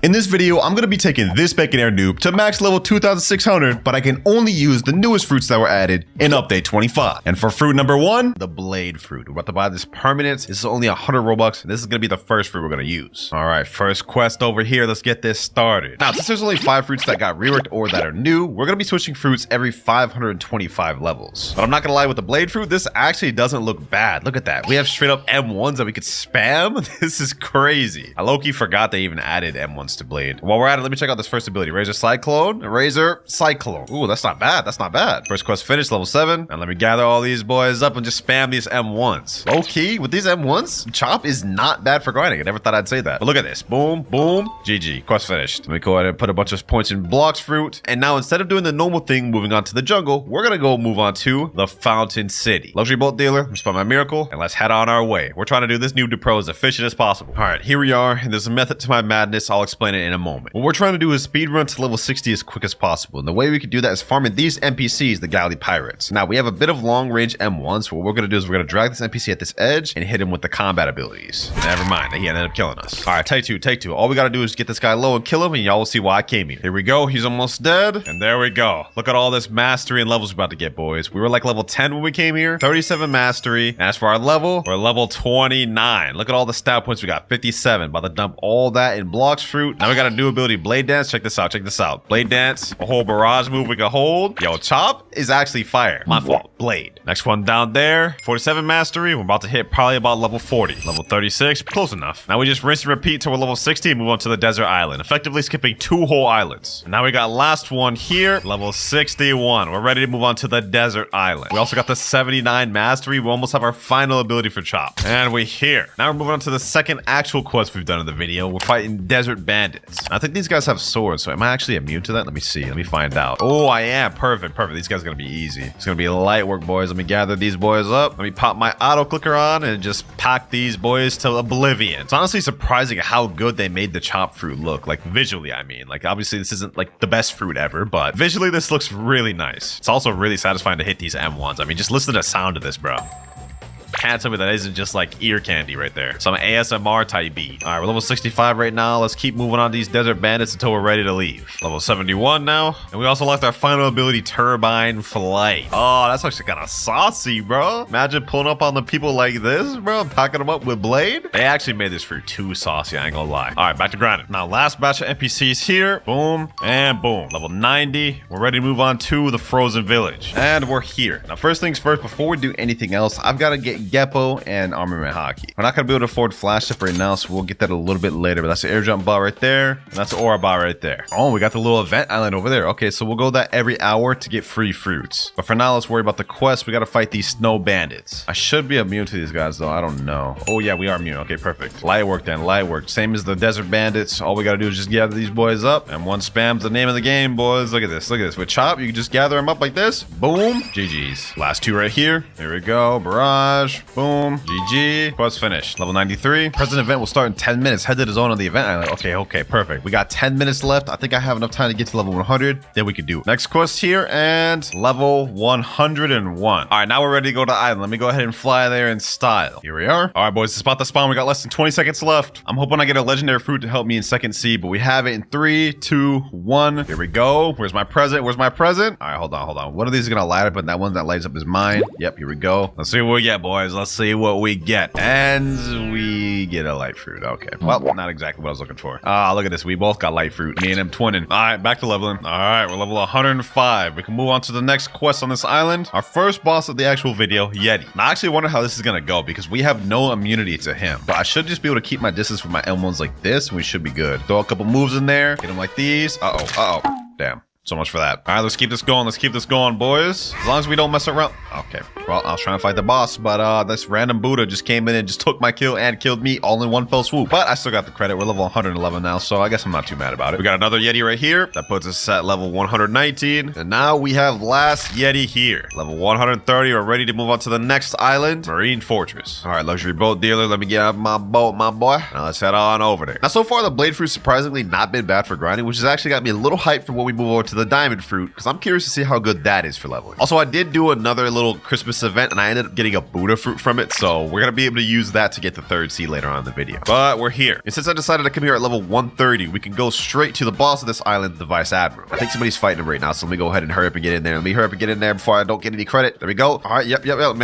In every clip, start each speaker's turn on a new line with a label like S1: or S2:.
S1: In this video, I'm going to be taking this bacon air noob to max level 2600, but I can only use the newest fruits that were added in update 25. And for fruit number 1, the blade fruit. We're about to buy this permanent. This is only 100 Robux, and this is going to be the first fruit we're going to use. All right, first quest over here. Let's get this started. Now, since there's only 5 fruits that got reworked or that are new, we're going to be switching fruits every 525 levels. But I'm not going to lie, with the blade fruit, this actually doesn't look bad. Look at that. We have straight up M1s that we could spam. This is crazy. I low-key forgot they even added M1s to blade. While we're at it, let me check out this first ability. Razor Cyclone, Razor Cyclone. Ooh, that's not bad. That's not bad. First quest finished, level 7. And let me gather all these boys up and just spam these M1s. Low-key, with these M1s, Chop is not bad for grinding. I never thought I'd say that. But look at this. Boom, boom, GG. Quest finished. Let me go ahead and put a bunch of points in Blox fruit. And now instead of doing the normal thing, moving on to the jungle, we're gonna go move on to the Fountain City. Luxury Bolt Dealer, respond my miracle, and let's head on our way. We're trying to do this Noob to Pro as efficient as possible. All right, here we are, and there's a method to my madness. I'll explain it in a moment. What we're trying to do is speedrun to level 60 as quick as possible. And the way we can do that is farming these NPCs, the Galley Pirates. Now, we have a bit of long-range M1, so what we're gonna do is we're gonna drag this NPC at this edge and hit him with the combat abilities. Never mind, he ended up killing us. All right, take two. All we gotta do is get this guy low and kill him, and y'all will see why I came here. Here we go, he's almost dead, and there we go. Look at all this mastery and levels we're about to get, boys. We were like level 10 when we came here, 37 mastery, and as for our level, we're level 29. Look at all the stat points we got, 57. About to dump all that in Blox fruit. Now we got a new ability, Blade Dance. Check this out. Blade Dance, a whole barrage move we can hold. Yo, Chop is actually fire. My fault, Blade. Next one down there, 47 mastery. We're about to hit probably about level 40. Level 36, close enough. Now we just rinse and repeat till we're level 60 and move on to the desert island, effectively skipping 2 whole islands. And now we got last one here, level 61. We're ready to move on to the desert island. We also got the 79 mastery. We almost have our final ability for Chop. And we're here. Now we're moving on to the second actual quest we've done in the video. We're fighting desert bandits. I think these guys have swords, so am I actually immune to that? Let me see. Let me find out. Oh, I am. Perfect. These guys are gonna be easy. It's gonna be light work, boys. Let me gather these boys up. Let me pop my auto clicker on and just pack these boys to oblivion. It's honestly surprising how good they made the Chop fruit look. Like visually, I mean. Like obviously this isn't like the best fruit ever, but visually this looks really nice. It's also really satisfying to hit these M1s. I mean, just listen to the sound of this, bro. Can't tell me that isn't just like ear candy right there. Some ASMR type beat. All right, we're level 65 right now. Let's keep moving on these desert bandits until we're ready to leave. Level 71 now. And we also locked our final ability, Turbine Flight. Oh, that's actually kind of saucy, bro. Imagine pulling up on the people like this, bro, and packing them up with Blade. They actually made this fruit too saucy, I ain't gonna lie. All right, back to grinding. Now, last batch of NPCs here. Boom and boom. Level 90. We're ready to move on to the Frozen Village. And we're here. Now, first things first, before we do anything else, I've got to get Geppo and Armament Hockey. We're not gonna be able to afford Flash Step right now, so we'll get that a little bit later. But that's the air jump bot right there, and that's the aura bot right there. Oh, we got the little event island over there. Okay, so we'll go that every hour to get free fruits. But for now, let's worry about the quest. We gotta fight these snow bandits. I should be immune to these guys though. I don't know. Oh yeah, we are immune. Okay, perfect. Light work then. Light work. Same as the desert bandits. All we gotta do is just gather these boys up, and one spam's the name of the game, boys. Look at this. Look at this. With Chop, you can just gather them up like this. Boom. GG's. Last 2 right here. Here we go. Barrage. Boom. GG. Quest finished. Level 93. Present event will start in 10 minutes. Head to the zone on the event island. Okay, perfect. We got 10 minutes left. I think I have enough time to get to level 100. Then we can do it. Next quest here and level 101. All right, now we're ready to go to the island. Let me go ahead and fly there in style. Here we are. All right, boys, it's about to spawn. We got less than 20 seconds left. I'm hoping I get a legendary fruit to help me in second seed, but we have it in 3, 2, 1. Here we go. Where's my present? All right, hold on. One of these is gonna light up, and that one that lights up is mine. Yep, here we go. Let's see what we get, boys. Let's see what we get. And we get a light fruit. Okay, well, not exactly what I was looking for. Look at this. We both got light fruit. Me and him twinning. All right, back to leveling. All right, we're level 105. We can move on to the next quest on this island. Our first boss of the actual video, Yeti. Now, I actually wonder how this is gonna go because we have no immunity to him, but I should just be able to keep my distance from my M1s like this, and we should be good. Throw a couple moves in there, get him like these. Damn. So much for that. All right, let's keep this going, boys. As long as we don't mess around. Okay, well, I was trying to fight the boss, but this random Buddha just came in and just took my kill and killed me all in one fell swoop. But I still got the credit. We're level 111 now, so I guess I'm not too mad about it. We got another Yeti right here. That puts us at level 119. And now we have last Yeti here. Level 130. We're ready to move on to the next island, Marine Fortress. All right, luxury boat dealer. Let me get out my boat, my boy. Now let's head on over there. Now, so far, the blade fruit's surprisingly not been bad for grinding, which has actually got me a little hyped for when we move over to to the diamond fruit because I'm curious to see how good that is for leveling. Also, I did do another little Christmas event and I ended up getting a Buddha fruit from it. So we're going to be able to use that to get the third seed later on in the video. But we're here. And since I decided to come here at level 130, we can go straight to the boss of this island, the Vice Admiral. I think somebody's fighting him right now. So let me go ahead and hurry up and get in there. Let me hurry up and get in there before I don't get any credit. There we go. All right. Yep. Let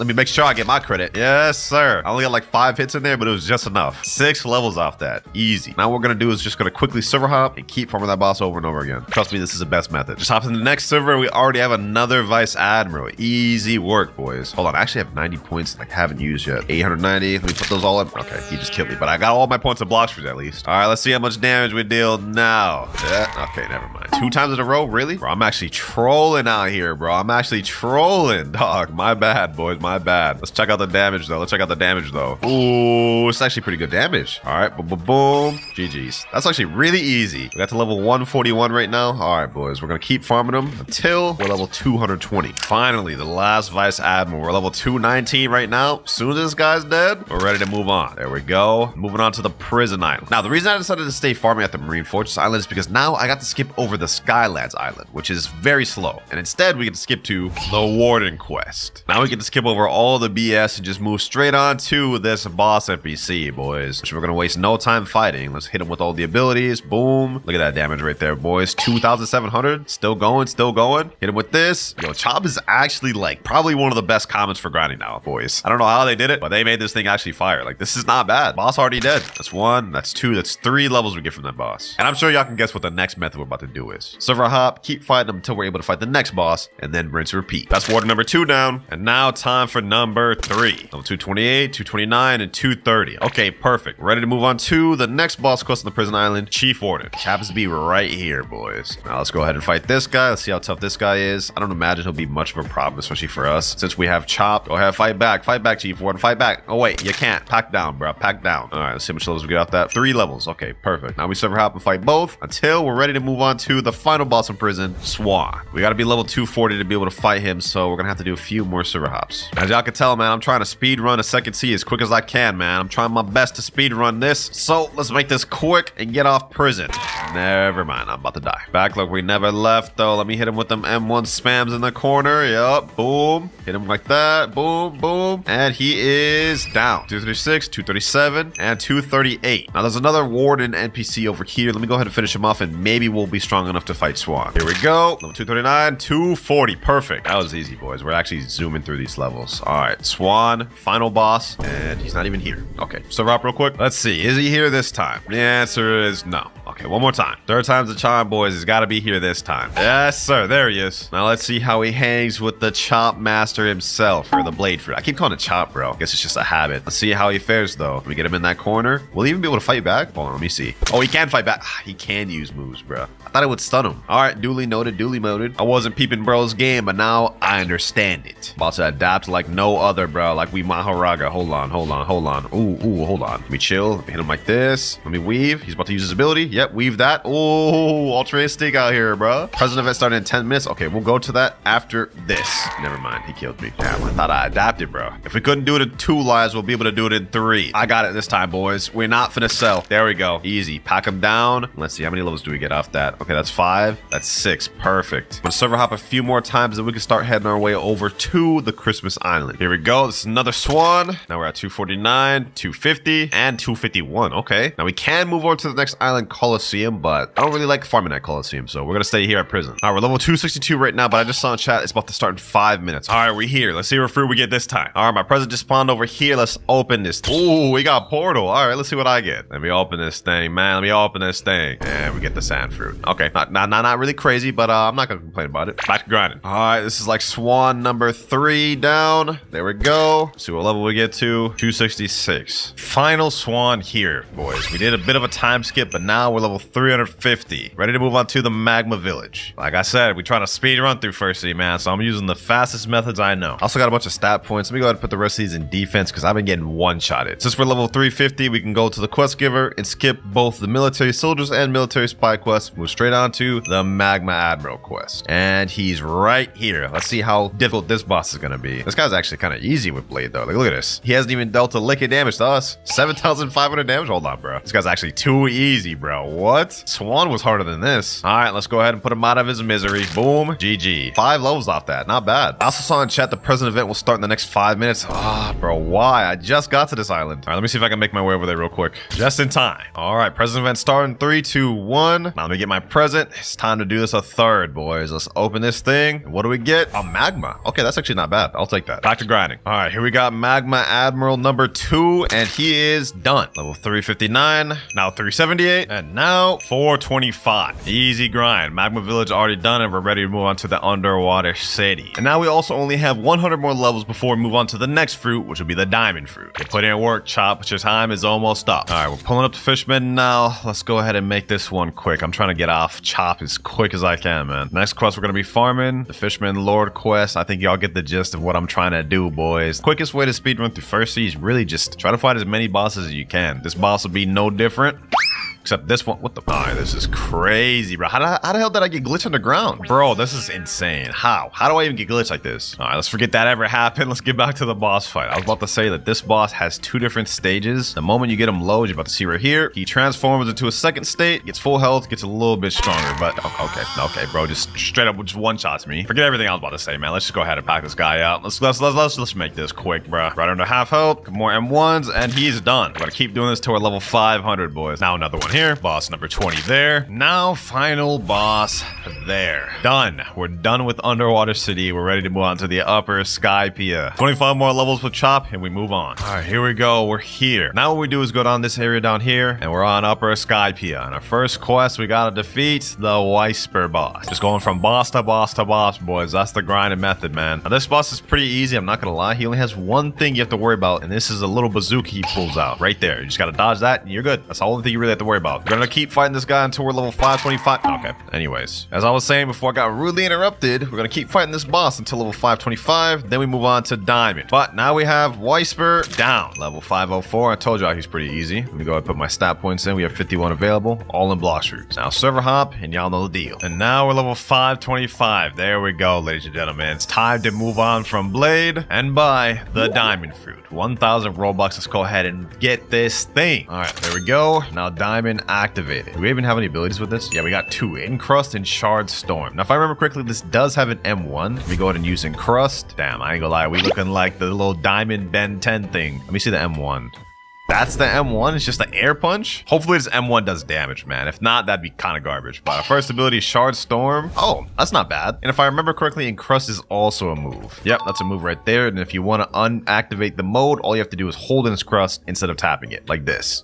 S1: me make sure I get my credit. Yes, sir. I only got like 5 hits in there, but it was just enough. 6 levels off that. Easy. Now what we're going to do is just going to quickly server hop and keep farming that boss over and over again. Trust me, this is the best method. Just hop in the next server. We already have another Vice Admiral. Easy work, boys. Hold on. I actually have 90 points I haven't used yet. 890. Let me put those all in. Okay, he just killed me, but I got all my points of Blox for at least. All right, let's see how much damage we deal now. Yeah, okay, never mind. 2 times in a row, really? Bro, I'm actually trolling out here, bro. I'm actually trolling, dog. My bad, boys, my bad. Let's check out the damage, though. Ooh, it's actually pretty good damage. All right, boom, boom, boom. GG's. That's actually really easy. We got to level 141 right now. All right, boys, we're going to keep farming them until we're level 220. Finally, the last Vice Admiral. We're level 219 right now. As soon as this guy's dead, we're ready to move on. There we go. Moving on to the prison island. Now, the reason I decided to stay farming at the Marine Fortress Island is because now I got to skip over the Skylands Island, which is very slow. And instead, we get to skip to the Warden quest. Now we get to skip over all the BS and just move straight on to this boss NPC, boys. Which we're going to waste no time fighting. Let's hit him with all the abilities. Boom. Look at that damage right there, boys. 2,700. Still going. Hit him with this. Yo, Chop is actually like probably one of the best commons for grinding now, boys. I don't know how they did it, but they made this thing actually fire. Like, this is not bad. Boss already dead. That's 1. That's 2. That's 3 levels we get from that boss. And I'm sure y'all can guess what the next method we're about to do is. Server hop, keep fighting them until we're able to fight the next boss, and then rinse and repeat. That's warden number 2 down. And now time for number 3. Level 228, 229, and 230. Okay, perfect. Ready to move on to the next boss quest on the prison island, Chief Warden. Which happens to be right here, boys. Now let's go ahead and fight this guy. Let's see how tough this guy is. I don't imagine he'll be much of a problem, especially for us. Since we have Chop, go ahead, fight back, Chief Warden, fight back. Oh wait, you can't. Pack down, bro. Pack down. All right, let's see how much levels we get off that. 3 levels. Okay, perfect. Now we server hop and fight both until we're ready to move on to the final boss in prison, Swan. We got to be level 240 to be able to fight him, so we're gonna have to do a few more server hops. As y'all can tell, man, I'm trying to speed run a second C as quick as I can, man. I'm trying my best to speed run this, so let's make this quick and get off prison. Never mind, I'm about to die. Back like we never left, though. Let me hit him with them M1 spams in the corner. Yup, boom. Hit him like that. Boom, boom. And he is down. 236, 237, and 238. Now there's another warden NPC over here. Let me go ahead and finish him off, and maybe we'll be strong enough to fight Swan. Here we go. Level 239, 240. Perfect. That was easy, boys. We're actually zooming through these levels. All right, Swan, final boss, and he's not even here. Okay, so up real quick. Let's see. Is he here this time? The answer is no. Okay, one more time. 3rd time's the charm, boys. He's got to be here this time. Yes, sir. There he is. Now let's see how he hangs with the Chop Master himself, or the Blade Fruit. I keep calling it Chop, bro. I guess it's just a habit. Let's see how he fares, though. Let me get him in that corner. Will he even be able to fight back? Hold on, let me see. Oh, he can fight back. He can use moves, bro. I thought it would stun him. All right, duly noted, duly noted. I wasn't peeping bro's game, but now I understand it. About to adapt like no other, bro. Like we Maharaga. Hold on. Ooh, hold on. Let me chill. Let me hit him like this. Let me weave. He's about to use his ability. Yep, weave that. Oh, altruistic out here, bro. Present event started in 10 minutes. Okay, we'll go to that after this. Never mind, he killed me. Damn, I thought I adapted, bro. If we couldn't do it in 2 lives, we'll be able to do it in 3. I got it this time, boys. We're not finna sell. There we go. Easy. Pack him down. Let's see, how many levels do we get off that? Okay, that's 5. That's 6. Perfect. I'm gonna server hop a few more times, and we can start heading our way over to the Christmas Island. Here we go. This is another Swan. Now we're at 249, 250, and 251. Okay. Now we can move over to the next island, Coliseum, but I don't really like farming at Coliseum, so we're gonna stay here at prison. All right, we're level 262 right now, but I just saw in chat it's about to start in 5 minutes. All right, we're here. Let's see what fruit we get this time. All right, my present just spawned over here. Let's open this. Ooh, we got portal. All right, let's see what I get. Let me open this thing, man. Let me open this thing. And we get the sand fruit. Okay, not really crazy, but I'm not gonna complain about it. Back to grinding. All right, this is like Swan number 3 down. There we go. Let's see what level we get to. 266. Final Swan here, boys. We did a bit of a time skip, but now we're level 350. Ready to move on to the Magma Village. Like I said, we're trying to speed run through First City, man, so I'm using the fastest methods I know. Also got a bunch of stat points. Let me go ahead and put the rest of these in defense because I've been getting one-shotted. Since we're level 350, we can go to the quest giver and skip both the military soldiers and military spy quests. Move straight on to the Magma Admiral quest. And he's right here. Let's see how difficult this boss is going to be. This guy's actually kind of easy with Blade, though. Like, look at this. He hasn't even dealt a lick of damage to us. 7,500 damage? Hold on, bro. This guy's actually too easy, bro. what? Swan was harder than this. All right, let's go ahead and put him out of his misery. Boom. GG. 5 levels off that. Not bad. I also saw in chat the present event will start in the next 5 minutes. Ah, bro, why? I just got to this island. All right, let me see if I can make my way over there real quick. Just in time. All right, present event starting 3, 2, 1. Now let me get my present. It's time to do this a third, boys. Let's open this thing. What do we get? A Magma. Okay, that's actually not bad. I'll take that. Back to grinding. All right, here we got Magma Admiral number 2, and he is done. Level 359, now 378, and now 425. Easy grind. Magma Village already done, and we're ready to move on to the underwater city. And now we also only have 100 more levels before we move on to the next fruit, which will be the diamond fruit. You put in work, Chop, but your time is almost up. All right, we're pulling up the Fishman now. Let's go ahead and make this one quick. I'm trying to get off Chop as quick as I can, man. Next quest we're going to be farming, the Fishman Lord quest. I think y'all get the gist of what I'm trying to do, boys. Quickest way to speedrun through First Sea is really just try to fight as many bosses as you can. This boss will be no different. Except this one, what the? Alright, this is crazy, bro. How the hell did I get glitched underground? Bro, this is insane. How do I even get glitched like this? Alright, let's forget that ever happened. Let's get back to the boss fight. I was about to say that this boss has 2 different stages. The moment you get him low, you're about to see right here, he transforms into a second state, gets full health, gets a little bit stronger. But okay, bro, just straight up just one-shots me. Forget everything I was about to say, man. Let's just go ahead and pack this guy out. Let's make this quick, bro. Right under half health, more M1s, and he's done. We're gonna keep doing this till we're level 500, boys. Now another one here. Boss number 20 there. Now final boss there. Done. We're done with Underwater City. We're ready to move on to the Upper Skypia. 25 more levels with Chop and we move on. All right, here we go. We're here. Now what we do is go down this area down here and we're on Upper Skypia. On our first quest, we gotta defeat the Whisper boss. Just going from boss to boss to boss, boys. That's the grinding method, man. Now this boss is pretty easy. I'm not gonna lie. He only has one thing you have to worry about, and this is a little bazooka he pulls out right there. You just gotta dodge that and you're good. That's the only thing you really have to worry about. We're gonna keep fighting this guy until we're level 525. Okay, anyways, as I was saying before I got rudely interrupted, we're gonna keep fighting this boss until level 525, then we move on to Diamond. But now we have Whisper down, level 504. I told y'all he's pretty easy. Let me go ahead and put my stat points in. We have 51 available, all in Blox fruits. Now server hop, and y'all know the deal. And now we're level 525. There we go, ladies and gentlemen. It's time to move on from Blade and buy the Diamond fruit. 1,000 Robux. Let's go ahead and get this thing. All right, there we go. Now Diamond activated. Do we even have any abilities with this? Yeah, we got 2, Encrust and Shard Storm. Now, if I remember correctly, this does have an M1. Let me go ahead and use Encrust. Damn, I ain't gonna lie. We looking like the little Diamond Ben 10 thing. Let me see the M1. That's the M1. It's just the air punch. Hopefully this M1 does damage, man. If not, that'd be kind of garbage. But our first ability is Shard Storm. Oh, that's not bad. And if I remember correctly, Encrust is also a move. Yep, that's a move right there. And if you want to unactivate the mode, all you have to do is hold Encrust instead of tapping it, like this.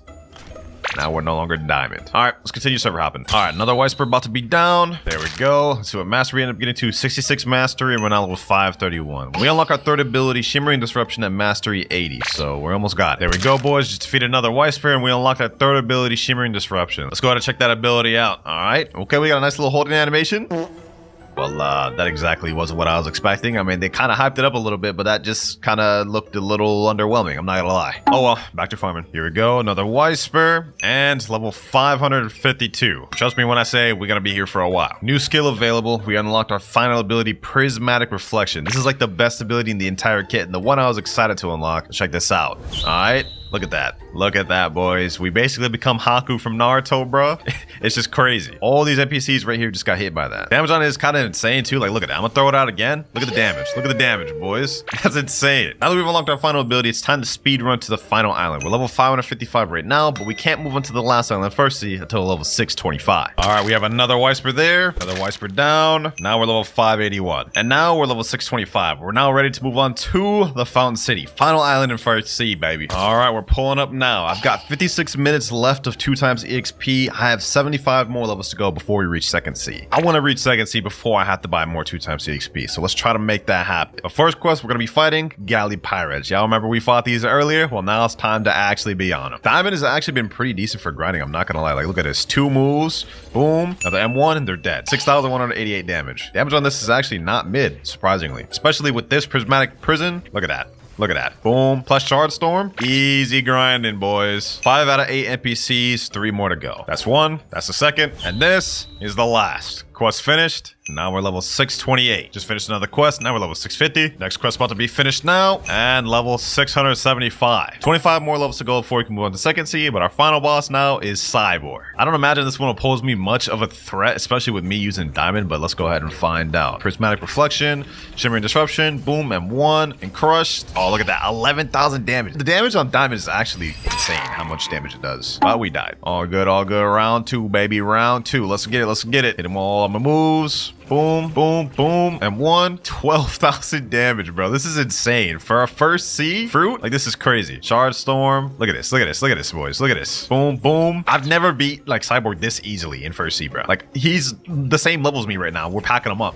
S1: Now we're no longer Diamond. All right, let's continue server hopping. All right, another Whisper about to be down. There we go. Let's see what mastery we end up getting to. 66 mastery, and we're now level 531. We unlock our third ability, Shimmering Disruption, at mastery 80. So we're almost got it. There we go, boys. Just defeat another Whisper, and we unlock that third ability, Shimmering Disruption. Let's go ahead and check that ability out. All right. Okay, we got a nice little holding animation. Well, that exactly wasn't what I was expecting. I mean, they kind of hyped it up a little bit, but that just kind of looked a little underwhelming. I'm not gonna lie. Oh well, back to farming. Here we go, another Whisper, and level 552. Trust me when I say we're gonna be here for a while. New skill available. We unlocked our final ability, Prismatic Reflection. This is like the best ability in the entire kit, and the one I was excited to unlock. Check this out. All right. Look at that. Look at that, boys. We basically become Haku from Naruto, bro. It's just crazy. All these NPCs right here just got hit by that. Damage on it is kind of insane, too. Like, look at that. I'm going to throw it out again. Look at the damage. Look at the damage, boys. That's insane. Now that we've unlocked our final ability, it's time to speed run to the final island. We're level 555 right now, but we can't move on to the last island first until level 625. All right, we have another Whisper there. Another Whisper down. Now we're level 581. And now we're level 625. We're now ready to move on to the Fountain City. Final island in First Sea, baby. All right, we're pulling up now. I've got 56 minutes left of 2 times EXP. I have 75 more levels to go before we reach Second Sea. I want to reach Second Sea before I have to buy more 2 times EXP, so let's try to make that happen. The first quest, we're going to be fighting Galley Pirates. Y'all remember we fought these earlier? Well, now it's time to actually be on them. Diamond has actually been pretty decent for grinding, I'm not going to lie. Like, look at this. 2 moves, boom, now the M1, and they're dead. 6,188 damage. Damage on this is actually not mid, surprisingly. Especially with this Prismatic Prison. Look at that. Look at that. Boom. Plus Shard Storm. Easy grinding, boys. 5 out of 8 NPCs, 3 more to go. That's 1. That's the second. And this is the last. Quest finished. Now we're level 628. Just finished another quest. Now we're level 650. Next quest about to be finished now. And level 675. 25 more levels to go before we can move on to second sea. But our final boss now is Cyborg. I don't imagine this one will pose me much of a threat, especially with me using Diamond. But let's go ahead and find out. Prismatic Reflection, Shimmering Disruption, boom, M1, and crushed. Oh, look at that. 11,000 damage. The damage on Diamond is actually insane how much damage it does. But we died. All good, all good. Round 2, baby. Round 2. Let's get it. Let's get it. Hit them all on my moves. Boom, boom, boom, and 12,000 damage, bro. This is insane. For our first sea fruit, like, this is crazy. Shard Storm. Look at this, look at this, look at this, boys. Look at this. Boom, boom. I've never beat, like, Cyborg this easily in first sea, bro. Like, he's the same level as me right now. We're packing him up.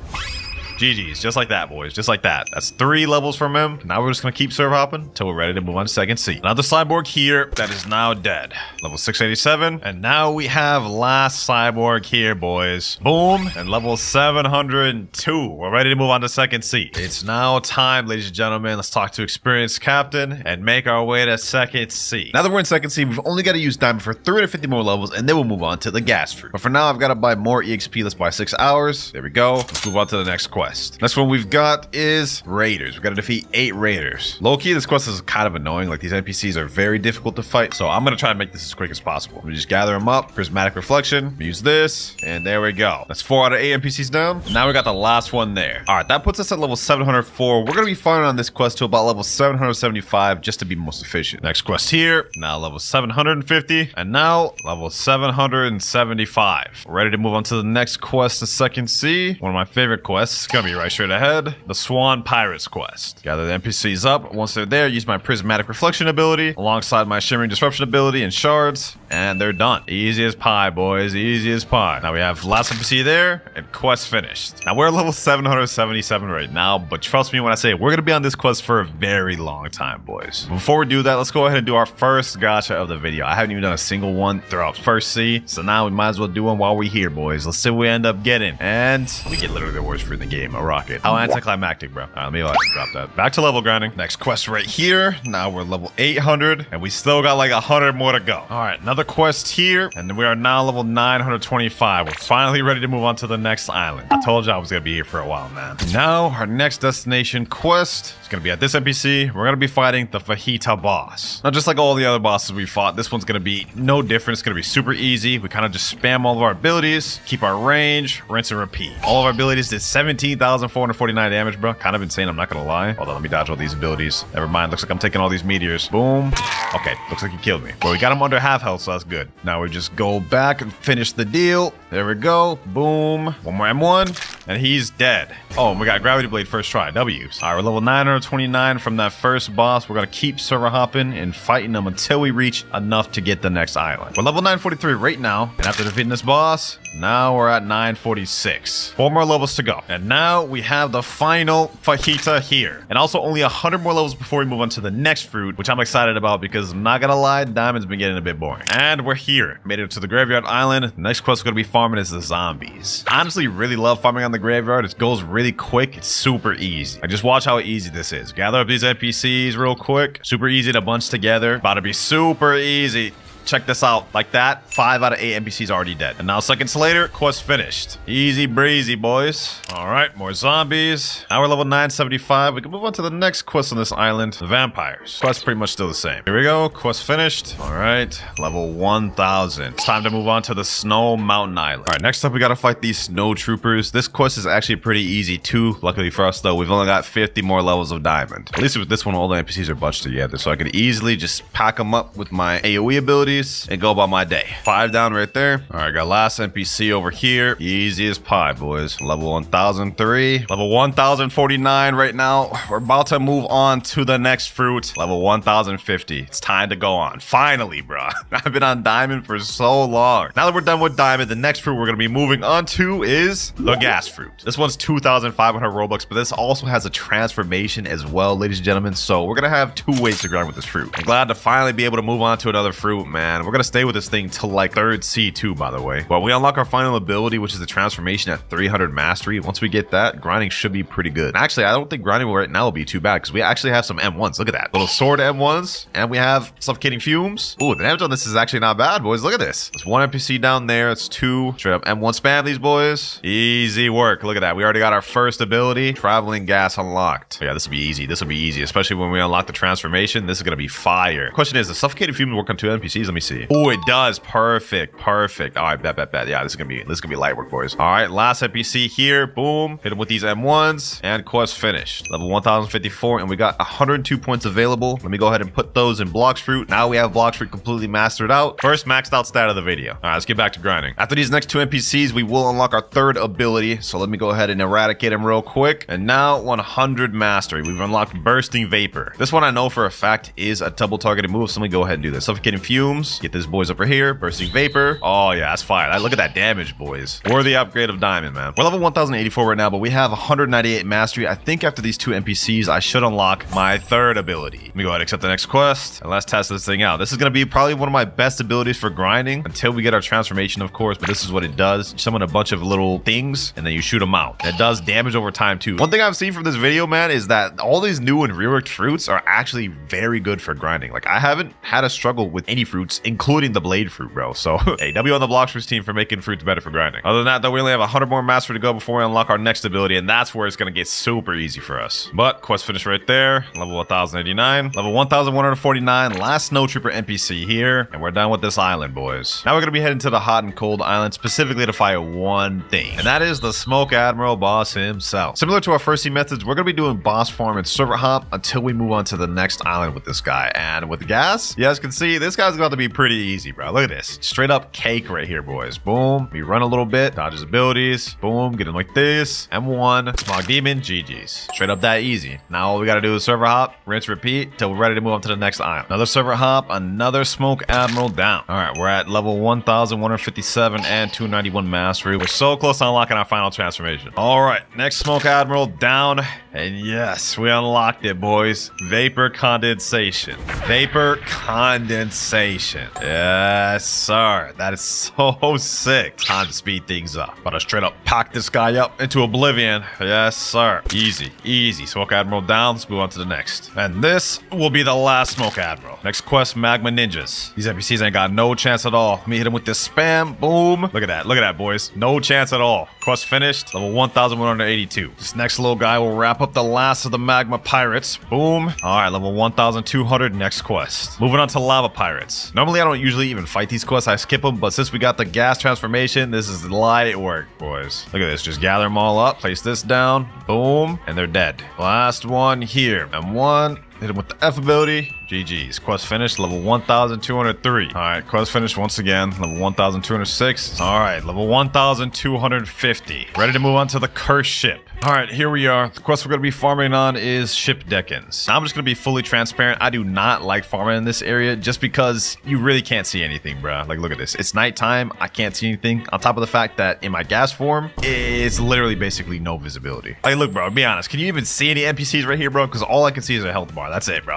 S1: GG's, just like that, boys, just like that. That's 3 levels from him. Now we're just gonna keep server hopping until we're ready to move on to second sea. Another Cyborg here that is now dead. Level 687, and now we have last Cyborg here, boys. Boom, and level 702. We're ready to move on to second sea. It's now time, ladies and gentlemen. Let's talk to experienced captain and make our way to second sea. Now that we're in second sea, we've only got to use Diamond for 350 more levels, and then we'll move on to the gas fruit. But for now, I've got to buy more EXP. Let's buy 6 hours. There we go. Let's move on to the next quest. Next one we've got is Raiders. We've got to defeat 8 Raiders. Low-key, this quest is kind of annoying. Like, these NPCs are very difficult to fight, so I'm going to try and make this as quick as possible. We just gather them up. Prismatic Reflection. Use this, and there we go. That's 4 out of 8 NPCs down. Now we got the last one there. All right, that puts us at level 704. We're going to be farming on this quest to about level 775 just to be most efficient. Next quest here. Now level 750, and now level 775. We're ready to move on to the next quest, the second sea. One of my favorite quests. Gonna be right straight ahead. The Swan Pirates quest. Gather the NPCs up. Once they're there, use my Prismatic Reflection ability alongside my Shimmering Disruption ability and shards, and they're done. Easy as pie, boys. Easy as pie. Now we have last NPC there, and quest finished. Now we're level 777 right now, but trust me when I say we're gonna be on this quest for a very long time, boys. Before we do that, let's go ahead and do our first gacha of the video. I haven't even done a single one throughout first sea, so now we might as well do one while we're here, boys. Let's see what we end up getting, and we get literally the worst fruit in the game. A rocket. How anticlimactic, bro. All right, let me drop that. Back to level grinding. Next quest right here. Now we're level 800, and we still got like 100 more to go. All right, another quest here, and we are now level 925. We're finally ready to move on to the next island. I told you I was gonna be here for a while, man. Now our next destination quest is gonna be at this NPC. We're gonna be fighting the Fajita boss. Now, just like all the other bosses we fought, this one's gonna be no different. It's gonna be super easy. We kind of just spam all of our abilities, keep our range, rinse and repeat. All of our abilities did 17,449 damage, bro. Kind of insane, I'm not gonna lie. Hold on, let me dodge all these abilities. Never mind, looks like I'm taking all these meteors. Boom. Okay, looks like he killed me. Well, we got him under half health, so that's good. Now we just go back and finish the deal. There we go. Boom. One more M1, and he's dead. Oh, we got Gravity Blade first try. W's. All right, we're level 929 from that first boss. We're gonna keep server hopping and fighting them until we reach enough to get the next island. We're level 943 right now, and after defeating this boss, now we're at 946. 4 more levels to go. And now we have the final Fajita here. And also only 100 more levels before we move on to the next fruit, which I'm excited about because I'm not gonna lie, Diamond's been getting a bit boring. And we're here. Made it to the Graveyard Island. The next quest we're gonna be farming is the zombies. I honestly really love farming on the Graveyard. It goes really quick. It's super easy. Like, just watch how easy this is. Gather up these NPCs real quick. Super easy to bunch together. About to be super easy. Check this out. Like that, 5 out of 8 NPCs already dead. And now seconds later, quest finished. Easy breezy, boys. All right, more zombies. Now we're level 975. We can move on to the next quest on this island, the vampires. Quest pretty much still the same. Here we go, quest finished. All right, level 1000. It's time to move on to the Snow Mountain Island. All right, next up, we gotta fight these snow troopers. This quest is actually pretty easy too. Luckily for us though, we've only got 50 more levels of diamond. At least with this one, all the NPCs are bunched together, so I could easily just pack them up with my AoE ability and go about my day. 5 down right there. All right, got last NPC over here. Easy as pie, boys. Level 1003. Level 1049 right now. We're about to move on to the next fruit. Level 1050. It's time to go on. Finally, bro. I've been on diamond for so long. Now that we're done with diamond, the next fruit we're going to be moving on to is the gas fruit. This one's 2,500 Robux, but this also has a transformation as well, ladies and gentlemen. So we're going to have 2 ways to grind with this fruit. I'm glad to finally be able to move on to another fruit, man. and we're gonna stay with this thing till like 3rd C2, by the way. But we unlock our final ability, which is the transformation at 300 mastery. Once we get that, grinding should be pretty good. Actually, I don't think grinding right now will be too bad because we actually have some M1s. Look at that. Little sword M1s, and we have suffocating fumes. Ooh, the damage on this is actually not bad, boys. Look at this. There's 1 NPC down there. It's 2. Straight up M1 spam these boys. Easy work. Look at that. We already got our first ability. Traveling gas unlocked. Yeah, this will be easy. This will be easy, especially when we unlock the transformation. This is gonna be fire. Question is, does suffocating fumes work on 2 NPCs? Let me see. Oh, it does. Perfect. Perfect. All right, bet. Yeah, this is gonna be light work, boys. All right, last NPC here. Boom. Hit him with these M1s, and quest finished. Level 1054, and we got 102 points available. Let me go ahead and put those in Blox fruit. Now we have Blox fruit completely mastered out. First maxed out stat of the video. All right, let's get back to grinding. After these next 2 NPCs, we will unlock our 3rd ability. So let me go ahead and eradicate him real quick. And now 100 mastery. We've unlocked bursting vapor. This one I know for a fact is a double targeted move. So let me go ahead and do this. Suffocating fumes. Get this boys over here. Bursting vapor. Oh yeah, that's fire. Look at that damage, boys. Worthy upgrade of diamond, man. We're level 1084 right now, but we have 198 mastery. I think after these 2 NPCs, I should unlock my 3rd ability. Let me go ahead and accept the next quest, and let's test this thing out. This is going to be probably one of my best abilities for grinding until we get our transformation, of course, but this is what it does. You summon a bunch of little things, and then you shoot them out. And it does damage over time, too. One thing I've seen from this video, man, is that all these new and reworked fruits are actually very good for grinding. Like, I haven't had a struggle with any fruits, including the blade fruit, bro. So, hey, W on the Blox fruits team for making fruits better for grinding. Other than that, though, we only have 100 more mastery to go before we unlock our next ability, and that's where it's going to get super easy for us. But quest finished right there. Level 1089. Level 1149. Last snow trooper NPC here, and we're done with this island, boys. Now we're going to be heading to the hot and cold island, specifically to fight one thing, and that is the Smoke Admiral boss himself. Similar to our first team methods, we're going to be doing boss farm and server hop until we move on to the next island with this guy. And with the gas, you guys can see this guy's about to be pretty easy, bro. Look at this. Straight up cake right here, boys. Boom. We run a little bit, dodge his abilities. Boom. Get him like this. M1. Smog Demon. GG's. Straight up that easy. Now all we got to do is server hop, rinse, repeat till we're ready to move on to the next island. Another server hop, another Smoke Admiral down. All right, we're at level 1157 and 291 mastery. We're so close to unlocking our final transformation. All right, next Smoke Admiral down. And yes, we unlocked it, boys. Vapor condensation. Vapor condensation. Yes, sir. That is so sick. Time to speed things up. But I straight up pack this guy up into oblivion. Yes, sir. Easy, easy. Smoke Admiral down. Let's move on to the next. And this will be the last Smoke Admiral. Next quest, Magma Ninjas. These NPCs ain't got no chance at all. Let me hit him with this spam. Boom. Look at that. Look at that, boys. No chance at all. Quest finished. Level 1182. This next little guy will wrap up the last of the Magma Pirates. Boom. All right, level 1200. Next quest. Moving on to Lava Pirates. Normally, I don't usually even fight these quests. I skip them, but since we got the gas transformation, this is light work, boys. Look at this. Just gather them all up. Place this down. Boom. And they're dead. Last one here. M1. Hit him with the F ability. GG's. Quest finished. Level 1203. All right. Quest finished once again. Level 1206. All right. Level 1250. Ready to move on to the cursed ship. All right. Here we are. The quest we're going to be farming on is Ship Deckens. Now I'm just going to be fully transparent. I do not like farming in this area just because you really can't see anything, bro. Like, look at this. It's nighttime. I can't see anything. On top of the fact that in my gas form, it's literally basically no visibility. Like, look, bro. Be honest. Can you even see any NPCs right here, bro? Because all I can see is a health bar. That's it, bro.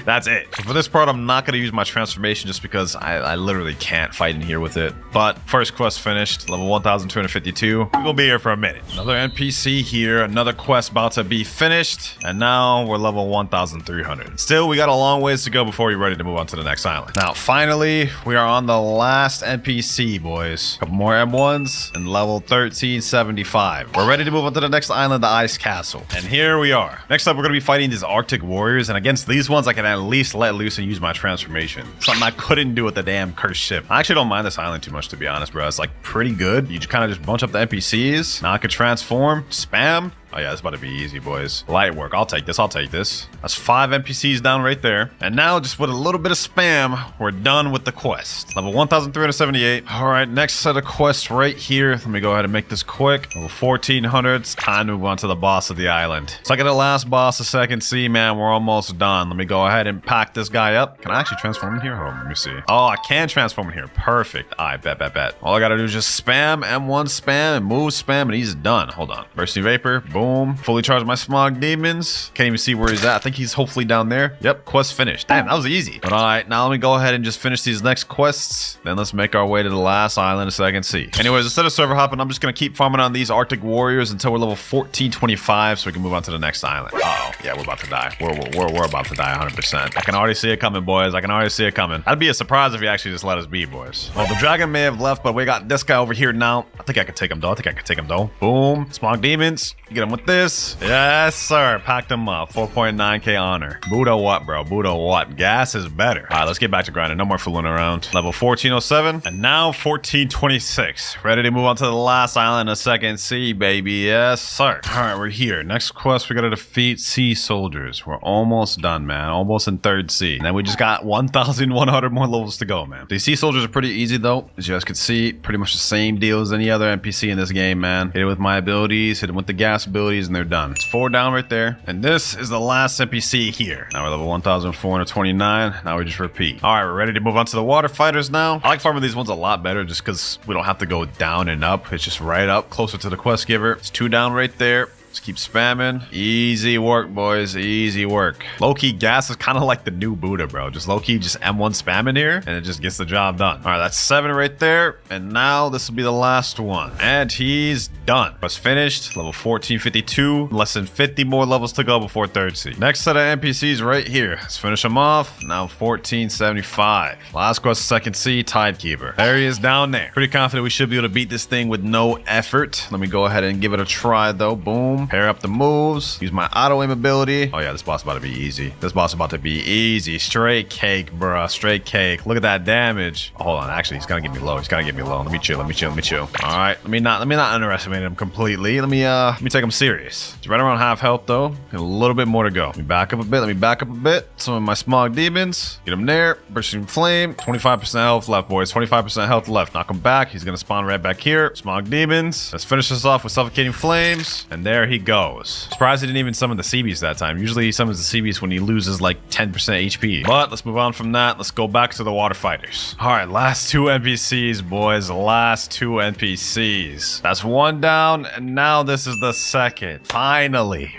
S1: That's it. So for this part, I'm not going to use my transformation just because I literally can't fight in here with it. But first quest finished. Level 1252. We're going to be here for a minute. Another NPC here. Another quest about to be finished. And now we're level 1300. Still, we got a long ways to go before we're ready to move on to the next island. Now, finally, we are on the last NPC, boys. A couple more M1s and level 1375. We're ready to move on to the next island, the Ice Castle. And here we are. Next up, we're going to be fighting these Arctic warriors. And against these ones, I can at least let loose and use my transformation. Something I couldn't do with the damn cursed ship. I actually don't mind this island too much, to be honest, bro. It's like pretty good. You just kind of just bunch up the NPCs. Now I can transform, spam. Oh yeah, it's about to be easy, boys. Light work. I'll take this. I'll take this. That's 5 NPCs down right there. And now, just with a little bit of spam, we're done with the quest. Level 1378. All right, next set of quests right here. Let me go ahead and make this quick. Level 1400. It's time to move on to the boss of the island. Second to last boss of Second Sea, man. We're almost done. Let me go ahead and pack this guy up. Can I actually transform in here? Hold on, let me see. Oh, I can transform in here. Perfect. All right, bet. All I gotta do is just spam, M1 spam, and move spam, and he's done. Hold on. Bursting Vapor. Boom. Boom. Fully charged my smog demons. Can't even see where he's at. I think he's hopefully down there. Yep, quest finished. Damn, that was easy. But all right, now let me go ahead and just finish these next quests. Then let's make our way to the last island so I can see. Anyways, instead of server hopping, I'm just going to keep farming on these Arctic warriors until we're level 1425 so we can move on to the next island. Uh-oh. Yeah, we're about to die. We're about to die 100%. I can already see it coming, boys. I can already see it coming. That'd be a surprise if you actually just let us be, boys. Well, the dragon may have left, but we got this guy over here now. I think I could take him, though. Boom. Smog demons. You get him with this. Yes, sir. Packed him up. 4.9k honor. Buddha what, bro? Buddha what? Gas is better. All right, let's get back to grinding. No more fooling around. Level 1407. And now 1426. Ready to move on to the last island of second sea, baby. Yes, sir. All right, we're here. Next quest, we got to defeat sea soldiers. We're almost done, man. Almost in third sea. And then we just got 1,100 more levels to go, man. These sea soldiers are pretty easy, though. As you guys can see, pretty much the same deal as any other NPC in this game, man. Hit it with my abilities, hit it with the gas abilities, and they're done. It's 4 down right there. And this is the last NPC here. Now we're level 1,429. Now we just repeat. All right, we're ready to move on to the water fighters now. I like farming these ones a lot better just because we don't have to go down and up. It's just right up, closer to the quest giver. It's 2 down right there. Just keep spamming. Easy work, boys. Easy work. Low-key gas is kind of like the new Buddha, bro. Just low-key just M1 spamming here, and it just gets the job done. All right, that's 7 right there. And now this will be the last one. And he's done. Quest finished. Level 1452. Less than 50 more levels to go before third sea. Next set of NPCs right here. Let's finish them off. Now 1475. Last quest, second sea, Tidekeeper. There he is down there. Pretty confident we should be able to beat this thing with no effort. Let me go ahead and give it a try, though. Boom. Pair up the moves. Use my auto aim ability. Oh yeah, this boss about to be easy. This boss about to be easy. Straight cake, bruh. Straight cake. Look at that damage. Oh, hold on. Actually, he's gonna get me low. He's gonna get me low. Let me chill. All right. Let me not underestimate him completely. Let me take him serious. He's right around half health though. Got a little bit more to go. Let me back up a bit. Some of my smog demons. Get him there. Bursting flame. 25% health left, boys. 25% health left. Knock him back. He's gonna spawn right back here. Smog demons. Let's finish this off with suffocating flames. And there he goes. Surprised he didn't even summon the sea beast that time. Usually he summons the sea beast when he loses like 10% HP. But let's move on from that. Let's go back to the water fighters. All right, last 2 NPCs, boys. Last 2 NPCs. That's 1 down, and now this is the second. Finally,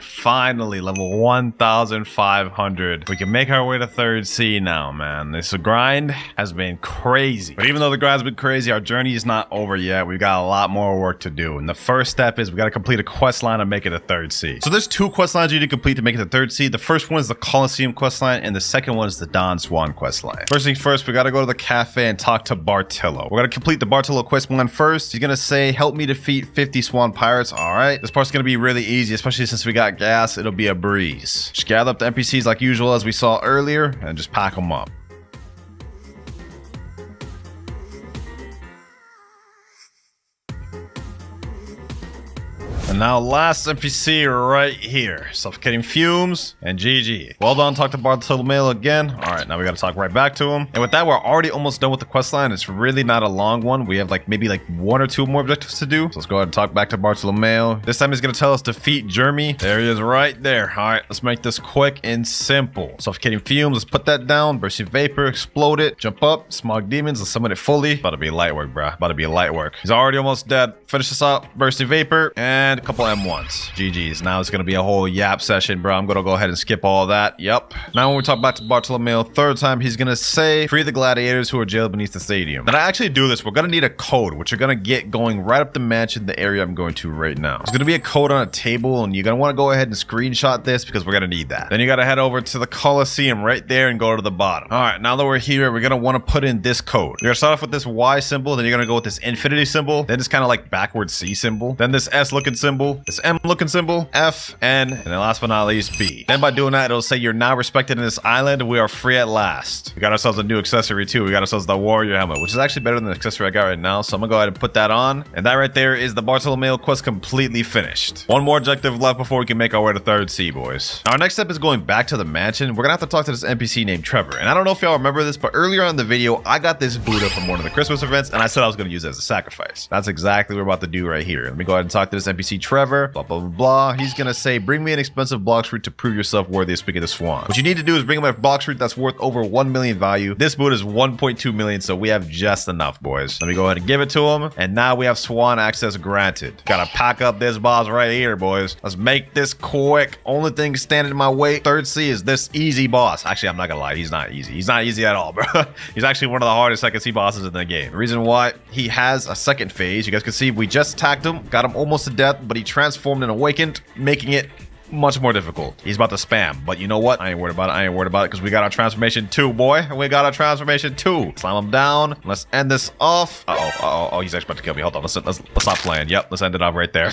S1: level 1,500. We can make our way to third sea now, man. This grind has been crazy. But even though the grind's been crazy, our journey is not over yet. We've got a lot more work to do. And the first step is we got to complete a quest line and make it a third sea. So there's 2 quest lines you need to complete to make it the third sea. The first one is the Colosseum quest line, and the second one is the Don Swan quest line. First things first, we got to go to the cafe and talk to Bartillo. We're going to complete the Bartillo quest line first. He's going to say, help me defeat 50 swan pirates. All right. This part's going to be really easy, especially since we got gas. It'll be a breeze. Just gather up the NPCs like usual as we saw earlier and just pack them up. And now last NPC right here. Suffocating fumes and GG. Well done, talk to Bartolomeo again. All right, now we got to talk right back to him. And with that, we're already almost done with the quest line. It's really not a long one. We have maybe 1 or 2 more objectives to do. So let's go ahead and talk back to Bartolomeo. This time he's going to tell us defeat Jeremy. There he is right there. All right, let's make this quick and simple. Suffocating fumes, let's put that down. Bursting vapor, explode it. Jump up, smog demons, let's summon it fully. About to be light work, bruh. About to be light work. He's already almost dead. Finish this up. Bursting vapor and a couple M1s. GG's. Now it's going to be a whole yap session, bro. I'm going to go ahead and skip all that. Yep. Now when we talk back to Bartolomeo third time, he's going to say, free the gladiators who are jailed beneath the stadium. Then I actually do this. We're going to need a code, which you're going to get going right up the mansion, the area I'm going to right now. There's going to be a code on a table, and you're going to want to go ahead and screenshot this because we're going to need that. Then you got to head over to the Colosseum right there and go to the bottom. All right. Now that we're here, we're going to want to put in this code. You're going to start off with this Y symbol. Then you're going to go with this infinity symbol. Then it's kind of like backwards C symbol. Then this S looking symbol. This M looking symbol. F, N, and then last but not least, B. Then by doing that, it'll say you're now respected in this island. We are free at last. We got ourselves a new accessory too. We got ourselves the warrior helmet, which is actually better than the accessory I got right now. So I'm gonna go ahead and put that on. And that right there is the Bartolomeo quest completely finished. One more objective left before we can make our way to third sea, boys. Our next step is going back to the mansion. We're gonna have to talk to this NPC named Trevor. And I don't know if y'all remember this, but earlier on in the video, I got this Buddha from one of the Christmas events, and I said I was gonna use it as a sacrifice. That's exactly what we're about to do right here. Let me go ahead and talk to this NPC NPC Trevor, blah, blah, blah, blah. He's going to say, bring me an expensive Blox fruit to prove yourself worthy of speaking to Swan. What you need to do is bring him a Blox fruit that's worth over 1 million value. This boot is 1.2 million, so we have just enough, boys. Let me go ahead and give it to him. And now we have Swan access granted. Gotta pack up this boss right here, boys. Let's make this quick. Only thing standing in my way, third C, is this easy boss. Actually, I'm not gonna lie. He's not easy. He's not easy at all, bro. He's actually one of the hardest second C bosses in the game. The reason why, he has a second phase. You guys can see we just attacked him, got him almost to death, but he transformed and awakened, making it much more difficult. He's about to spam, but you know what? I ain't worried about it. I ain't worried about it because we got our transformation 2, boy. We got our transformation 2. Slam him down. Let's end this off. Oh, he's actually about to kill me. Hold on. Let's stop playing. Yep, let's end it off right there.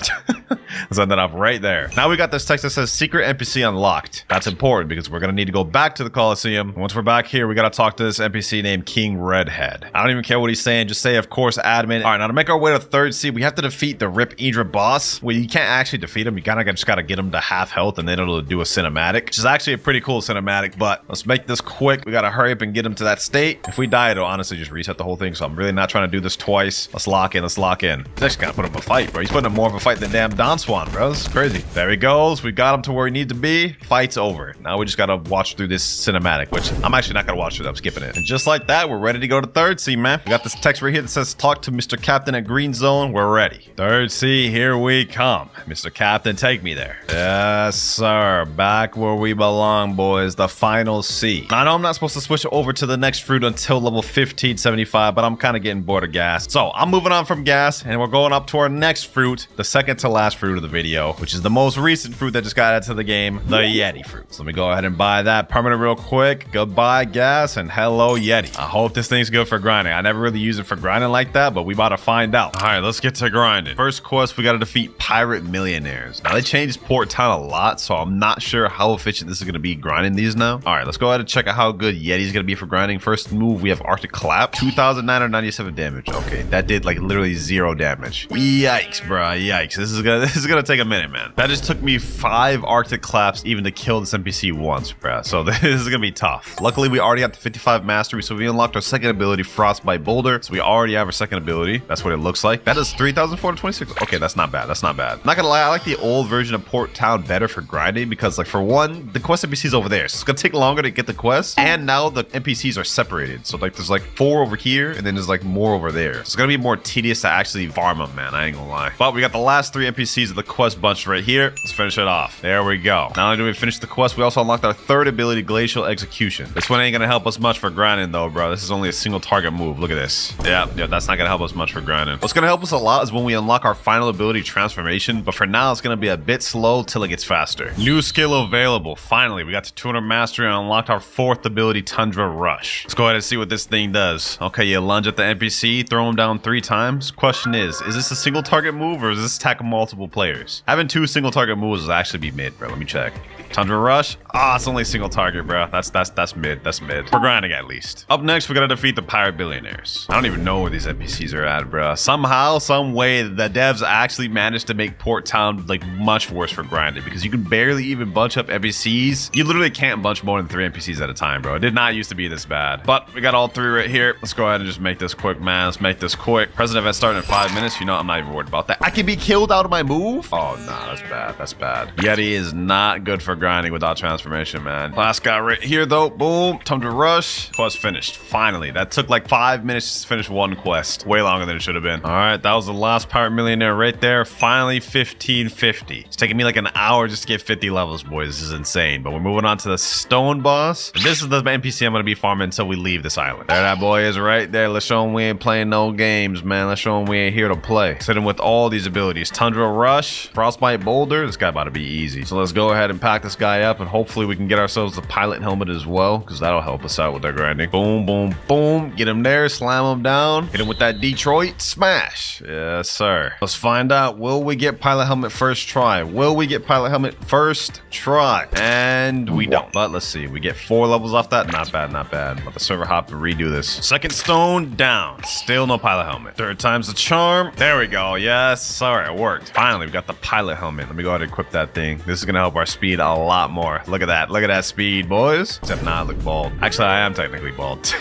S1: Let's end it off right there. Now we got this text that says secret NPC unlocked. That's important because we're gonna need to go back to the Coliseum. Once we're back here, we gotta talk to this NPC named King Redhead. I don't even care what he's saying. Just say, of course, admin. All right, now to make our way to third C, we have to defeat the Rip Idra boss. Well, you can't actually defeat him. You just gotta get him to half health and then it'll do a cinematic, which is actually a pretty cool cinematic, but let's make this quick. We gotta hurry up and get him to that state. If we die, it'll honestly just reset the whole thing, so I'm really not trying to do this twice. Let's lock in. He's actually gotta put him in a fight, bro. He's putting him more of a fight than damn Don Swan, bro. This is crazy. There he goes. We got him to where he needs to be. Fight's over. Now we just gotta watch through this cinematic, which I'm actually not gonna watch through. I'm skipping it. And just like that, we're ready to go to third C, man. We got this text right here that says, talk to Mr. Captain at Green Zone. We're ready. Third C, here we come. Mr. Captain, take me there. Yes, sir. Back where we belong, boys. The final C. I know I'm not supposed to switch over to the next fruit until level 1575, but I'm kind of getting bored of gas. So I'm moving on from gas, and we're going up to our next fruit, the second to last fruit of the video, which is the most recent fruit that just got added to the game, the Yeti fruit. So let me go ahead and buy that permanent real quick. Goodbye, gas, and hello, Yeti. I hope this thing's good for grinding. I never really use it for grinding like that, but we about to find out. All right, let's get to grinding. First quest, we got to defeat pirate millionaires. Now, they changed Port Town a lot, so I'm not sure how efficient this is going to be grinding these now. All right, let's go ahead and check out how good Yeti's going to be for grinding. First move, we have Arctic Clap, 2,997 damage. Okay, that did like literally 0 damage. Yikes, bro. Yikes. This is gonna take a minute, man. That just took me 5 Arctic Claps even to kill this NPC once, bro. So this is gonna be tough. Luckily, we already have the 55 mastery, so we unlocked our second ability, Frostbite Boulder. So we already have our second ability. That's what it looks like. That is 3,426. Okay, that's not bad. That's not bad. Not gonna lie, I like the old version of Port Town better for grinding because, like, for one, the quest NPCs over there, so it's gonna take longer to get the quest, and now the NPCs are separated. So like, there's like 4 over here, and then there's like more over there. So it's gonna be more tedious to actually farm them, man. I ain't gonna lie. But we got the last 3 NPCs of the quest bunch right here. Let's finish it off. There we go. Not only do we finish the quest, we also unlocked our third ability, Glacial Execution. This one ain't gonna help us much for grinding though, bro. This is only a single target move. Look at this. Yeah, that's not gonna help us much for grinding. What's gonna help us a lot is when we unlock our final ability, Transformation, but for now it's gonna be a bit slow till it gets faster. New skill available. Finally, we got to 200 mastery and unlocked our 4th ability, Tundra Rush. Let's go ahead and see what this thing does. Okay, you lunge at the NPC, throw him down 3 times. Question is this a single target move or is this attack multiple players? Having 2 single target moves will actually be mid, bro. Let me check. Tundra Rush. It's only a single target, bro. That's mid. That's mid. For grinding, at least. Up next, we gotta defeat the pirate billionaires. I don't even know where these NPCs are at, bro. Somehow, some way, the devs actually managed to make Port Town like much worse for grinding because you can barely even bunch up NPCs. You literally can't bunch more than 3 NPCs at a time, bro. It did not used to be this bad. But we got all 3 right here. Let's go ahead and just make this quick, man. Let's make this quick. President event starting in 5 minutes. You know, I'm not even worried about that. I can be killed out of my move. Oh, nah, that's bad. That's bad. Yeti is not good for grinding without transformation, man. Last guy right here, though. Boom. Tundra Rush. Quest finished. Finally. That took like 5 minutes to finish one quest. Way longer than it should have been. All right, that was the last pirate millionaire right there. Finally, 1550. It's taking me like an hour just to get 50 levels, boys. This is insane. But we're moving on to the stone boss. And this is the NPC I'm going to be farming until we leave this island. There that boy is right there. Let's show him we ain't playing no games, man. Let's show him we ain't here to play. Sit him with all these abilities. Tundra Rush, Frostbite Boulder. This guy about to be easy. So let's go ahead and pack this guy up, and hopefully we can get ourselves the pilot helmet as well, because that'll help us out with our grinding. Boom, boom, boom. Get him there. Slam him down. Hit him with that Detroit smash. Yes, sir. Let's find out. Will we get pilot helmet first try? Will we get pilot helmet first try. And we don't. But let's see. We get 4 levels off that. Not bad, not bad. Let the server hop and redo this. Second stone down. Still no pilot helmet. Third time's the charm. There we go. Yes. All right, it worked. Finally, we got the pilot helmet. Let me go ahead and equip that thing. This is going to help our speed a lot more. Look at that. Look at that speed, boys. Except now I look bald. Actually, I am technically bald.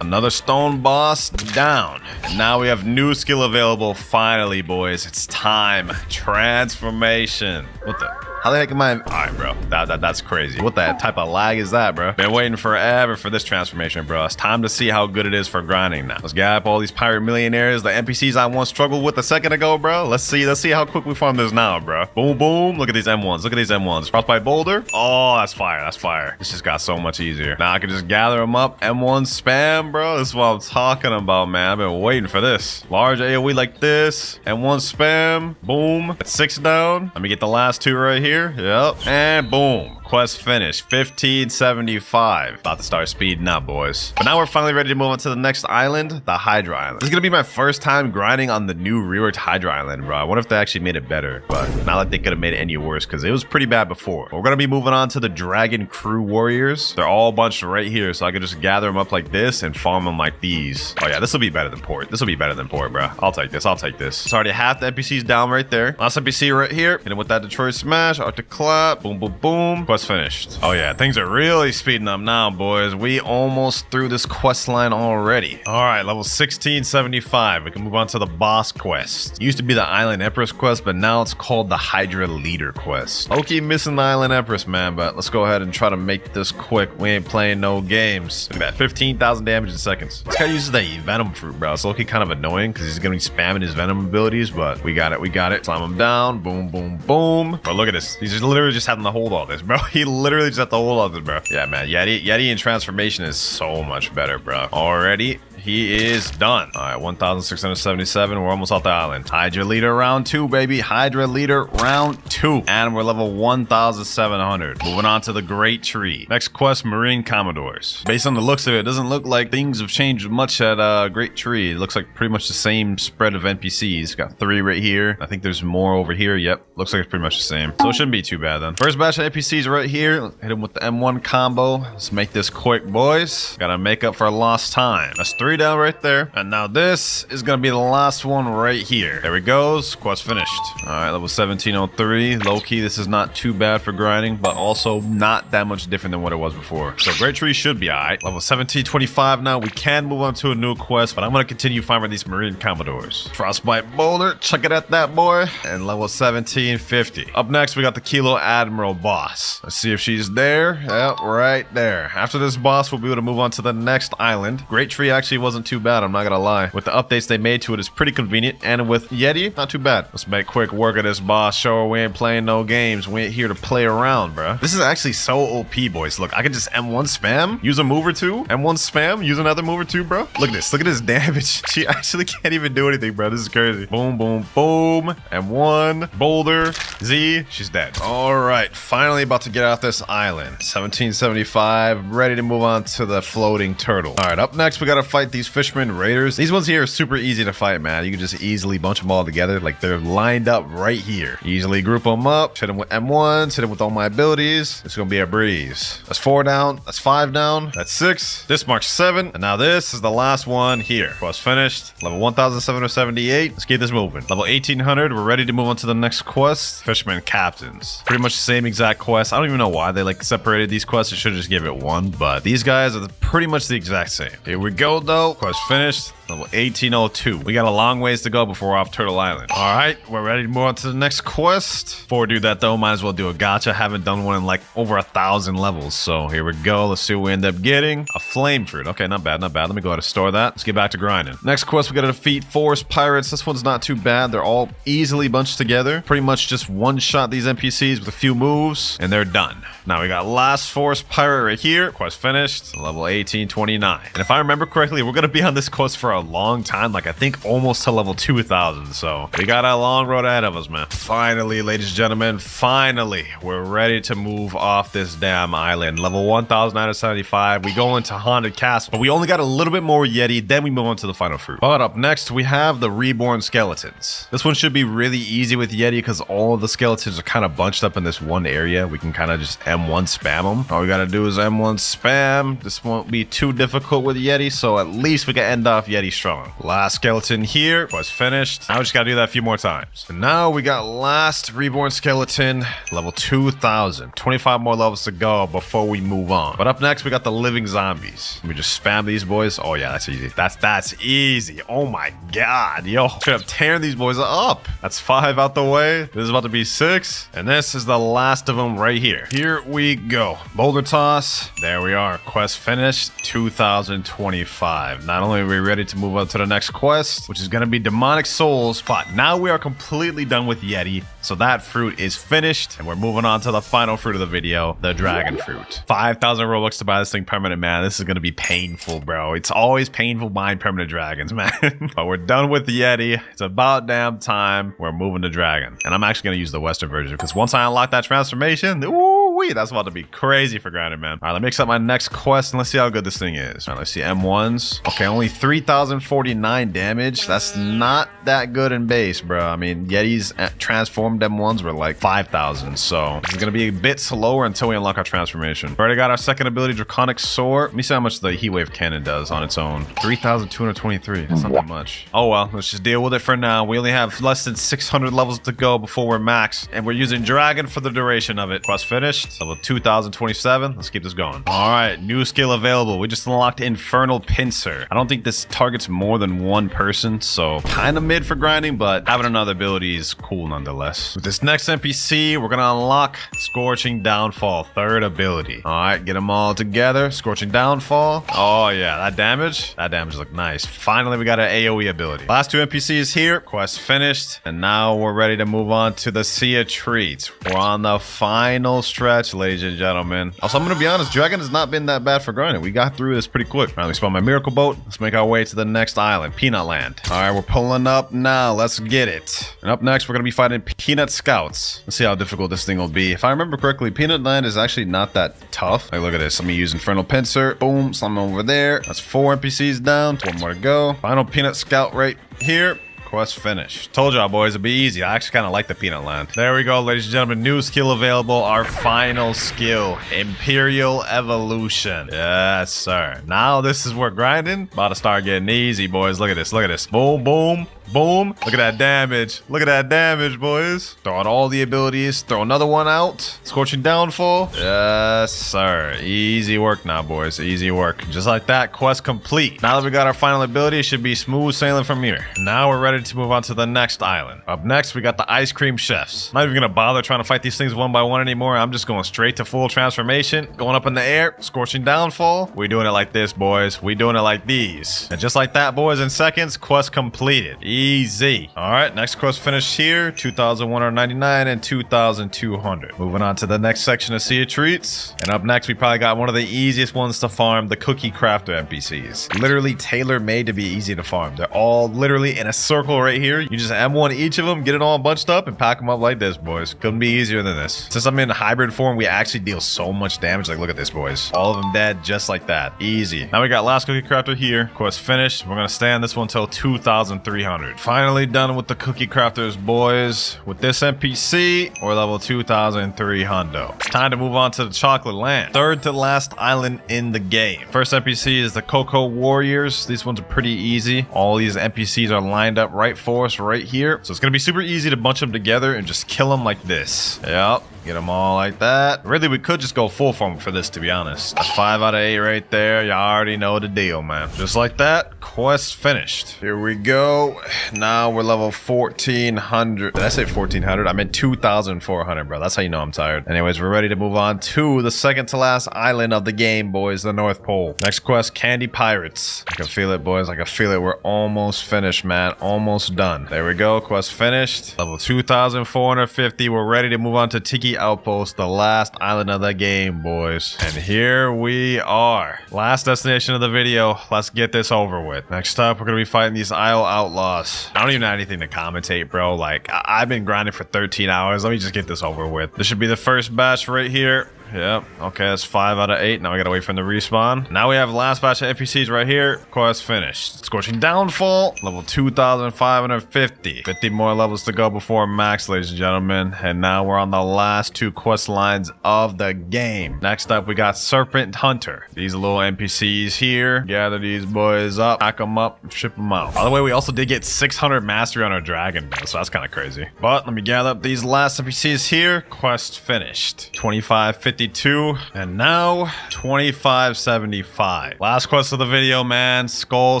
S1: Another stone boss down. And now we have new skill available. Finally, boys. It's time. Transformation. What the? How the heck am I? All right, bro. That's crazy. What the type of lag is that, bro? Been waiting forever for this transformation, bro. It's time to see how good it is for grinding now. Let's get up all these pirate millionaires, the NPCs I once struggled with a second ago, bro. Let's see how quick we farm this now, bro. Boom, boom. Look at these M1s. Look at these M1s. Frostbite boulder. Oh, that's fire. That's fire. This just got so much easier. Now I can just gather them up. M1 spam, bro. This is what I'm talking about, man. I've been waiting for this. Large AoE like this. M1 spam. Boom. That's 6 down. Let me get the last 2 right here. Yep. And boom. Quest finished. 1575. About to start speeding up, boys. But now we're finally ready to move on to the next island, the Hydra Island. This is gonna be my first time grinding on the new reworked Hydra Island, bro. I wonder if they actually made it better, but not like they could have made it any worse because it was pretty bad before. But we're gonna be moving on to the Dragon Crew Warriors. They're all bunched right here, so I can just gather them up like this and farm them like these. Oh yeah, this will be better than Port. This will be better than Port, bro. I'll take this. I'll take this. It's already half the NPCs down right there. Last NPC right here. Hit him with that Detroit Smash. Arctic Clap. Boom, boom, boom. Quest finished. Oh yeah, things are really speeding up now, boys. We almost through this quest line already. All right, level 1675. We can move on to the boss quest. It used to be the Island Empress quest, but now it's called the Hydra Leader quest. Okay, missing the Island Empress, man, but let's go ahead and try to make this quick. We ain't playing no games. Look at that, 15,000 damage in seconds. This guy uses the Venom Fruit, bro. It's looking kind of annoying because he's gonna be spamming his Venom abilities, but we got it. We got it. Slam him down. Boom, boom, boom. But look at this. He's just literally just having to hold all this, bro. He literally just had to hold all this, bro. Yeah, man. Yeti in transformation is so much better, bro. Already. He is done. All right, 1,677. We're almost off the island. Hydra Leader round 2, baby. Hydra Leader round 2. And we're level 1,700. Moving on to the Great Tree. Next quest, Marine Commodores. Based on the looks of it, it doesn't look like things have changed much at Great Tree. It looks like pretty much the same spread of NPCs. Got 3 right here. I think there's more over here. Yep. Looks like it's pretty much the same. So it shouldn't be too bad then. First batch of NPCs right here. Hit him with the M1 combo. Let's make this quick, boys. Gotta make up for lost time. That's 3 down right there. And now this is gonna be the last one right here. There it goes. Quest finished. All right, level 1703. Low-key, this is not too bad for grinding, but also not that much different than what it was before. So Great Tree should be all right. Level 1725 now. We can move on to a new quest, but I'm gonna continue farming these Marine Commodores. Frostbite Boulder. Check it at that, boy. And level 1750. Up next, we got the Kilo Admiral boss. Let's see if she's there. Yep, right there. After this boss, we'll be able to move on to the next island. Great Tree actually wasn't too bad, I'm not gonna lie. With the updates they made to it, it's pretty convenient. And with Yeti, not too bad. Let's make quick work of this boss. Show her we ain't playing no games. We ain't here to play around, bro. This is actually so OP, boys. Look, I can just M1 spam, use a move or two. M1 spam, use another move or two, bro. Look at this. Look at this damage. She actually can't even do anything, bro. This is crazy. Boom, boom, boom. M1, boulder, Z. She's dead. All right, finally about to get out this island. 1775, ready to move on to the floating turtle. All right, up next, we gotta fight these fishermen raiders. These ones here are super easy to fight, man. You can just easily bunch them all together. Like they're lined up right here. Easily group them up, hit them with M1s, hit them with all my abilities. It's gonna be a breeze. That's 4 down. That's 5 down. That's 6. This marks 7. And now this is the last one here. Quest finished. Level 1,778. Let's keep this moving. Level 1800. We're ready to move on to the next quest. Fisherman Captains. Pretty much the same exact quest. I don't even know why they like separated these quests. I should have just give it one, but these guys are pretty much the exact same. Here we go though. Quest finished. Level 1802. We got a long ways to go before we're off Turtle Island. All right, we're ready to move on to the next quest. Before we do that though, might as well do a gacha. Haven't done one in like over 1,000 levels. So here we go. Let's see what we end up getting. A flame fruit. Okay, not bad, not bad. Let me go ahead and store that. Let's get back to grinding. Next quest, we gotta defeat forest pirates. This one's not too bad. They're all easily bunched together. Pretty much just one-shot these NPCs with a few moves, and they're done. Now we got last forest pirate right here. Quest finished. Level 1829. And if I remember correctly, we're we're gonna be on this quest for a long time, like I think almost to level 2000. So we got a long road ahead of us, man. Finally, ladies and gentlemen, finally, we're ready to move off this damn island. Level 1975. We go into Haunted Castle, but we only got a little bit more Yeti, then we move on to the final fruit. But up next, we have the reborn skeletons. This one should be really easy with Yeti because all of the skeletons are kind of bunched up in this one area. We can kind of just M1 spam them. All we gotta do is M1 spam. This won't be too difficult with Yeti, so at least we can end off Yeti strong. Last skeleton here was finished. Now we just gotta do that a few more times. And now we got last reborn skeleton, level 2000. 25 more levels to go before we move on. But up next, we got the living zombies. We just spam these boys. Oh yeah, that's easy. That's easy. Oh my god, yo, straight up tearing these boys up. That's 5 out the way. This is about to be 6, and this is the last of them right here. Here we go. Boulder toss. There we are. Quest finished. 2025. Not only are we ready to move on to the next quest, which is going to be demonic souls, but now we are completely done with Yeti. So that fruit is finished, and we're moving on to the final fruit of the video, the dragon fruit. 5,000 Robux to buy this thing permanent, man. This is going to be painful, bro. It's always painful buying permanent dragons, man. But we're done with the Yeti. It's about damn time we're moving to dragon. And I'm actually going to use the Western version because once I unlock that transformation, ooh-wee, that's about to be crazy for grinding, man. All right, let me accept my next quest and let's see how good this thing is. All right, let's see M1s. Okay, only 3,049 damage. That's not that good in base, bro. I mean, Yeti's transformed M1s were like 5,000, so it's gonna be a bit slower until we unlock our transformation. We already got our second ability, Draconic Sword. Let me see how much the Heat Wave Cannon does on its own. 3,223. That's not that much. Oh well, let's just deal with it for now. We only have less than 600 levels to go before we're max, and we're using Dragon for the duration of it. Quest finished. Level 2027. Let's keep this going. All right, new skill available. We just unlocked Infernal Pincer. I don't think this targets more than one person, so kind of mid for grinding, but having another ability is cool nonetheless. With this next NPC, we're gonna unlock Scorching Downfall, third ability. All right, get them all together. Scorching Downfall. Oh yeah, that damage looked nice. Finally, we got an AoE ability. Last 2 NPCs here. Quest finished, and now we're ready to move on to the Sea of Treats. We're on the final stretch, ladies and gentlemen. Also, I'm gonna be honest, Dragon has not been that bad for grinding. We got through this pretty quick. All right, let me spawn my miracle boat. Let's make our way to the next island, Peanut Land. All right, we're pulling up now. Let's get it. And up next, we're gonna be fighting Peanut Scouts. Let's see how difficult this thing will be. If I remember correctly, Peanut Land is actually not that tough. Like, look at this. Let me use Infernal Pincer. Boom, slam over there. That's 4 NPCs down. 1 more to go. Final Peanut Scout right here. Quest finished. Told y'all, boys, it'd be easy. I actually kind of like the Peanut Land. There we go, ladies and gentlemen. New skill available. Our final skill, Imperial Evolution. Yes, sir. Now this is where grinding about to start getting easy, boys. Look at this. Look at this. Boom, boom. Boom. Look at that damage. Look at that damage, boys. Throw out all the abilities. Throw another one out. Scorching Downfall. Yes, sir. Easy work now, boys. Easy work. Just like that, quest complete. Now that we got our final ability, it should be smooth sailing from here. Now we're ready to move on to the next island. Up next, we got the Ice Cream Chefs. Not even gonna bother trying to fight these things one by one anymore. I'm just going straight to full transformation. Going up in the air. Scorching Downfall. We're doing it like this, boys. We doing it like these. And just like that, boys, in seconds, quest completed. Easy. All right, next quest finished here. 2,199 and 2,200. Moving on to the next section of Sea of Treats. And up next, we probably got one of the easiest ones to farm, the Cookie Crafter NPCs. Literally tailor-made to be easy to farm. They're all literally in a circle right here. You just M1 each of them, get it all bunched up, and pack them up like this, boys. Couldn't be easier than this. Since I'm in hybrid form, we actually deal so much damage. Like, look at this, boys. All of them dead just like that. Easy. Now we got last Cookie Crafter here. Quest finished. We're gonna stay on this one until 2,300. Finally done with the Cookie Crafters, boys. With this NPC, we're level 2,300. It's time to move on to the Chocolate Land. Third to last island in the game. First NPC is the Cocoa Warriors. These ones are pretty easy. All these NPCs are lined up right for us right here. So it's gonna be super easy to bunch them together and just kill them like this. Yep. Get them all like that. Really, we could just go full form for this, to be honest. That's 5 out of 8 right there. You already know the deal, man. Just like that, quest finished. Here we go. Now we're level 1,400. Did I say 1,400? I meant 2,400, bro. That's how you know I'm tired. Anyways, we're ready to move on to the second to last island of the game, boys, the North Pole. Next quest, Candy Pirates. I can feel it, boys. I can feel it. We're almost finished, man. Almost done. There we go. Quest finished. Level 2,450. We're ready to move on to Tiki outpost, the last island of the game, boys. And here we are. Last destination of the video. Let's get this over with. Next up, we're gonna be fighting these Isle Outlaws. I don't even have anything to commentate, bro. Like, I've been grinding for 13 hours. Let me just get this over with. This should be the first batch right here. Yep. Okay, that's 5 out of 8. Now we gotta wait for them to respawn. Now we have the last batch of NPCs right here. Quest finished. Scorching Downfall, level 2,550. 50 more levels to go before max, ladies and gentlemen. And now we're on the last 2 quest lines of the game. Next up, we got Serpent Hunter. These little NPCs here. Gather these boys up, pack them up, ship them out. By the way, we also did get 600 mastery on our dragon, though, so that's kind of crazy. But let me gather up these last NPCs here. Quest finished. 2550. And now 2575. Last quest of the video, man. Skull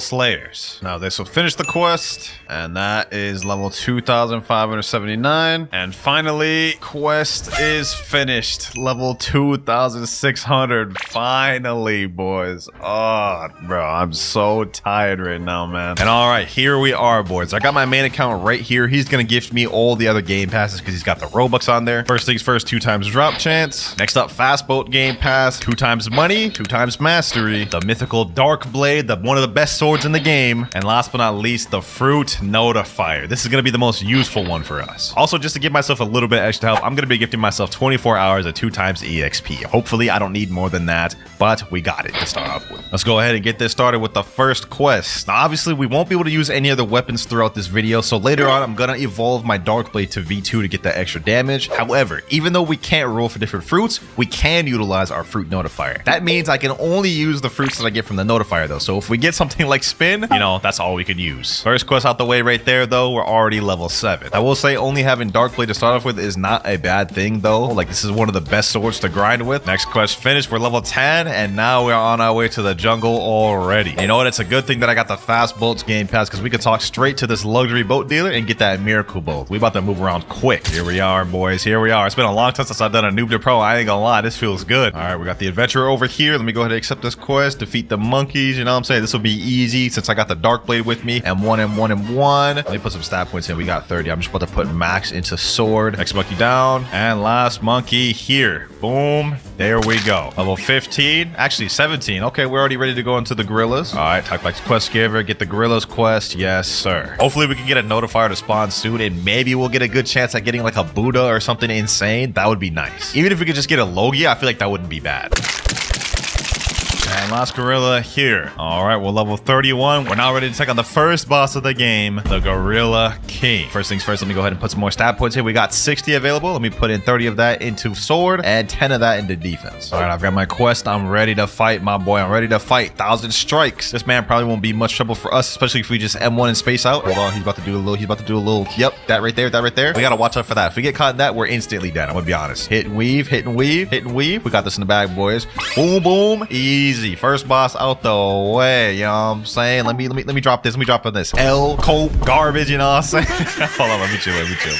S1: Slayers. Now this will finish the quest, and that is level 2579. And finally, quest is finished. Level 2600. Finally, boys. Oh, bro, I'm so tired right now, man. And all right, here we are, boys. I got my main account right here. He's gonna gift me all the other game passes because he's got the Robux on there. First things first, 2 times drop chance. Next up, Fast Boat Game Pass, 2 times money, 2 times mastery, the mythical Dark Blade, one of the best swords in the game, and last but not least, the Fruit Notifier. This is going to be the most useful one for us. Also, just to give myself a little bit extra help, I'm going to be gifting myself 24 hours at 2 times EXP. Hopefully, I don't need more than that, but we got it to start off with. Let's go ahead and get this started with the first quest. Now, obviously, we won't be able to use any other weapons throughout this video, so later on, I'm going to evolve my Dark Blade to V2 to get that extra damage. However, even though we can't roll for different fruits, we can utilize our Fruit Notifier. That means I can only use the fruits that I get from the notifier, though. So if we get something like spin, you know, that's all we could use. First quest out the way right there, though. We're already level 7. I will say only having Dark Blade to start off with is not a bad thing, though. Like, this is one of the best swords to grind with. Next quest finished. We're level 10, and now we're on our way to the jungle already. You know what? It's a good thing that I got the Fast Boats Game Pass, because we could talk straight to this luxury boat dealer and get that miracle boat. We about to move around quick. Here we are, boys. Here we are. It's been a long time since I've done a Noob to Pro. I ain't gonna lie. This feels good. All right, we got the adventurer over here. Let me go ahead and accept this quest. Defeat the monkeys. You know what I'm saying? This will be easy since I got the Dark Blade with me. M1, M1, M1. Let me put some stat points in. We got 30. I'm just about to put max into sword. Next monkey down. And last monkey here. Boom. There we go. Level 15. Actually, 17. Okay, we're already ready to go into the gorillas. All right, type like quest giver. Get the gorillas quest. Yes, sir. Hopefully, we can get a notifier to spawn soon, and maybe we'll get a good chance at getting like a Buddha or something insane. That would be nice. Even if we could just get a Logia, I feel like that wouldn't be bad. And last gorilla here. All right, we're level 31. We're now ready to take on the first boss of the game, the Gorilla King. First things first, let me go ahead and put some more stat points here. We got 60 available. Let me put in 30 of that into sword and 10 of that into defense. All right, I've got my quest. I'm ready to fight, my boy. I'm ready to fight. 1,000 strikes. This man probably won't be much trouble for us, especially if we just M1 and space out. Hold on, he's about to do a little, yep, that right there, that right there. We gotta watch out for that. If we get caught in that, we're instantly dead. I'm gonna be honest. Hit and weave, hit and weave, hit and weave. We got this in the bag, boys. Boom, boom, easy. First boss out the way, you know what I'm saying? Let me drop this. Let me drop on this. Coat garbage, you know what I'm saying? Hold on, let me chill.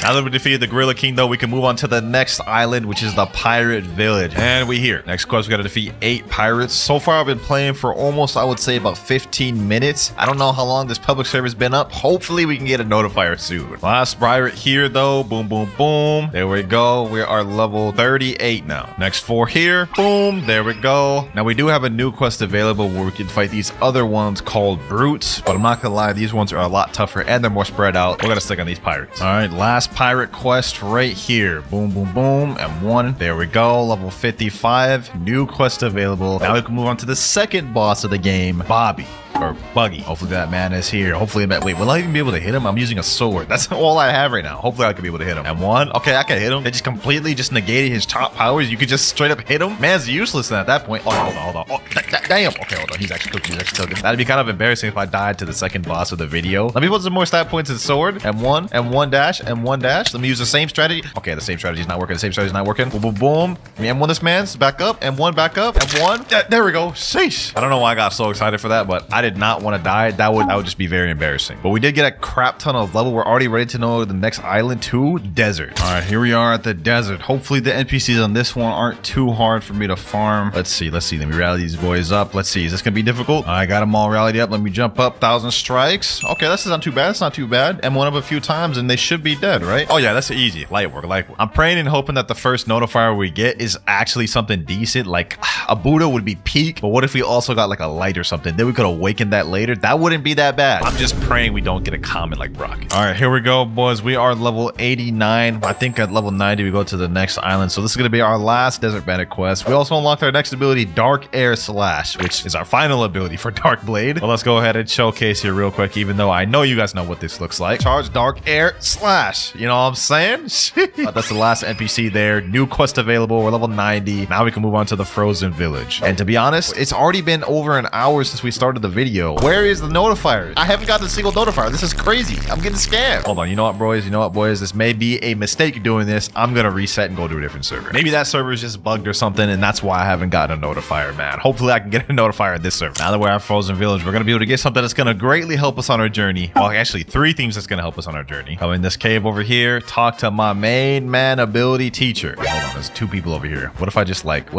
S1: Now that we defeated the Gorilla King, though, we can move on to the next island, which is the Pirate Village. And we here. Next quest, we gotta defeat 8 pirates. So far, I've been playing for almost, I would say, about 15 minutes. I don't know how long this public server's been up. Hopefully, we can get a notifier soon. Last pirate here, though. Boom, boom, boom. There we go. We are level 38 now. Next 4 here. Boom. There we go. Now, we do have a new quest available where we can fight these other ones called brutes, but I'm not gonna lie, these ones are a lot tougher and they're more spread out. We're gonna stick on these pirates. All right, last pirate quest right here. Boom, boom, boom, M1. There we go, level 55. New quest available. Now we can move on to the second boss of the game, Bobby. Or Buggy. Hopefully that man is here. Hopefully, wait, will I even be able to hit him? I'm using a sword. That's all I have right now. Hopefully I can be able to hit him. M1. Okay, I can hit him. They just completely just negated his top powers. You could just straight up hit him. Man's useless then at that point. Oh, hold on. Oh, damn. Okay, hold on. He's actually cooking. That'd be kind of embarrassing if I died to the second boss of the video. Let me put some more stat points in sword. M1, M1 dash, M1 dash. Let me use the same strategy. Okay, the same strategy is not working. Boom, boom, boom. Let me M1 this man's back up. M1 back up. M1. There we go. Sheesh. I don't know why I got so excited for that, but I did not want to die, that would just be very embarrassing. But we did get a crap ton of level. We're already ready to know the next island too, desert. All right, here we are at the desert. Hopefully the NPCs on this one aren't too hard for me to farm. Let's see. Let me rally these boys up. Let's see, is this gonna be difficult? I got them all rallied up. Let me jump up. 1,000 strikes. Okay, this is not too bad. It's not too bad. M1 up a few times and they should be dead, right? Oh yeah, that's easy. Light work. I'm praying and hoping that the first notifier we get is actually something decent. Like a Buddha would be peak, but what if we also got like a light or something? Then we could awaken that later. That wouldn't be that bad. I'm just praying we don't get a comment like Brock. All right, here we go, boys. We are level 89. I think at level 90 we go to the next island. So this is going to be our last Desert Bandit quest. We also unlocked our next ability, Dark Air Slash, which is our final ability for Dark Blade. Well, let's go ahead and showcase here real quick, even though I know you guys know what this looks like. Charge Dark Air Slash. You know what I'm saying? That's the last NPC there. New quest available. We're level 90. Now we can move on to the Frozen Village. And to be honest, it's already been over an hour since we started the video. Where is the notifier? I haven't gotten a single notifier. This is crazy. I'm getting scammed. Hold on. You know what, boys? You know what, boys? This may be a mistake doing this. I'm going to reset and go to a different server. Maybe that server is just bugged or something, and that's why I haven't gotten a notifier, man. Hopefully, I can get a notifier at this server. Now that we're at Frozen Village, we're going to be able to get something that's going to greatly help us on our journey. Well, actually, 3 things that's going to help us on our journey. Come in this cave over here. Talk to my main man ability teacher. Hold on. There's 2 people over here. What if I just like,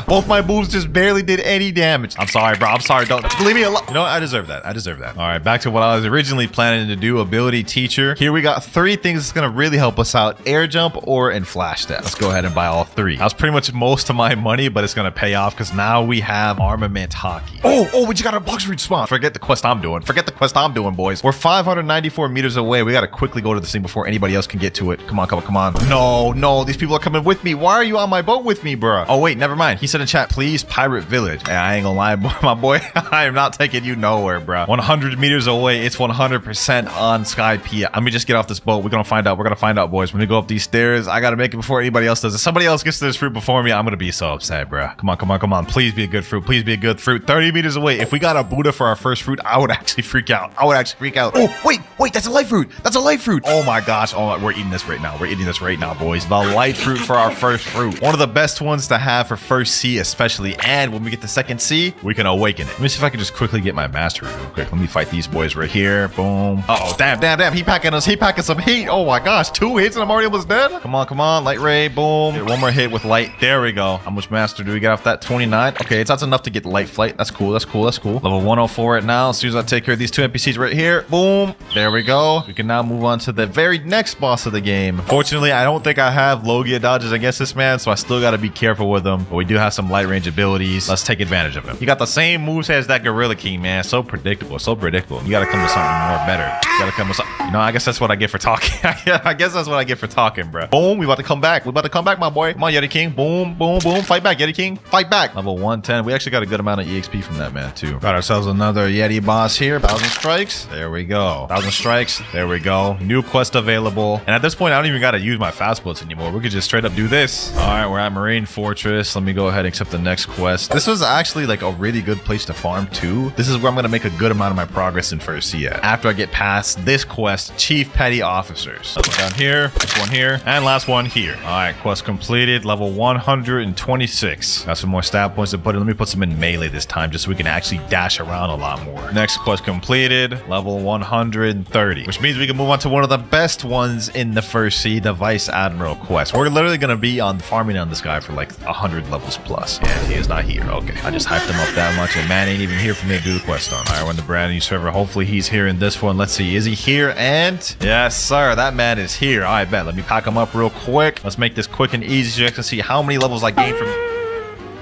S1: both my moves just barely did any damage. I'm sorry, bro. I'm sorry. Don't leave me alone. You know what? I deserve that. I deserve that. All right, back to what I was originally planning to do. Ability teacher. Here we got 3 things that's gonna really help us out: air jump, or and flash step. Let's go ahead and buy all 3. That was pretty much most of my money, but it's gonna pay off because now we have armament hockey. Oh, we just got a Blox root spawn. Forget the quest I'm doing. Forget the quest I'm doing, boys. We're 594 meters away. We gotta quickly go to this thing before anybody else can get to it. Come on. No. These people are coming with me. Why are you on my boat with me, bro? Oh wait, never mind. He said in chat, please pirate village. Hey, I ain't gonna lie, my boy. I am not taking you nowhere, bro. 100 meters away. It's 100% on Sky P. Let me just get off this boat. We're gonna find out. We're gonna find out, boys. When we go up these stairs, I gotta make it before anybody else does. If somebody else gets to this fruit before me, I'm gonna be so upset, bro. Come on. Please be a good fruit. Please be a good fruit. 30 meters away. If we got a Buddha for our first fruit, I would actually freak out. Oh, wait. That's a light fruit. Oh my gosh. Oh, we're eating this right now. Boys. The light fruit for our first fruit. One of the best ones to have for first C, especially. And when we get the second C, we can awaken it. Let me see if I can just quickly get my mastery real quick. Let me fight these boys right here. Boom. Uh-oh, damn. He packing some heat. Oh my gosh, 2 hits and I'm already almost dead. Come on. Light ray. Boom. Get 1 more hit with light. There we go. How much master do we get off that? 29. Okay, that's enough to get light flight. That's cool. Level 104 right now. As soon as I take care of these 2 NPCs right here. Boom. There we go. We can now move on to the very next boss of the game. Fortunately, I don't think I have Logia dodges against this man, so I still got to be careful with him. But we do have some light range abilities. Let's take advantage of him. You got the same moves as that Gorilla King, man. So predictable. You got to come with something more better. You know, I guess that's what I get for talking. I guess that's what I get for talking, bro. Boom. We about to come back. My boy. Come on, Yeti King. Boom. Fight back, Yeti King. Fight back. Level 110. We actually got a good amount of EXP from that, man, too. Got ourselves another Yeti boss here. 1,000 strikes. There we go. 1,000 strikes. There we go. New quest available. And at this point, I don't even got to use my fast bullets anymore. We could just straight up do this. All right, we're at Marine Fortress. Let me go ahead and accept the next quest. This was actually like a really good place to farm too. This is where I'm going to make a good amount of my progress in first C at. After I get past this quest, Chief Petty Officers. Let's go down here, next one here, and last one here. All right, quest completed. Level 126. Got some more stat points to put in. Let me put some in melee this time just so we can actually dash around a lot more. Next quest completed. Level 130, which means we can move on to one of the best ones in the first C, the Vice Admiral quest. We're literally going to be on farming on this guy for like 100 levels plus. And he is not here. Okay, I just hyped him up that much, and man ain't even here for me to do the quest on. All right, we're in the brand new server. Hopefully he's here in this one. Let's see, is he here? And yes, sir, that man is here. All right, bet. Let me pack him up real quick. Let's make this quick and easy so you guys can see how many levels I gained from.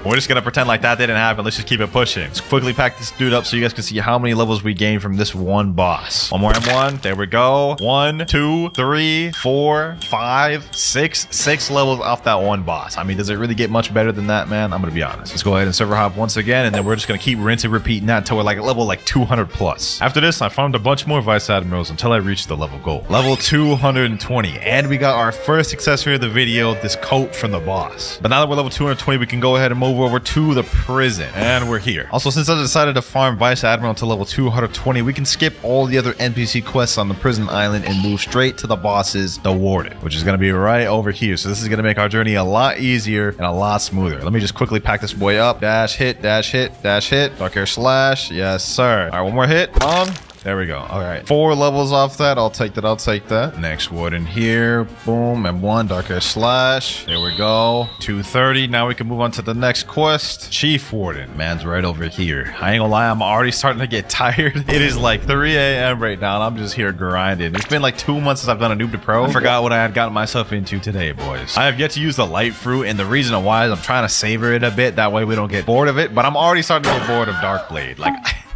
S1: We're just gonna pretend like that didn't happen. Let's just keep it pushing. Let's quickly pack this dude up so you guys can see how many levels we gained from this one boss. One more M1. There we go. 1, 2, 3, 4, 5, 6. 6 levels off that one boss. I mean, does it really get much better than that, man? I'm gonna be honest. Let's go ahead and server hop once again, and then we're just gonna keep rinsing, repeating that until we're like at level 200 plus. After this, I farmed a bunch more Vice Admirals until I reached the level goal. Level 220. And we got our first accessory of the video, this coat from the boss. But now that we're level 220, we can go ahead and move move over to the prison. And we're here. Also, since I decided to farm Vice Admiral to level 220, we can skip all the other NPC quests on the prison island and move straight to the bosses, the Warden, which is going to be right over here. So this is going to make our journey a lot easier and a lot smoother. Let me just quickly pack this boy up. Dash, hit, dash, hit, dash, hit. Dark Air Slash. Yes, sir. All right, one more hit. Come on. There we go. All right. 4 levels off that. I'll take that. I'll take that. Next Warden here. Boom. And 1. Dark Air Slash. There we go. 230. Now we can move on to the next quest. Chief Warden. Man's right over here. I ain't gonna lie. I'm already starting to get tired. It is like 3 a.m. right now, and I'm just here grinding. It's been like 2 months since I've done a Noob to Pro. I forgot what I had gotten myself into today, boys. I have yet to use the light fruit, and the reason why is I'm trying to savor it a bit. That way we don't get bored of it. But I'm already starting to get bored of Dark Blade.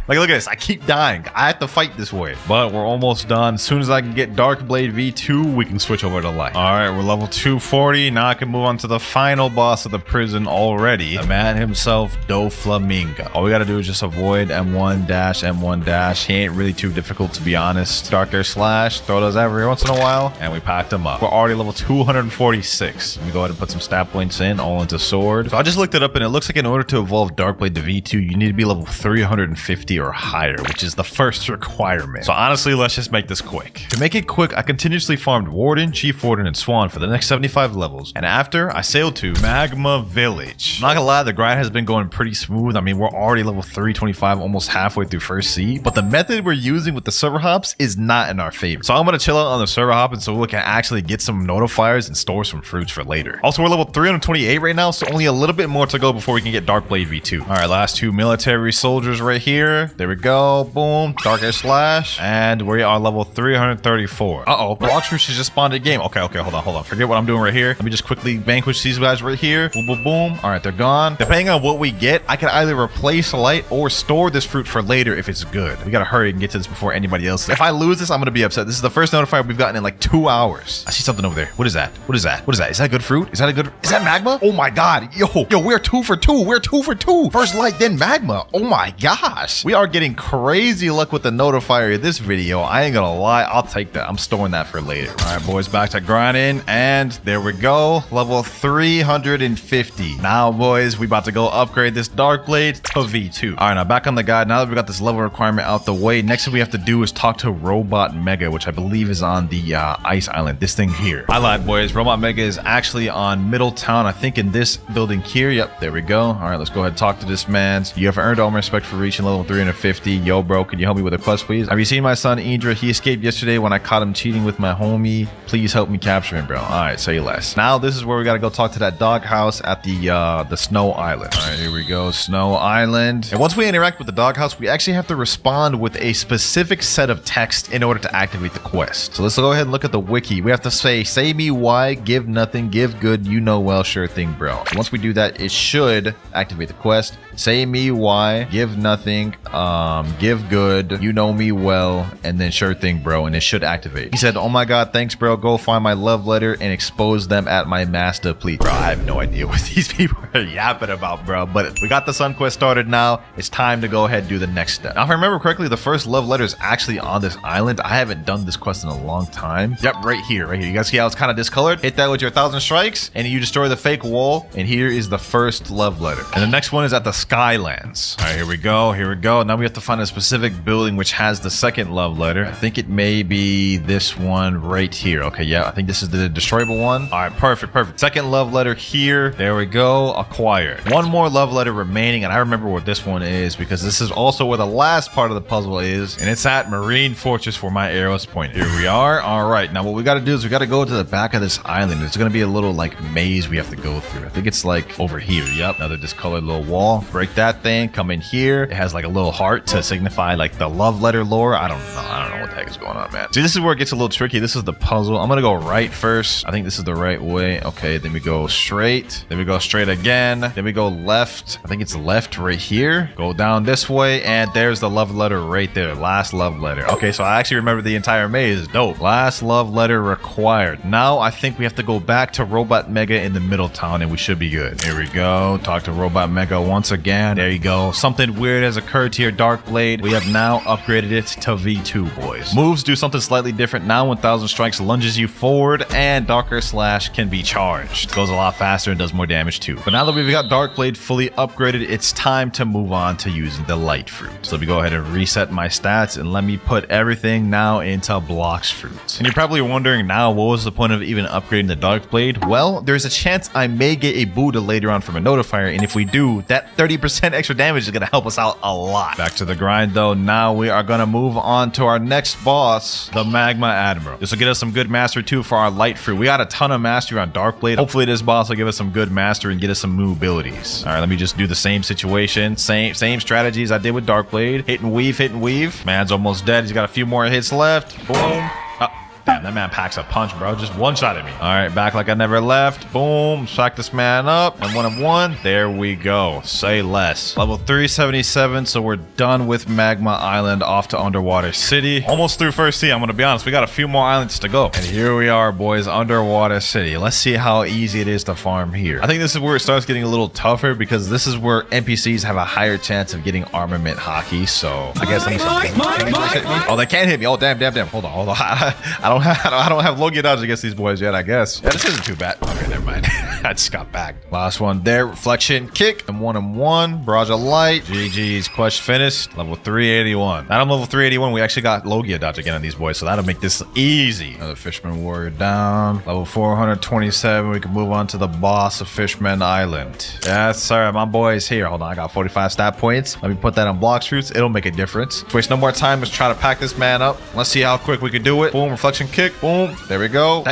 S1: Like, look at this. I keep dying. I have to fight this way. But we're almost done. As soon as I can get Dark Blade V2, we can switch over to light. All right, we're level 240. Now I can move on to the final boss of the prison already. The man himself, Doflamingo. All we got to do is just avoid M1 dash, M1 dash. He ain't really too difficult, to be honest. Dark Air Slash. Throw those every once in a while. And we packed him up. We're already level 246. Let me go ahead and put some stat points in, all into sword. So I just looked it up, and it looks like in order to evolve Dark Blade to V2, you need to be level 350 or higher, which is the first requirement. So honestly, let's just make this quick. To make it quick, I continuously farmed Warden, Chief Warden, and Swan for the next 75 levels. And after, I sailed to Magma Village. I'm not gonna lie, the grind has been going pretty smooth. I mean, we're already level 325, almost halfway through first seed. But the method we're using with the server hops is not in our favor. So I'm gonna chill out on the server hop and so we can actually get some notifiers and store some fruits for later. Also, we're level 328 right now, so only a little bit more to go before we can get Dark Blade V2. All right, last 2 military soldiers right here. There we go. Boom. Dark Air Slash. And we are level 334. Uh-oh. Blox fruits just spawned in game. Okay, hold on. Forget what I'm doing right here. Let me just quickly vanquish these guys right here. Boom, boom, boom. All right, they're gone. Depending on what we get, I can either replace light or store this fruit for later if it's good. We gotta hurry and get to this before anybody else. If I lose this, I'm gonna be upset. This is the first notifier we've gotten in like 2 hours. I see something over there. What is that? Is that good fruit? Is that magma? Oh my god. Yo, we're 2 for 2. We're 2 for 2. First light, then magma. Oh my gosh. We are getting crazy luck with the notifier in this video. I ain't gonna lie. I'll take that. I'm storing that for later. All right, boys, back to grinding. And there we go. Level 350. Now, boys, we about to go upgrade this Dark Blade to V2. All right, now back on the guide. Now that we got this level requirement out the way, next thing we have to do is talk to Robot Mega, which I believe is on the ice island. This thing here. I lied, boys. Robot Mega is actually on Middletown. I think in this building here. Yep, there we go. All right, let's go ahead and talk to this man. You have earned all my respect for reaching level 350. Yo, bro, can you help me with a quest, please? Have you seen my son, Indra? He escaped yesterday when I caught him cheating with my homie. Please help me capture him, bro. All right, say less. Now, this is where we got to go talk to that doghouse at the Snow Island. All right, here we go. Snow Island. And once we interact with the doghouse, we actually have to respond with a specific set of text in order to activate the quest. So let's go ahead and look at the wiki. We have to say me why, give nothing, give good, you know well, sure thing, bro. So once we do that, it should activate the quest. Say me why, give nothing, give good, you know me well, and then sure thing, bro, and it should activate. He said, oh my god, thanks, bro. Go find my love letter and expose them at my master, please. Bro, I have no idea what these people are yapping about, bro, but we got the Sun Quest started now. It's time to go ahead and do the next step. Now, if I remember correctly, the first love letter is actually on this island. I haven't done this quest in a long time. Yep, right here. You guys see how it's kind of discolored? Hit that with your 1,000 strikes, and you destroy the fake wall, and here is the first love letter. And the next one is at the Skylands. All right, here we go. Now we have to find a specific building which has the second love letter. I think it may be this one right here. Okay, yeah, I think this is the destroyable one. All right, perfect. Second love letter here. There we go. Acquired. One more love letter remaining, and I remember what this one is because this is also where the last part of the puzzle is, and it's at Marine Fortress where my arrows point. Here we are. All right, now what we got to do is we got to go to the back of this island. There's going to be a little like maze we have to go through. I think it's like over here. Yep, another discolored little wall. Break that thing. Come in here. It has like a little heart to signify like the love letter lore. I don't know what the heck is going on, man. See, this is where it gets a little tricky. This is the puzzle. I'm gonna go right first. I think this is the right way. Okay, then we go straight. Then we go straight again. Then we go left. I think it's left right here. Go down this way, and there's the love letter right there. Last love letter. Okay, so I actually remember the entire maze. Dope. Last love letter required. Now I think we have to go back to Robot Mega in the Middletown, and we should be good. Here we go. Talk to Robot Mega once again. There you go. Something weird has occurred
S2: tier Dark Blade. We have now upgraded it to V2, boys. Moves do something slightly different. Now 1000 strikes lunges you forward, and Darker Slash can be charged. Goes a lot faster and does more damage too. But now that we've got Dark Blade fully upgraded, it's time to move on to using the Light Fruit. So let me go ahead and reset my stats and let me put everything now into Blox Fruit. And you're probably wondering now, what was the point of even upgrading the Dark Blade? Well, there's a chance I may get a Buddha later on from a notifier, and if we do, that 30% extra damage is going to help us out a lot. Back to the grind though. Now we are going to move on to our next boss, the Magma Admiral. This will get us some good mastery too for our Light Fruit. We got a ton of mastery on Dark Blade. Hopefully this boss will give us some good mastery and get us some new abilities. All right, let me just do the same situation, same strategies I did with Dark Blade. Hit and weave, hit and weave. Man's almost dead. He's got a few more hits left. Boom. Damn, that man packs a punch, bro. Just one shot at me. All right, back like I never left. Boom. Sack this man up. And 1 of 1. There we go. Say less. Level 377. So we're done with Magma Island, off to Underwater City. Almost through first sea. I'm going to be honest. We got a few more islands to go. And here we are, boys. Underwater City. Let's see how easy it is to farm here. I think this is where it starts getting a little tougher because this is where NPCs have a higher chance of getting armament hockey. So I guess let me oh, they can't hit me. Oh, damn. Hold on. I don't have Logia dodge against these boys yet, I guess. Yeah, this isn't too bad. Okay, never mind. I just got back. Last one there. Reflection kick. And 1 and 1. Barrage of light. GG's. Quest finished. Level 381. Now I'm level 381. We actually got Logia dodge again on these boys, so that'll make this easy. Another Fisherman Warrior down. Level 427. We can move on to the boss of Fishman Island. Yes, sir. My boy's here. Hold on. I got 45 stat points. Let me put that on Blox Fruits. It'll make a difference. Waste no more time. Let's try to pack this man up. Let's see how quick we can do it. Boom. Reflection kick. Boom. There we go.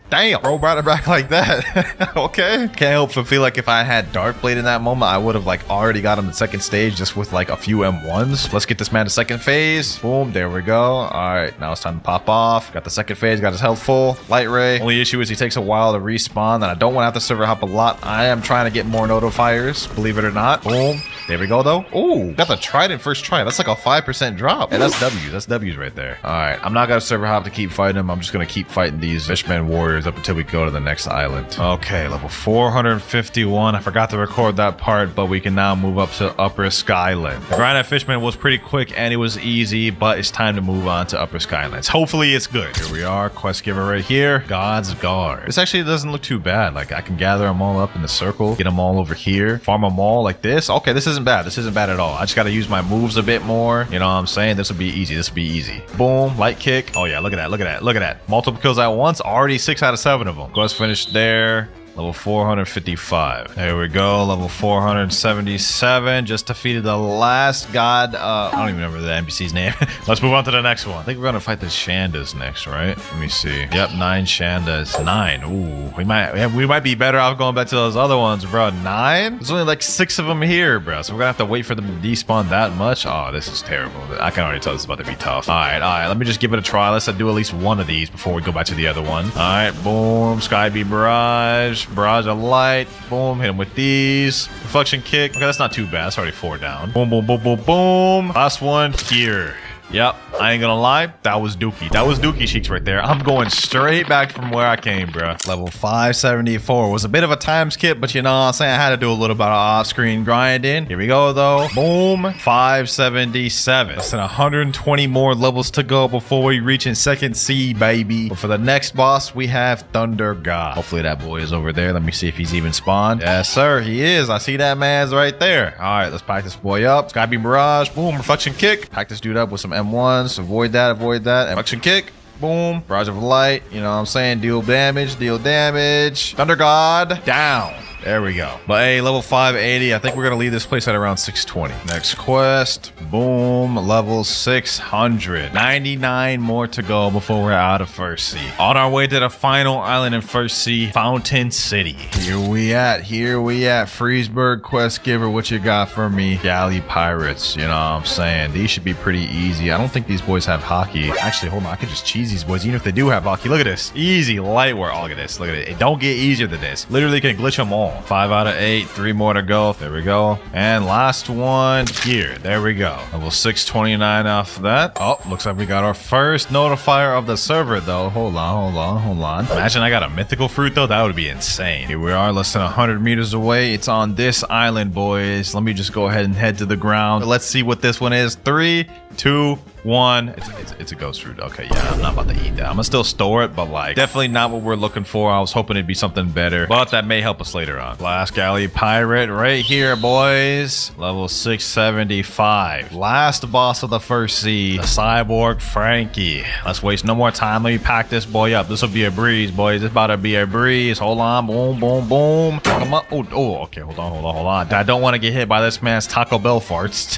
S2: Damn, bro, brought it back like that. Okay. Can't help but feel like if I had Dark Blade in that moment, I would have like already got him to second stage just with like a few M1s. Let's get this man to second phase. Boom, there we go. All right, now it's time to pop off. Got the second phase, got his health full. Light Ray. Only issue is he takes a while to respawn, and I don't want to have to server hop a lot. I am trying to get more notifiers, believe it or not. Boom. There we go, though. Oh, got the Trident first try. That's like a 5% drop. And that's W's. That's W's right there. All right. I'm not going to server hop to keep fighting him. I'm just going to keep fighting these Fishman Warriors up until we go to the next island. Okay, level 451. I forgot to record that part, but we can now move up to Upper Skyland. The grind at Fishman was pretty quick and it was easy, but it's time to move on to Upper Skylands. Hopefully it's good. Here we are. Quest giver right here. God's Guard. This actually doesn't look too bad. Like I can gather them all up in the circle, get them all over here, farm them all like this. Okay, this isn't bad. This isn't bad at all. I just got to use my moves a bit more. You know what I'm saying? This will be easy. This will be easy. Boom. Light kick. Oh yeah, look at that. Look at that. Look at that. Multiple kills at once. Already 6 out of 7 of them. Quest finished there. Level 455. There we go. Level 477. Just defeated the last god. I don't even remember the NPC's name. Let's move on to the next one. I think we're going to fight the Shandas next, right? Let me see. Yep, 9 Shandas. 9. Ooh, we might be better off going back to those other ones, bro. 9? There's only like 6 of them here, bro. So we're going to have to wait for them to despawn that much. Oh, this is terrible. I can already tell this is about to be tough. All right. Let me just give it a try. Let's do at least one of these before we go back to the other one. All right. Boom. Sky Bee Barrage. Barrage of light. Boom. Hit him with these. Reflection kick. Okay, that's not too bad. That's already 4 down. Boom, boom, boom, boom, boom. Last one here. Yep, I ain't gonna lie, that was dookie. That was dookie cheeks right there. I'm going straight back from where I came, bro. Level 574 was a bit of a time skip, but you know what I'm saying? I had to do a little bit of off-screen grinding. Here we go, though. Boom, 577. Less than 120 more levels to go before we reach in second sea, baby. But for the next boss, we have Thunder God. Hopefully that boy is over there. Let me see if he's even spawned. Yes, sir, he is. I see that man's right there. All right, let's pack this boy up. Sky Beam Barrage. Boom, reflection kick. Pack this dude up with some M1s. Avoid that, avoid that. Reflection kick. Boom. Barrage of light. You know what I'm saying? Deal damage, deal damage. Thunder God. Down. There we go. But hey, level 580. I think we're going to leave this place at around 620. Next quest. Boom. Level 600. 99 more to go before we're out of First Sea. On our way to the final island in First Sea, Fountain City. Here we at. Freesburg quest giver. What you got for me? Galley Pirates. You know what I'm saying? These should be pretty easy. I don't think these boys have hockey. Actually, hold on. I could just cheese these boys even if they do have hockey. Look at this. Easy light work. Oh, look at this. Look at it. It don't get easier than this. Literally can glitch them all. go. 5 out of 8. 3 more to go. There we go. And last one here. There we go. Level 629 off that. Oh, looks like we got our first notifier of the server, though. Hold on. Imagine I got a mythical fruit, though. That would be insane. Here we are, less than 100 meters away. It's on this island, boys. Let me just go ahead and head to the ground. Let's see what this one is. 3, 2, 1. It's a ghost fruit. Okay, yeah, I'm not about to eat that. I'm gonna still store it, but like definitely not what we're looking for. I was hoping it'd be something better, but that may help us later on. Glass Galley Pirate right here, boys. Level 675. Last boss of the first seed, the Cyborg Frankie. Let's waste no more time. Let me pack this boy up. This will be a breeze, boys. It's about to be a breeze. Hold on. Boom, boom, boom. Come on. Oh, okay. Hold on. I don't want to get hit by this man's Taco Bell farts.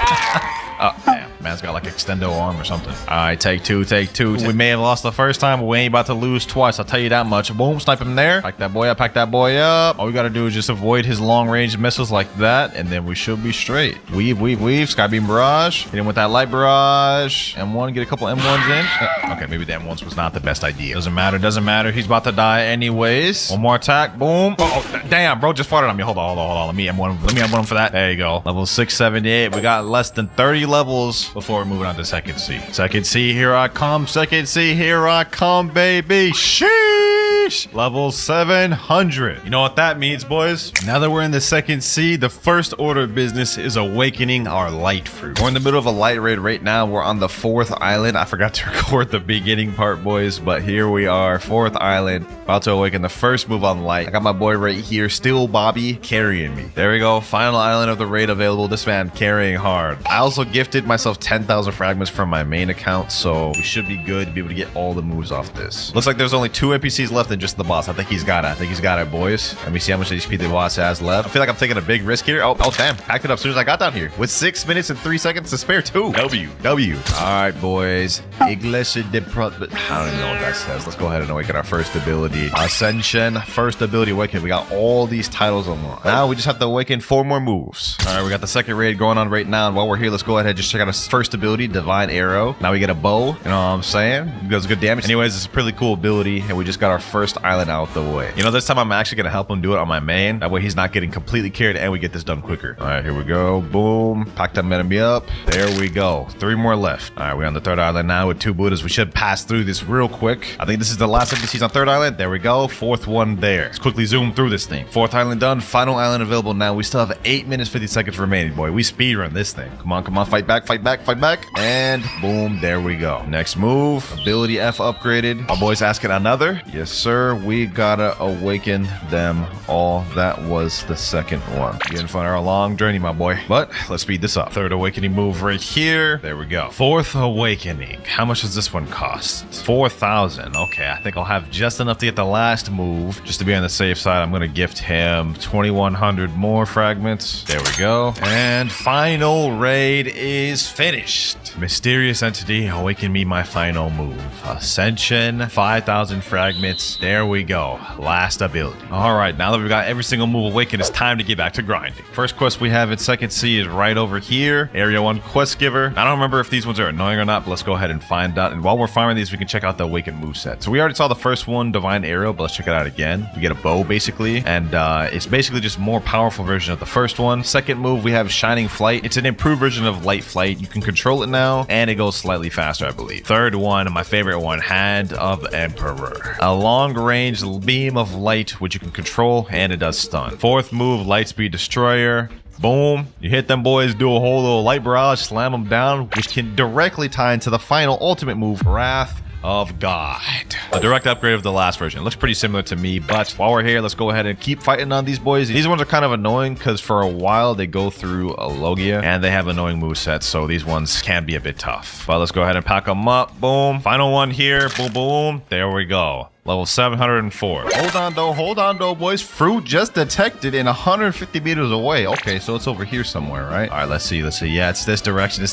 S2: Oh, damn. Man's got like extendo arm or something. All right, take two. We may have lost the first time, but we ain't about to lose twice. I'll tell you that much. Boom, snipe him there. Pack that boy up. All we got to do is just avoid his long-range missiles like that, and then we should be straight. Weave. Skybeam barrage. Hit him with that light barrage. M1, get a couple M1s in. Okay, maybe the M1s was not the best idea. Doesn't matter. He's about to die anyways. One more attack. Boom. Oh, damn, bro, just farted on me. Hold on. Let me M1 for that. There you go. Level 678. We got less than 30 levels before we're moving on to second C. Second C, here I come, baby. Sheesh. Level 700. You know what that means, boys? Now that we're in the second C, the first order of business is awakening our light fruit. We're in the middle of a light raid right now. We're on the 4th island. I forgot to record the beginning part, boys, but here we are, 4th island, about to awaken the first move on light. I got my boy right here, Still Bobby, carrying me. There we go, final island of the raid available. This man carrying hard. I also gifted myself 10,000 fragments from my main account, so we should be good to be able to get all the moves off this. Looks like there's only 2 NPCs left and just the boss. I think he's got it, boys. Let me see how much HP the boss has left. I feel like I'm taking a big risk here. Oh damn, packed it up as soon as I got down here with 6 minutes and 3 seconds to spare too. W. All right, boys. Iglesia de Pro. I don't even know what that says. Let's go ahead and awaken our first ability. Ascension, first ability awaken. We got all these titles unlocked. Now we just have to awaken 4 more moves. All right, we got the second raid going on right now, and while we're here, let's go ahead and just check out our first ability, Divine Arrow. Now we get a bow. You know what I'm saying? It does good damage. Anyways, it's a pretty cool ability, and we just got our first island out the way. You know, this time I'm actually gonna help him do it on my main. That way he's not getting completely carried, and we get this done quicker. All right, here we go. Boom. Pack that enemy up. There we go. 3 more left. All right, we're on the 3rd island now with 2 Buddhas. We should pass through this real quick. I think this is the last NPCs on 3rd island. There we go. 4th one there. Let's quickly zoom through this thing. 4th island done. Final island available now. We still have 8 minutes 50 seconds remaining, boy. We speedrun this thing. Come on. Fight back. And boom, there we go. Next move. Ability F upgraded. Our boys asking another. Yes, sir. We gotta awaken them all. That was the second one. Getting for our long journey, my boy. But let's speed this up. 3rd awakening move right here. There we go. 4th awakening. How much does this one cost? 4,000. Okay, I think I'll have just enough to get the last move. Just to be on the safe side, I'm gonna gift him 2,100 more fragments. There we go. And final raid is finished. Mysterious entity, awaken me my final move. Ascension, 5,000 fragments. There we go. Last ability. All right, now that we've got every single move awakened, it's time to get back to grinding. First quest we have in second C is right over here. Area 1 quest giver. I don't remember if these ones are annoying or not, but let's go ahead and find out. And while we're farming these, we can check out the awakened moveset. So we already saw the first one, Divine Arrow, but let's check it out again. We get a bow basically, and it's basically just a more powerful version of the first one. Second move, we have Shining Flight. It's an improved version of Light Flight. You can control it now, and it goes slightly faster, I believe. Third one, my favorite one, Hand of Emperor. A long-range beam of light, which you can control, and it does stun. Fourth move, Lightspeed Destroyer. Boom. You hit them boys, do a whole little light barrage, slam them down, which can directly tie into the final ultimate move, Wrath of God. A direct upgrade of the last version. It looks pretty similar to me, but while we're here, let's go ahead and keep fighting on these boys. These ones are kind of annoying because for a while they go through a Logia and they have annoying movesets, so these ones can be a bit tough. But let's go ahead and pack them up. Boom. Final one here. Boom, boom. There we go. Level 704. Hold on though, boys. Fruit just detected in 150 meters away. Okay, so it's over here somewhere, right? All right, let's see. Yeah, it's this direction.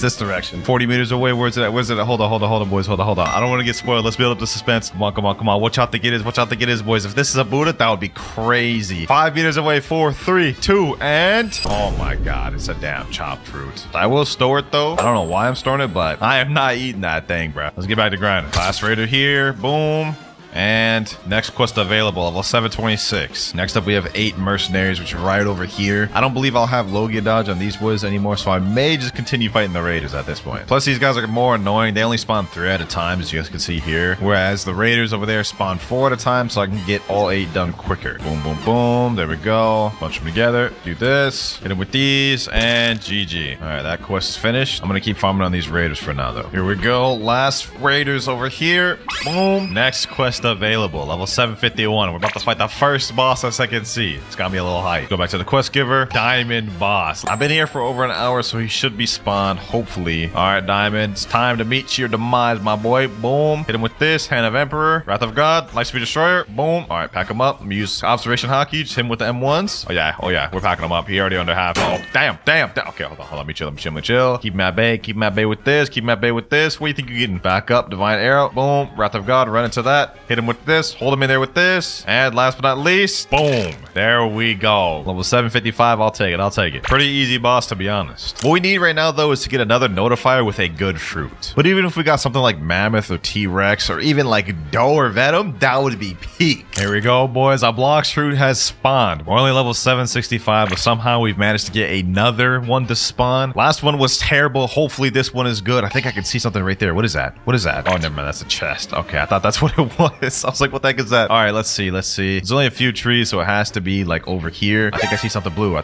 S2: 40 meters away. Where's it at? Hold on, boys. Hold on. I don't want to get spoiled. Let's build up the suspense. Come on. Watch out, think it is, boys. If this is a Buddha, that would be crazy. 5 meters away. 4, 3, 2, and oh my God, it's a damn chopped fruit. I will store it though. I don't know why I'm storing it, but I am not eating that thing, bro. Let's get back to grinding. Last raider here. Boom. And next quest available, level 726. Next up, we have 8 mercenaries, which are right over here. I don't believe I'll have Logia dodge on these boys anymore, so I may just continue fighting the raiders at this point. Plus, these guys are more annoying. They only spawn 3 at a time, as you guys can see here. Whereas the raiders over there spawn 4 at a time, so I can get all 8 done quicker. Boom, boom, boom. There we go. Bunch them together. Do this. Hit them with these, and GG. All right, that quest is finished. I'm going to keep farming on these raiders for now, though. Here we go. Last raiders over here. Boom. Next quest available. Level 751. We're about to fight the first boss as I can see. It's got me a little hype. Go back to the quest giver. Diamond boss. I've been here for over an hour, so he should be spawned, hopefully. All right, Diamond. It's time to meet your demise, my boy. Boom. Hit him with this. Hand of Emperor. Wrath of God. Lightspeed Destroyer. Boom. All right, pack him up. Let me use Observation Hockey. Just hit him with the M1s. Oh, yeah. We're packing him up. He already under half. Oh, damn. Okay, hold on. Let me chill. Keep him at bay. Keep him at bay with this. Keep him at bay with this. What do you think you're getting? Back up. Divine Arrow. Boom. Wrath of God. Run into that. Hit him with this. Hold him in there with this. And last but not least, boom. There we go. Level 755. I'll take it. Pretty easy boss, to be honest. What we need right now, though, is to get another notifier with a good fruit. But even if we got something like Mammoth or T-Rex or even like Doe or Venom, that would be peak. Here we go, boys. Our Blox fruit has spawned. We're only level 765, but somehow we've managed to get another one to spawn. Last one was terrible. Hopefully this one is good. I think I can see something right there. What is that? Oh, never mind. That's a chest. Okay, I thought that's what it was. I was like, what the heck is that? All right, let's see. There's only a few trees, so it has to be like over here. I think I see something blue.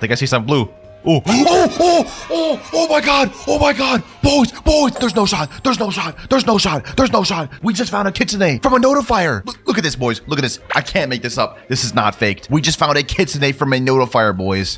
S2: Oh my god, boys, there's no shot. We just found a kitsune from a notifier. Look at this, boys. Look at this. I can't make this up. This is not faked. We just found a kitsune from a notifier, boys.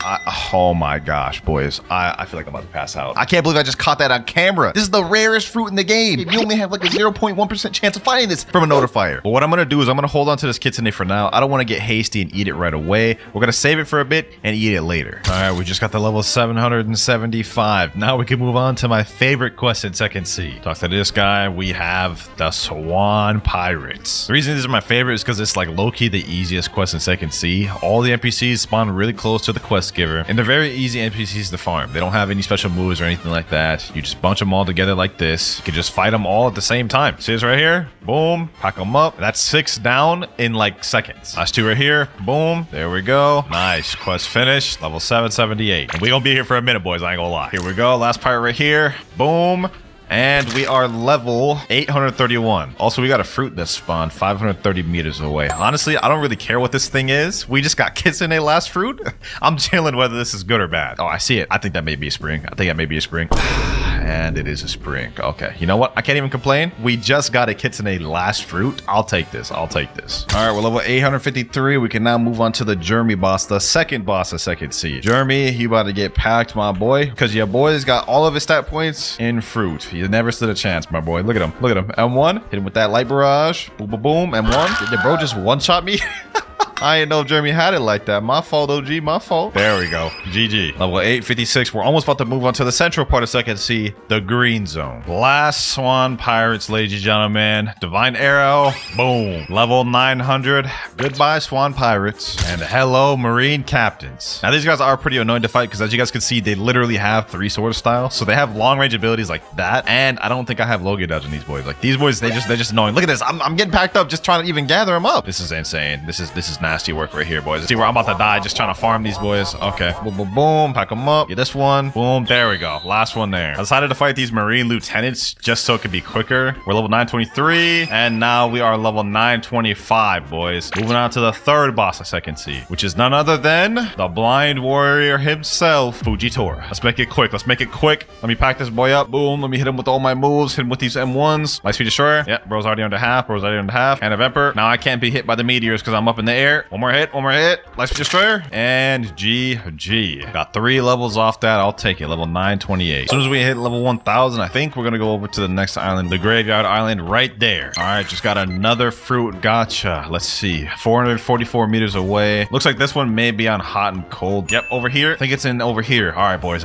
S2: Oh my gosh, boys. I feel like I'm about to pass out. I can't believe I just caught that on camera. This is the rarest fruit in the game. You only have like a 0.1% chance of finding this from a notifier. But what I'm gonna do is I'm gonna hold on to this kitsune for now. I don't want to get hasty and eat it right away. We're gonna save it for a bit and eat it later. All right, we just got the level 775. Now we can move on to my favorite quest in Second Sea. Talk to this guy. We have the Swan Pirates. The reason these are my favorite is because it's like low-key the easiest quest in Second Sea. All the NPCs spawn really close to the quest giver, and they're very easy NPCs to farm. They don't have any special moves or anything like that. You just bunch them all together like this. You can just fight them all at the same time. See this right here? Boom. Pack them up. That's 6 down in like seconds. Last 2 right here. Boom. There we go. Nice. Quest finished. Level 778. And we gonna be here for a minute, boys. I ain't gonna lie. Here we go. Last pirate right here. Boom. And we are level 831. Also, we got a fruit that spawned 530 meters away. Honestly, I don't really care what this thing is. We just got kitsune last fruit. I'm chilling whether this is good or bad. Oh, I see it. I think that may be a spring. And it is a spring. Okay. You know what? I can't even complain. We just got a kitsune last fruit. I'll take this. All right, we're level 853. We can now move on to the Jeremy boss, the second boss of Second Sea. Jeremy, you about to get packed, my boy, because your boy's got all of his stat points in fruit. He never stood a chance, my boy. Look at him. M1. Hit him with that light barrage. Boom, boom, boom. M1. Did bro just one-shot me? I didn't know if Jeremy had it like that. My fault, OG. My fault. There we go. GG. Level 856. We're almost about to move on to the central part of Second Sea, the green zone. Last Swan Pirates, ladies and gentlemen. Divine Arrow. Boom. Level 900. Goodbye, Swan Pirates. And hello, Marine Captains. Now, these guys are pretty annoying to fight because, as you guys can see, they literally have 3 sword styles. So they have long-range abilities like that. And I don't think I have Logia dodge on these boys. Like, these boys, they're just annoying. Look at this. I'm getting packed up just trying to even gather them up. This is insane. This is nasty work right here, boys. See where I'm about to die just trying to farm these boys. Okay. Boom, boom, boom. Pack them up. Get this one. Boom. There we go. Last one there. I decided to fight these Marine Lieutenants just so it could be quicker. We're level 923. And now we are level 925, boys. Moving on to the third boss of Second Sea, which is none other than the Blind Warrior himself, Fujitora. Let's make it quick. Let me pack this boy up. Boom. Let me hit him with all my moves. Hit him with these M1s. Lightspeed Destroyer. Yep. Bro's already under half. Hand of Emperor. Now I can't be hit by the meteors because I'm up in the air. One more hit. Lightspeed Destroyer. And GG. Got 3 levels off that. I'll take it. Level 928. As soon as we hit level 1000, I think we're going to go over to the next island, the Graveyard Island right there. All right. Just got another fruit. Gotcha. Let's see. 444 meters away. Looks like this one may be on hot and cold. Yep. Over here. I think it's in over here. All right, boys.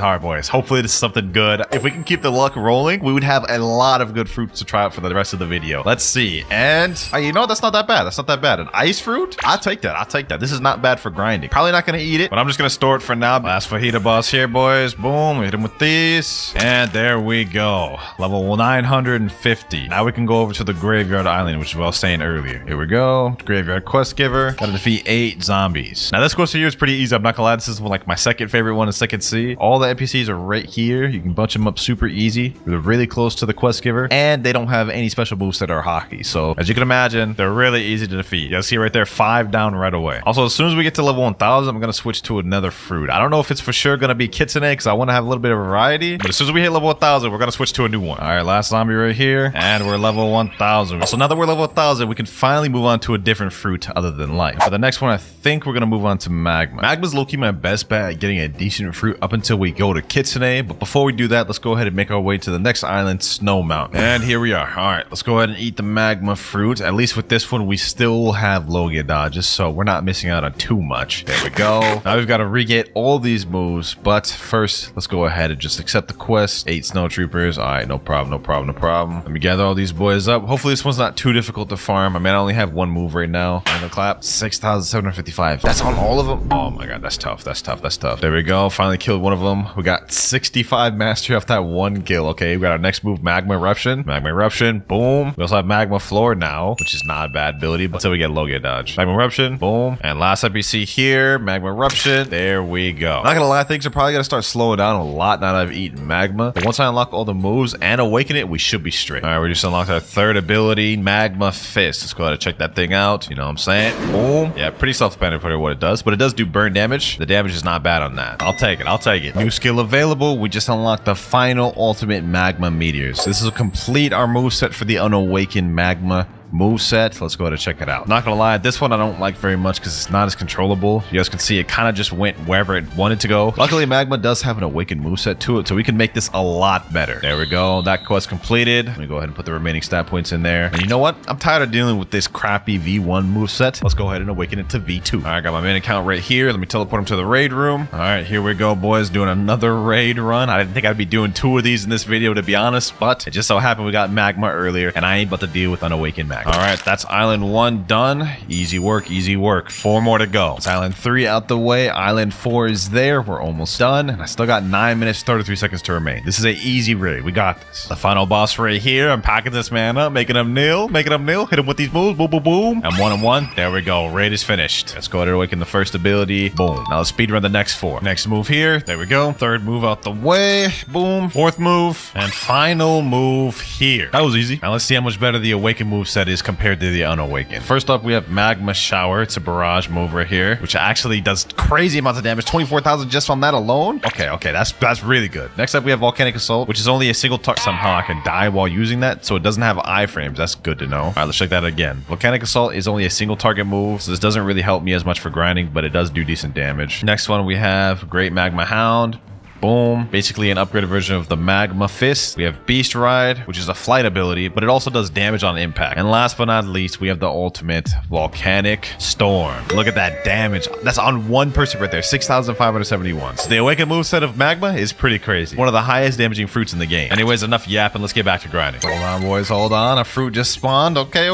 S2: Hopefully this is something good. If we can keep the luck rolling, we would have a lot of good fruits to try out for the rest of the video. Let's see. And you know, that's not that bad. An ice fruit? I'll take that. that. I'll take that. This is not bad for grinding. Probably not going to eat it, but I'm just going to store it for now. Last fajita boss here, boys. Boom. Hit him with these. And there we go. Level 950. Now we can go over to the Graveyard Island, which is what I was saying earlier. Here we go. Graveyard Quest Giver. Gotta defeat 8 zombies. Now this quest here is pretty easy. I'm not gonna lie. This is like my second favorite one in Second C. All the NPCs are right here. You can bunch them up super easy. They're really close to the Quest Giver, and they don't have any special moves that are hockey. So as you can imagine, they're really easy to defeat. You see right there, 5 down right away. Also, as soon as we get to level 1000, I'm gonna switch to another fruit. I don't know if it's for sure gonna be Kitsune because I want to have a little bit of variety, but as soon as we hit level 1000, we're gonna switch to a new one. All right, last zombie right here, and we're level 1000. So now that we're level 1000, we can finally move on to a different fruit other than life. For the next one, I think we're gonna move on to Magma. Magma's low-key my best bet at getting a decent fruit up until we go to Kitsune, but before we do that, let's go ahead and make our way to the next island, Snow Mountain. And here we are. All right, let's go ahead and eat the Magma fruit. At least with this one, we still have Logia dodges, so we're not missing out on too much. There we go. Now we've got to re-get all these moves, but first, let's go ahead and just accept the quest. 8 snow troopers. All right, no problem, no problem, no problem. Let me gather all these boys up. Hopefully this one's not too difficult to farm. I mean, I only have one move right now. Final clap. 6,755. That's on all of them. Oh my god, that's tough. That's tough. That's tough. There we go. Finally killed one of them. We got 65 mastery off that one kill. Okay, we got our next move, Magma Eruption. Magma Eruption. Boom. We also have Magma Floor now, which is not a bad ability, but until we get Logia dodge. Magma Eruption. Boom. And last NPC here, Magma Eruption. There we go. Not gonna lie, things are probably gonna start slowing down a lot now that I've eaten Magma. But once I unlock all the moves and awaken it, we should be straight. All right, we just unlocked our third ability, Magma Fist. Let's go ahead and check that thing out. You know what I'm saying? Boom. Yeah, pretty self-explanatory what it does, but it does do burn damage. The damage is not bad on that. I'll take it. I'll take it. New skill available. We just unlocked the final ultimate Magma Meteors. This will complete our moveset for the unawakened Magma moveset. Let's go ahead and check it out. Not gonna lie, this one I don't like very much because it's not as controllable. You guys can see it kind of just went wherever it wanted to go. Luckily, Magma does have an awakened moveset to it, so we can make this a lot better. There we go. That quest completed. Let me go ahead and put the remaining stat points in there. And you know what? I'm tired of dealing with this crappy V1 moveset. Let's go ahead and awaken it to V2. All right, got my main account right here. Let me teleport him to the raid room. All right, here we go, boys. Doing another raid run. I didn't think I'd be doing 2 of these in this video, to be honest, but it just so happened we got Magma earlier, and I ain't about to deal with unawakened Magma. All right, that's Island 1 done. Easy work, easy work. 4 more to go. It's Island 3 out the way. Island 4 is there. We're almost done. And I still got 9 minutes, 33 seconds to remain. This is an easy raid. We got this. The final boss right here. I'm packing this man up, making him kneel, making him kneel. Hit him with these moves. Boom, boom, boom. I'm 1 and 1. There we go. Raid is finished. Let's go ahead and awaken the first ability. Boom. Now let's speedrun the next 4. Next move here. There we go. Third move out the way. Boom. Fourth move. And final move here. That was easy. Now let's see how much better the awakened move set is compared to the unawakened. First up, we have Magma Shower. It's a barrage move right here, which actually does crazy amounts of damage. 24,000 just on that alone. Okay, that's really good. Next up, we have Volcanic Assault, which is only a single target. Somehow I can die while using that, so it doesn't have iframes. That's good to know. All right, let's check that again. Volcanic Assault is only a single target move, so this doesn't really help me as much for grinding, but it does do decent damage. Next one, we have Great Magma Hound. Boom. Basically an upgraded version of the Magma Fist. We have Beast Ride, which is a flight ability, but it also does damage on impact. And last but not least, we have the ultimate Volcanic Storm. Look at that damage. That's on one person right there. 6,571. So the awakened moveset of Magma is pretty crazy. One of the highest damaging fruits in the game. Anyways, enough yapping. Let's get back to grinding. Hold on, boys. Hold on. A fruit just spawned. Okay.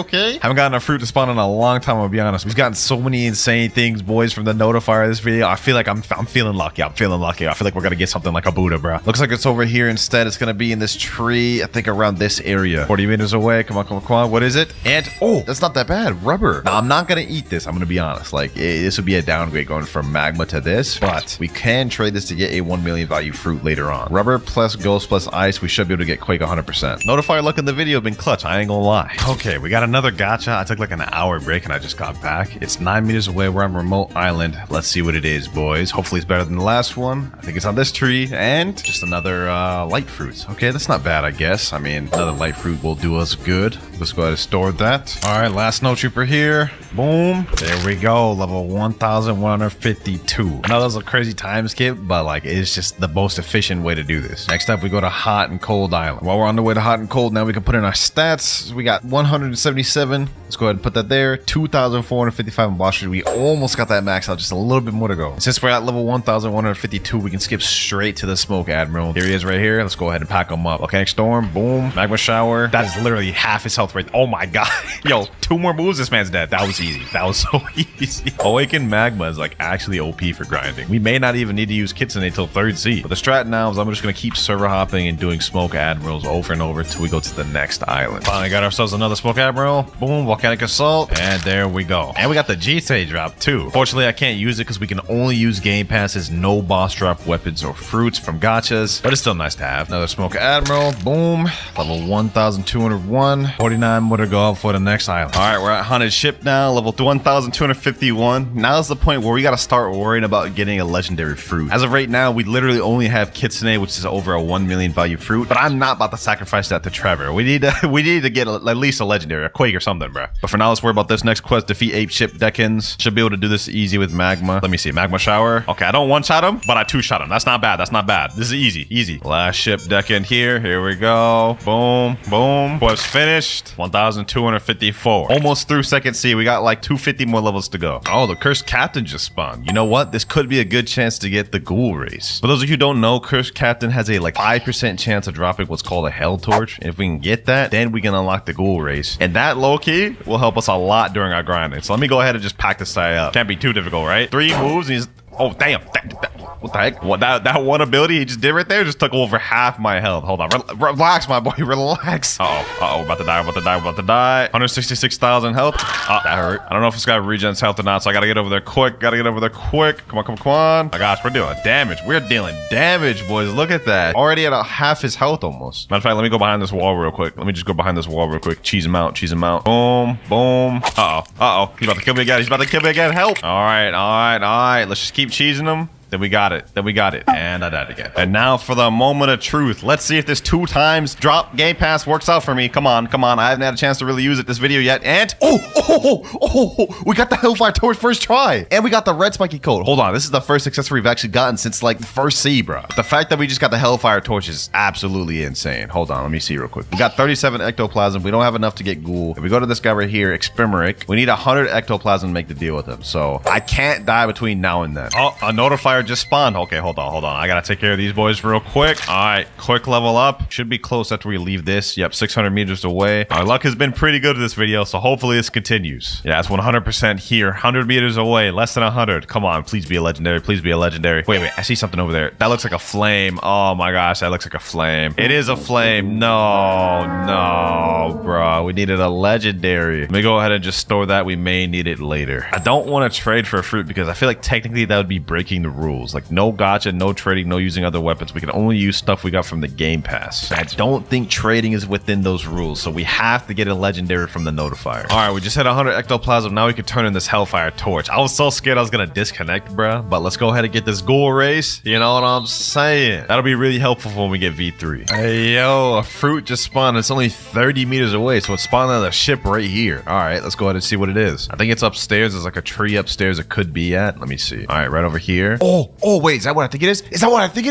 S2: Haven't gotten a fruit to spawn in a long time, I'll be honest. We've gotten so many insane things, boys, from the notifier of this video. I feel like I'm feeling lucky. I feel like we're going to get something like a Buddha, bro. Looks like it's over here instead. It's gonna be in this tree, I think around this area. 40 meters away. Come on. What is it? And oh, that's not that bad. Rubber. Now I'm not gonna eat this. I'm gonna be honest. Like this would be a downgrade going from Magma to this, but we can trade this to get a 1 million value fruit later on. Rubber plus ghost plus ice. We should be able to get Quake 100%. Notifier luck in the video been clutch. I ain't gonna lie. Okay, we got another gacha. I took like an hour break and I just got back. It's 9 meters away. We're on Remote Island. Let's see what it is, boys. Hopefully it's better than the last one. I think it's on this tree. And just another light fruit. Okay, that's not bad, I guess. I mean, another light fruit will do us good. Let's go ahead and store that. All right, last snow trooper here. Boom. There we go. Level 1,152. I know that was a crazy time skip, but like it's just the most efficient way to do this. Next up, we go to Hot and Cold Island. While we're on the way to Hot and Cold, now we can put in our stats. We got 177. Let's go ahead and put that there. 2,455 in boss street. We almost got that max out. Just a little bit more to go. And since we're at level 1,152, we can skip straight straight to the smoke admiral. Here he is right here. Let's go ahead and pack him up. Volcanic storm, boom, magma shower. That is literally half his health right. Oh my god. Yo, 2 more moves, this man's dead. That was easy. That was so easy. Awaken magma is like actually OP for grinding. We may not even need to use kitsune until 3rd sea. But the strat now is I'm just gonna keep server hopping and doing smoke admirals over and over until we go to the next island. Finally got ourselves another smoke admiral. Boom, volcanic assault, and there we go. And we got the GTA drop too. Fortunately, I can't use it because we can only use game passes, no boss drop weapons or fruits from gachas, but it's still nice to have. Another smoke admiral, boom, level 1201, 49 more to go for the next island. All right, we're at haunted ship now, level 1251. Now's the point where we got to start worrying about getting a legendary fruit. As of right now, we literally only have kitsune, which is over a 1 million value fruit, but I'm not about to sacrifice that to Trevor. We need to get at least a legendary, a quake or something, bro. But for now, let's worry about this next quest. Defeat ape ship Decans. Should be able to do this easy with magma. Let me see, magma shower. Okay, I don't one-shot him, but I two-shot him. That's not bad. That's not bad. This is easy. Last ship Decan here we go. Boom, boom. Quest finished. 1254. Almost through 2nd sea. We got like 250 more levels to go. Oh, the cursed captain just spawned. You know what? This could be a good chance to get the ghoul race. For those of you who don't know, cursed captain has a like 5% chance of dropping what's called a hell torch. And if we can get that, then we can unlock the ghoul race. And that low-key will help us a lot during our grinding. So let me go ahead and just pack this guy up. Can't be too difficult, right? 3 moves and he's... Oh, damn. What the heck? What, that one ability he just did right there just took over half my health. Hold on. Relax, my boy. Relax. Uh-oh. About to die. 166,000 health. That hurt. I don't know if this guy regens health or not, so I gotta get over there quick. Come on. My gosh, we're doing damage. We're dealing damage, boys. Look at that. Already at half his health almost. Matter of fact, let me go behind this wall real quick. Cheese him out. Boom. Uh-oh. He's about to kill me again. Help. All right. Let's just keep cheesing him. Then we got it. And I died again. And now for the moment of truth. Let's see if this 2 times drop game pass works out for me. Come on. I haven't had a chance to really use it this video yet. And we got the Hellfire Torch first try. And we got the red spiky coat. Hold on. This is the first accessory we've actually gotten since like the 1st sea, bro. The fact that we just got the Hellfire Torch is absolutely insane. Hold on. Let me see real quick. We got 37 ectoplasm. We don't have enough to get ghoul. If we go to this guy right here, Exprimeric, we need 100 ectoplasm to make the deal with him. So I can't die between now and then. Oh, a notifier just spawned. Okay, hold on. I gotta take care of these boys real quick. All right, quick level up. Should be close after we leave this. Yep, 600 meters away. Our luck has been pretty good this video, so hopefully this continues. Yeah, it's 100% here. 100 meters away, less than 100. Come on, please be a legendary. Wait, I see something over there. That looks like a flame. Oh my gosh, that looks like a flame. It is a flame. No, bro. We needed a legendary. Let me go ahead and just store that. We may need it later. I don't want to trade for a fruit because I feel like technically that would be breaking the rules. Like no gacha, no trading, no using other weapons. We can only use stuff we got from the game pass. I don't think trading is within those rules, so we have to get a legendary from the notifier. All right, we just hit 100 ectoplasm. Now we can turn in this Hellfire Torch. I was so scared I was gonna disconnect, bruh, but let's go ahead and get this ghoul race. You know what I'm saying? That'll be really helpful when we get V3. Hey, yo, a fruit just spawned. It's only 30 meters away, so it's spawned on the ship right here. All right, let's go ahead and see what it is. I think it's upstairs. There's like a tree upstairs it could be at. Let me see. All right, right over here. Oh, wait, is that what I think it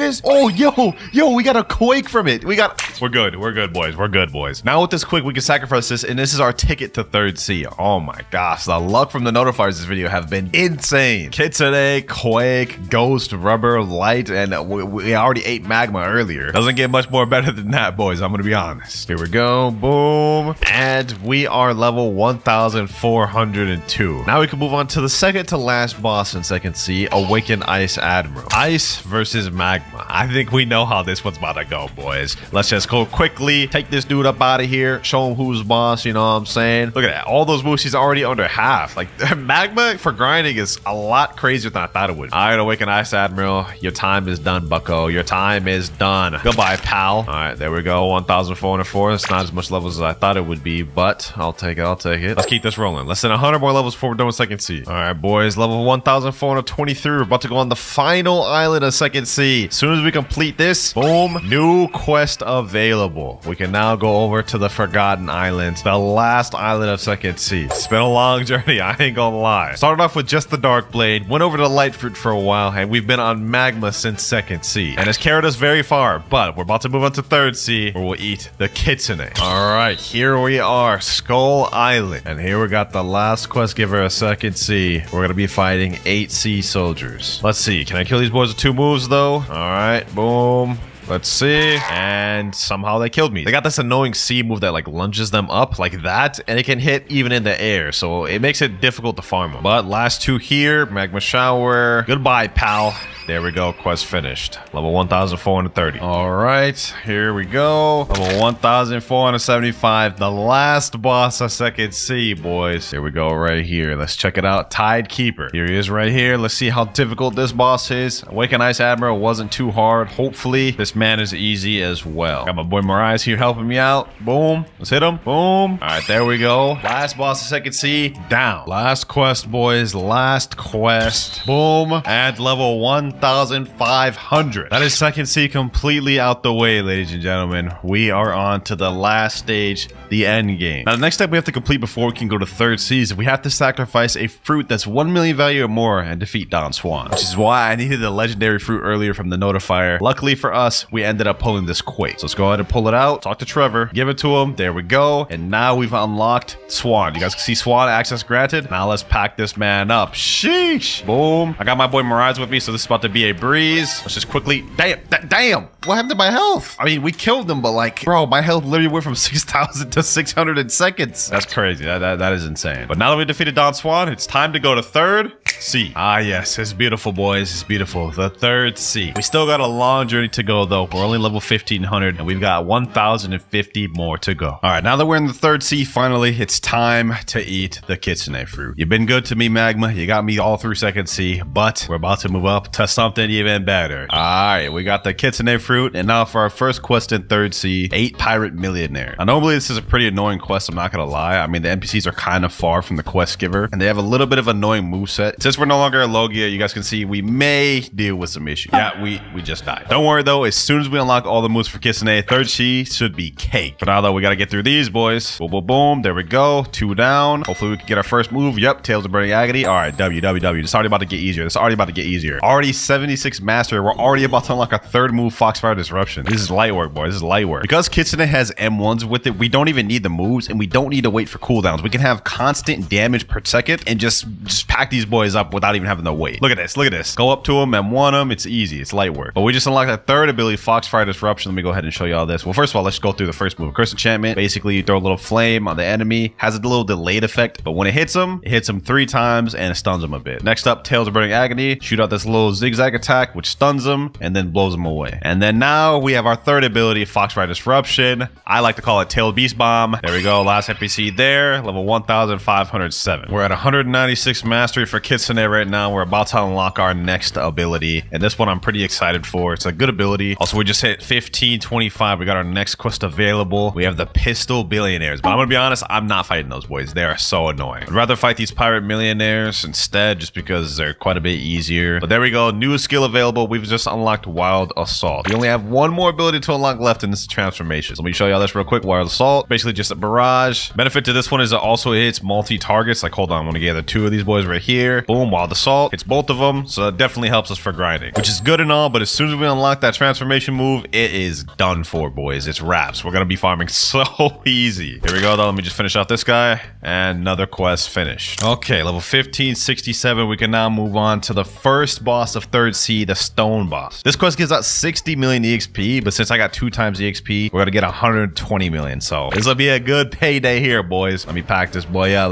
S2: is? Oh, yo, we got a quake from it. We're good, boys. Now with this quake, we can sacrifice this, and this is our ticket to 3rd sea. Oh my gosh, the luck from the notifiers this video have been insane. Kitsune, quake, ghost, rubber, light, and we already ate magma earlier. Doesn't get much more better than that, boys. I'm gonna be honest. Here we go, boom, and we are level 1402. Now we can move on to the second to last boss in 2nd sea, Awaken Ice Admiral. Ice versus magma. I think we know how this one's about to go, boys. Let's just go quickly, take this dude up out of here, show him who's boss, you know what I'm saying? Look at that. All those moves, he's already under half. Like, magma for grinding is a lot crazier than I thought it would. All right, Awaken Ice Admiral. Your time is done, bucko. Your time is done. Goodbye, pal. All right, there we go. 1,404. It's not as much levels as I thought it would be, but I'll take it. Let's keep this rolling. Less than 100 more levels before we're done with 2nd sea. All right, boys. Level 1,423. We're about to go on the final island of 2nd sea. As soon as we complete this, boom, new quest available. We can now go over to the Forgotten Islands, the last island of 2nd sea. It's been a long journey, I ain't gonna lie. Started off with just the Dark Blade, went over to Light Fruit for a while, and we've been on Magma since 2nd sea. And it's carried us very far, but we're about to move on to 3rd sea, where we'll eat the kitsune. Alright, here we are, Skull Island. And here we got the last quest giver of 2nd sea. We're gonna be fighting 8 sea soldiers. Let's see. see. Can I kill these boys with 2 moves, though? All right, boom. Let's see. And somehow they killed me. They got this annoying C move that like lunges them up like that, and it can hit even in the air, so it makes it difficult to farm them. But last 2 here, Magma Shower. Goodbye, pal. There we go. Quest finished. Level 1,430. All right, here we go. Level 1,475. The last boss of Second Sea, boys. Here we go right here. Let's check it out. Tide Keeper. Here he is right here. Let's see how difficult this boss is. Awaken Ice Admiral wasn't too hard. Hopefully, this man is easy as well. Got my boy Mariah here helping me out. Boom. Let's hit him. Boom. All right, there we go. Last boss of Second Sea. Down. Last quest, boys. Last quest. Boom. At level 1,500. That is Second Sea completely out the way, ladies and gentlemen. We are on to the last stage, the end game. Now, the next step we have to complete before we can go to Third Sea is we have to sacrifice a fruit that's 1 million value or more and defeat Don Swan, which is why I needed the legendary fruit earlier from the notifier. Luckily for us, we ended up pulling this Quake. So let's go ahead and pull it out, talk to Trevor, give it to him. There we go. And now we've unlocked Swan. You guys can see Swan access granted. Now let's pack this man up. Sheesh. Boom. I got my boy Mirage with me, so this is about to be a breeze. Let's just quickly... Damn. What happened to my health? I mean, we killed him, but like, bro, my health literally went from 6,000 to 600 in seconds. That's crazy. That is insane. But now that we defeated Don Swan, it's time to go to Third Sea. Ah, yes. It's beautiful, boys. It's beautiful. The Third Sea. We still got a long journey to go, though. We're only level 1,500, and we've got 1,050 more to go. All right, now that we're in the Third Sea, finally, it's time to eat the kitsune fruit. You've been good to me, Magma. You got me all through Second Sea, but we're about to move up to something even better. All right, we got the kitsune fruit, and now for our first quest in Third Sea, 8 Pirate Millionaire. Now, normally, this is a pretty annoying quest, I'm not gonna lie. I mean, the NPCs are kind of far from the quest giver, and they have a little bit of annoying moveset. Since we're no longer a Logia, you guys can see we may deal with some issues. Yeah, we just died. Don't worry, though. As soon as we unlock all the moves for Kitsune, Third Sea should be cake. For now, though, we gotta get through these, boys. Boom, boom, boom. There we go. 2 down. Hopefully, we can get our first move. Yep, Tails of Burning Agony. All right, W. It's already about to get easier. Already 76 mastery. We're already about to unlock a 3rd move, Foxfire Disruption. This is light work, boys. This is light work. Because Kitsune has M1s with it, we don't even need the moves, and we don't need to wait for cooldowns. We can have constant damage per second and just pack these boys up without even having to wait. Look at this. Look at this. Go up to them, M1 them. It's easy. It's light work. But we just unlocked that 3rd ability, Foxfire Disruption. Let me go ahead and show you all this. Well, first of all, let's go through the first move. Curse Enchantment. Basically, you throw a little flame on the enemy. Has a little delayed effect, but when it hits them 3 times and it stuns them a bit. Next up, Tails of Burning Agony. Shoot out this little zigzag attack, which stuns them and then blows them away. And then now we have our 3rd ability, Foxfire Disruption. I like to call it Tail Beast Bomb. There we go. Last NPC there. Level 1,507. We're at 196 mastery for Kitsune right now. We're about to unlock our next ability. And this one I'm pretty excited for. It's a good ability. Also, we just hit 1525. We got our next quest available. We have the Pistol Billionaires. But I'm going to be honest, I'm not fighting those boys. They are so annoying. I'd rather fight these Pirate Millionaires instead just because they're quite a bit easier. But there we go. New skill available. We've just unlocked Wild Assault. We only have one more ability to unlock left, and this is Transformation. So let me show y'all this real quick. Wild Assault. Basically just a barrage. Benefit to this one is it also hits multi-targets. Like, hold on. I'm going to gather 2 of these boys right here. Boom. Wild Assault. Hits both of them. So that definitely helps us for grinding, which is good and all. But as soon as we unlock that transformation move, it is done for, boys. It's wraps. We're going to be farming so easy. Here we go, though. Let me just finish out this guy. And another quest finished. Okay, level 1567. We can now move on to the first boss of Third Sea, the Stone Boss. This quest gives out 60 million EXP, but since I got 2 times EXP, we're going to get 120 million. So this will be a good payday here, boys. Let me pack this boy up.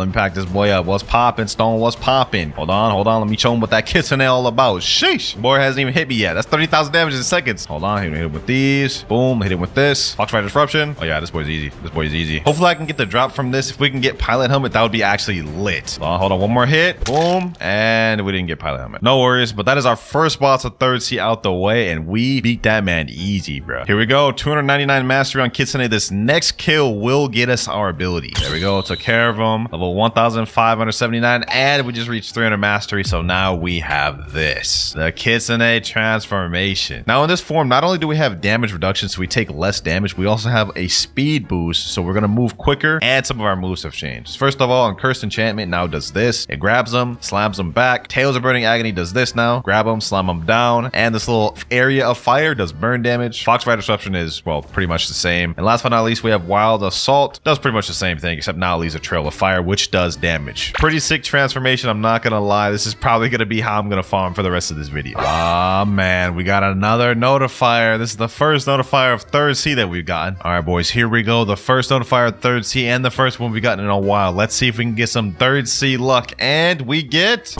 S2: What's popping, Stone? What's popping? Hold on. Let me show him what that Kitsune all about. Sheesh. Boy hasn't even hit me yet. That's 30,000 damage in seconds. Hold on. Hit him with these. Boom. Hit him with this. Foxfire Disruption. Oh, yeah. This boy's easy. Hopefully, I can get the drop from this. If we can get Pilot Helmet, that would be actually lit. Hold on. One more hit. Boom. And we didn't get Pilot Helmet. No worries. But that is our first boss of Third Sea out the way. And we beat that man easy, bro. Here we go. 299 mastery on Kitsune. This next kill will get us our ability. There we go. Took care of him. Level 1,579. And we just reached 300 mastery. So now we have this. The Kitsune Transformation. Now in this form, not only do we have damage reduction, so we take less damage, we also have a speed boost. So we're going to move quicker. And some of our moves have changed. First of all, on Cursed Enchantment now does this. It grabs them, slams them back. Tails of Burning Agony does this now. Grab them, slam them down. And this little area of fire does burn damage. Foxfire Disruption is, well, pretty much the same. And last but not least, we have Wild Assault. Does pretty much the same thing, except now it leaves a trail of fire, which does damage. Pretty sick transformation, I'm not gonna lie. lie, this is probably gonna be how I'm gonna farm for the rest of this video. Ah, man, we got another notifier. This is the first notifier of third sea that we've gotten. All right, boys, here we go. The first notifier of third sea and the first one we've gotten in a while. Let's see if we can get some third sea luck. And we get...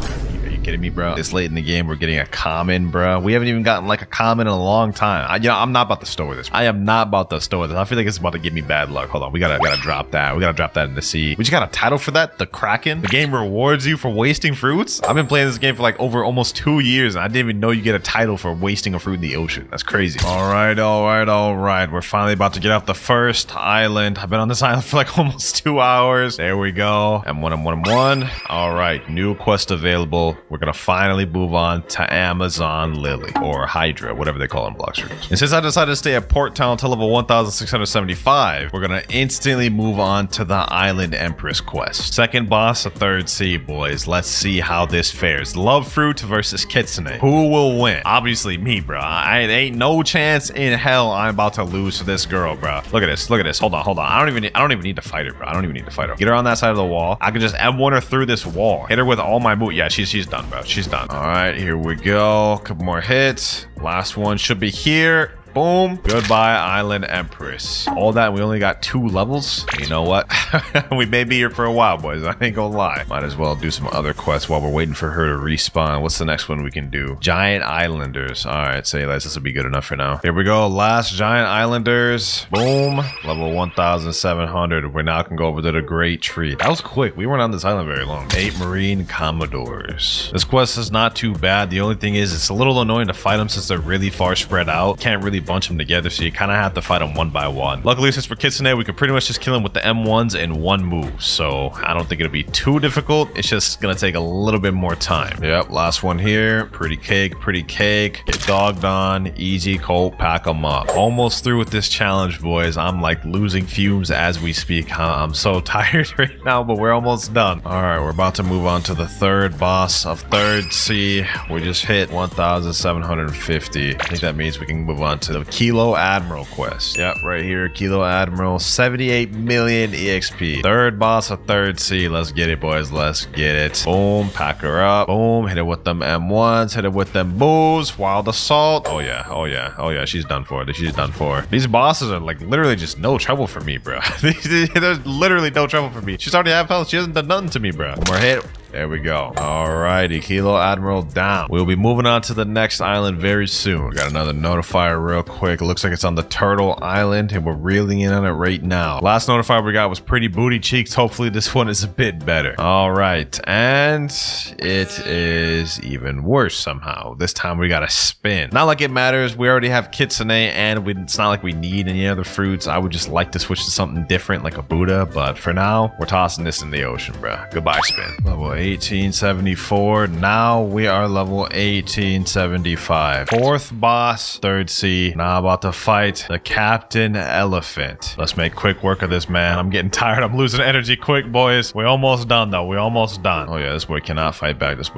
S2: Kidding me, bro? This late in the game, we're getting a common, bro. We haven't even gotten like a common in a long time. I'm not about to store this. I am not about to store this. I feel like it's about to give me bad luck. Hold on, we gotta drop that. We gotta drop that in the sea. We just got a title for that. The Kraken. The game rewards you for wasting fruits. I've been playing this game for like over almost 2 years, and I didn't even know you get a title for wasting a fruit in the ocean. That's crazy. All right. We're finally about to get off the first island. I've been on this island for like almost 2 hours. There we go. M1. All right, new quest available. We're gonna finally move on to Amazon Lily, or Hydra, whatever they call it in Blox. And since I decided to stay at Port Town until level 1675, we're gonna instantly move on to the Island Empress quest. Second boss of third sea, boys. Let's see how this fares. Love Fruit versus Kitsune. Who will win? Obviously me, bro. I ain't no chance in hell I'm about to lose to this girl, bro. Look at this. Hold on. I don't even need to fight her, bro. I don't even need to fight her. Get her on that side of the wall. I can just M1 her through this wall. Hit her with all my moves. Yeah, she's done, bro. She's done. All right, here we go. Couple more hits. Last one should be here. Boom. Goodbye, Island Empress. All that, we only got 2 levels. You know what? We may be here for a while, boys. I ain't gonna lie. Might as well do some other quests while we're waiting for her to respawn. What's the next one we can do? Giant Islanders. All right, say less. This will be good enough for now. Here we go. Last Giant Islanders. Boom. Level 1,700. We now can go over to the Great Tree. That was quick. We weren't on this island very long. 8 Marine Commodores. This quest is not too bad. The only thing is it's a little annoying to fight them since they're really far spread out. Can't really bunch them together, so you kind of have to fight them one by one. Luckily, since we're Kitsune, we can pretty much just kill them with the M1s in one move, so I don't think it'll be too difficult. It's just gonna take a little bit more time. Yep, last one here. Pretty cake. Get dogged on. Easy, Colt, pack them up. Almost through with this challenge, boys. I'm like losing fumes as we speak. I'm so tired right now, but we're almost done. All right, we're about to move on to the third boss of third sea. We just hit 1,750. I think that means we can move on to the Kilo Admiral quest. Yep, right here, Kilo Admiral, 78 million EXP. Third boss of third sea. Let's get it, boys. Let's get it. Boom, pack her up. Boom, hit it with them M1s, hit it with them boos. Wild Assault. Oh yeah, she's done for. These bosses are like literally just no trouble for me, bro. There's literally no trouble for me. She's already half health. She hasn't done nothing to me, bro. One more hit. There we go. Alrighty, Kilo Admiral down. We'll be moving on to the next island very soon. We got another notifier real quick. It looks like it's on the Turtle Island, and we're reeling in on it right now. Last notifier we got was pretty booty cheeks. Hopefully this one is a bit better. Alright, and it is even worse somehow. This time we got a spin. Not like it matters. We already have Kitsune, and it's not like we need any other fruits. I would just like to switch to something different like a Buddha, but for now, we're tossing this in the ocean, bruh. Goodbye, spin. Level 1874. Now we are level 1875. Fourth boss, third sea. Now about to fight the Captain Elephant. Let's make quick work of this, man. I'm getting tired. I'm losing energy quick, boys. We're almost done, though. We're almost done. Oh, yeah, this boy cannot fight back. Let's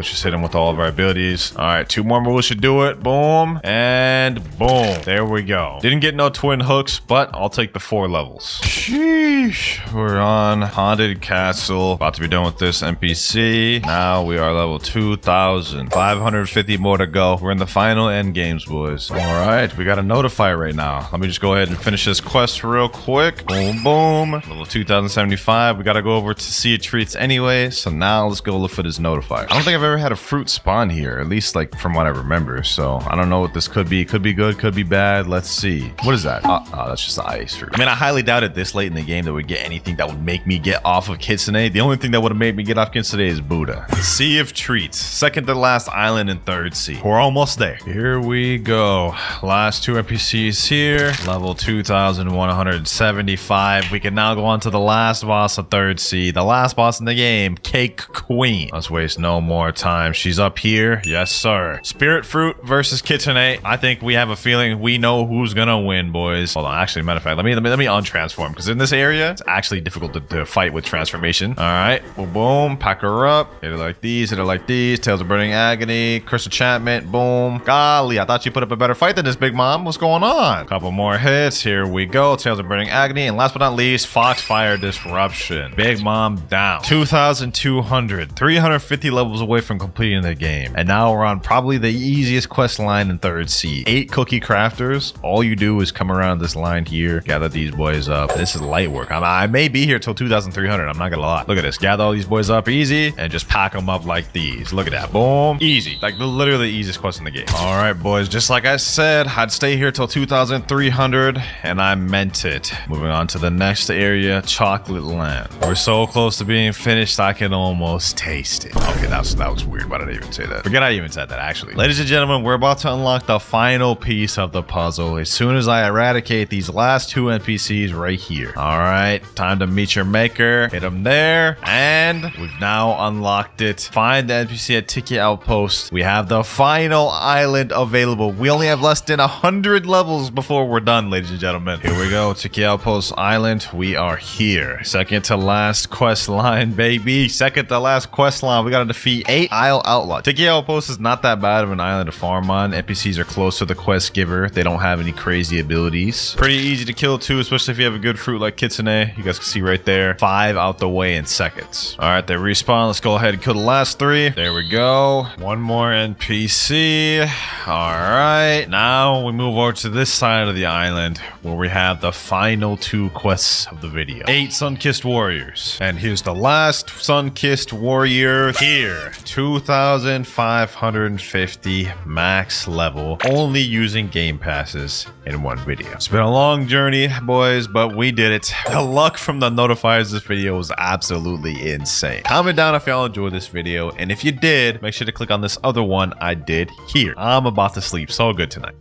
S2: just hit him with all of our abilities. All right, 2 more moves should do it. Boom. And boom. There we go. Didn't get no twin hooks, but I'll take the 4 levels. Sheesh. We're on Haunted Castle. About to be done with this NPC. Now we are level 2,000. 550 more to go. We're in the final end games, boys. All right, we got a notifier right now. Let me just go ahead and finish this quest real quick. Boom, boom. Level 2,075. We got to go over to Sea of Treats anyway. So now let's go look for this notifier. I don't think I've ever had a fruit spawn here, at least like from what I remember. So I don't know what this could be. Could be good, could be bad. Let's see. What is that? Oh, that's just the ice fruit. I mean, I highly doubted this late in the game that we'd get anything that would make me get off of Kitsune. The only thing that would have made me get off Kitsune is Buddha. The Sea of Treats. Second to last island in third sea. We're almost there. Here we go. Last 2 NPCs here. Level 2,175. We can now go on to the last boss of third sea. The last boss in the game, Cake Queen. Let's waste no more time. She's up here. Yes, sir. Spirit Fruit versus Kitsune. I think we have a feeling we know who's gonna win, boys. Hold on. Actually, matter of fact, let me untransform, because in this area, it's actually difficult to fight with transformation. All right. Boom, boom. Pack her up. Hit it like these. Hit it like these. Tales of Burning Agony. Curse Enchantment. Boom. Golly, I thought you put up a better fight than this, Big Mom. What's going on? Couple more hits. Here we go. Tales of Burning Agony. And last but not least, Foxfire Disruption. Big Mom down. 2,200. 350 levels away from completing the game. And now we're on probably the easiest quest line in 3rd Sea. 8 cookie crafters. All you do is come around this line here, gather these boys up. This is light work. I may be here till 2,300. I'm not gonna lie. Look at this. Gather all these boys up easy and just pack them up like these. Look at that. Boom. Easy. Like literally the easiest quest in the game. All right, boys. Just like I said, I'd stay here till 2,300 and I meant it. Moving on to the next area, Chocolate Land. We're so close to being finished, I can almost taste it. Okay, that was weird. Why did I even say that? Forget I even said that, actually. Ladies and gentlemen, we're about to unlock the final piece of the puzzle as soon as I eradicate these last 2 NPCs right here. All right, time to meet your maker. Hit them there. And we've now unlocked it. Find the NPC at Tiki Outpost. We have the final island available. We only have less than 100 levels before we're done, ladies and gentlemen. Here we go. Tiki Outpost Island. We are here. Second to last quest line, baby. Second to last quest line. We gotta defeat 8 Isle Outlaws. Tiki Outpost is not that bad of an island to farm on. NPCs are close to the quest giver. They don't have any crazy abilities. Pretty easy to kill too, especially if you have a good fruit like Kitsune. You guys can see right there. 5 out the way in seconds. All right, they respawn. Let's go ahead and kill the last 3. There we go. 1 more NPC. All right, now we move over to this side of the island where we have the final 2 quests of the video. 8 Sun-Kissed Warriors. And here's the last Sun-Kissed Warrior here. 2,550 max level, only using game passes in 1 video. It's been a long journey, boys, but we did it. The luck from the notifiers this video was absolutely insane. Comment down if y'all enjoyed this video, and if you did, make sure to click on this other one I did here. I'm about to sleep so good tonight.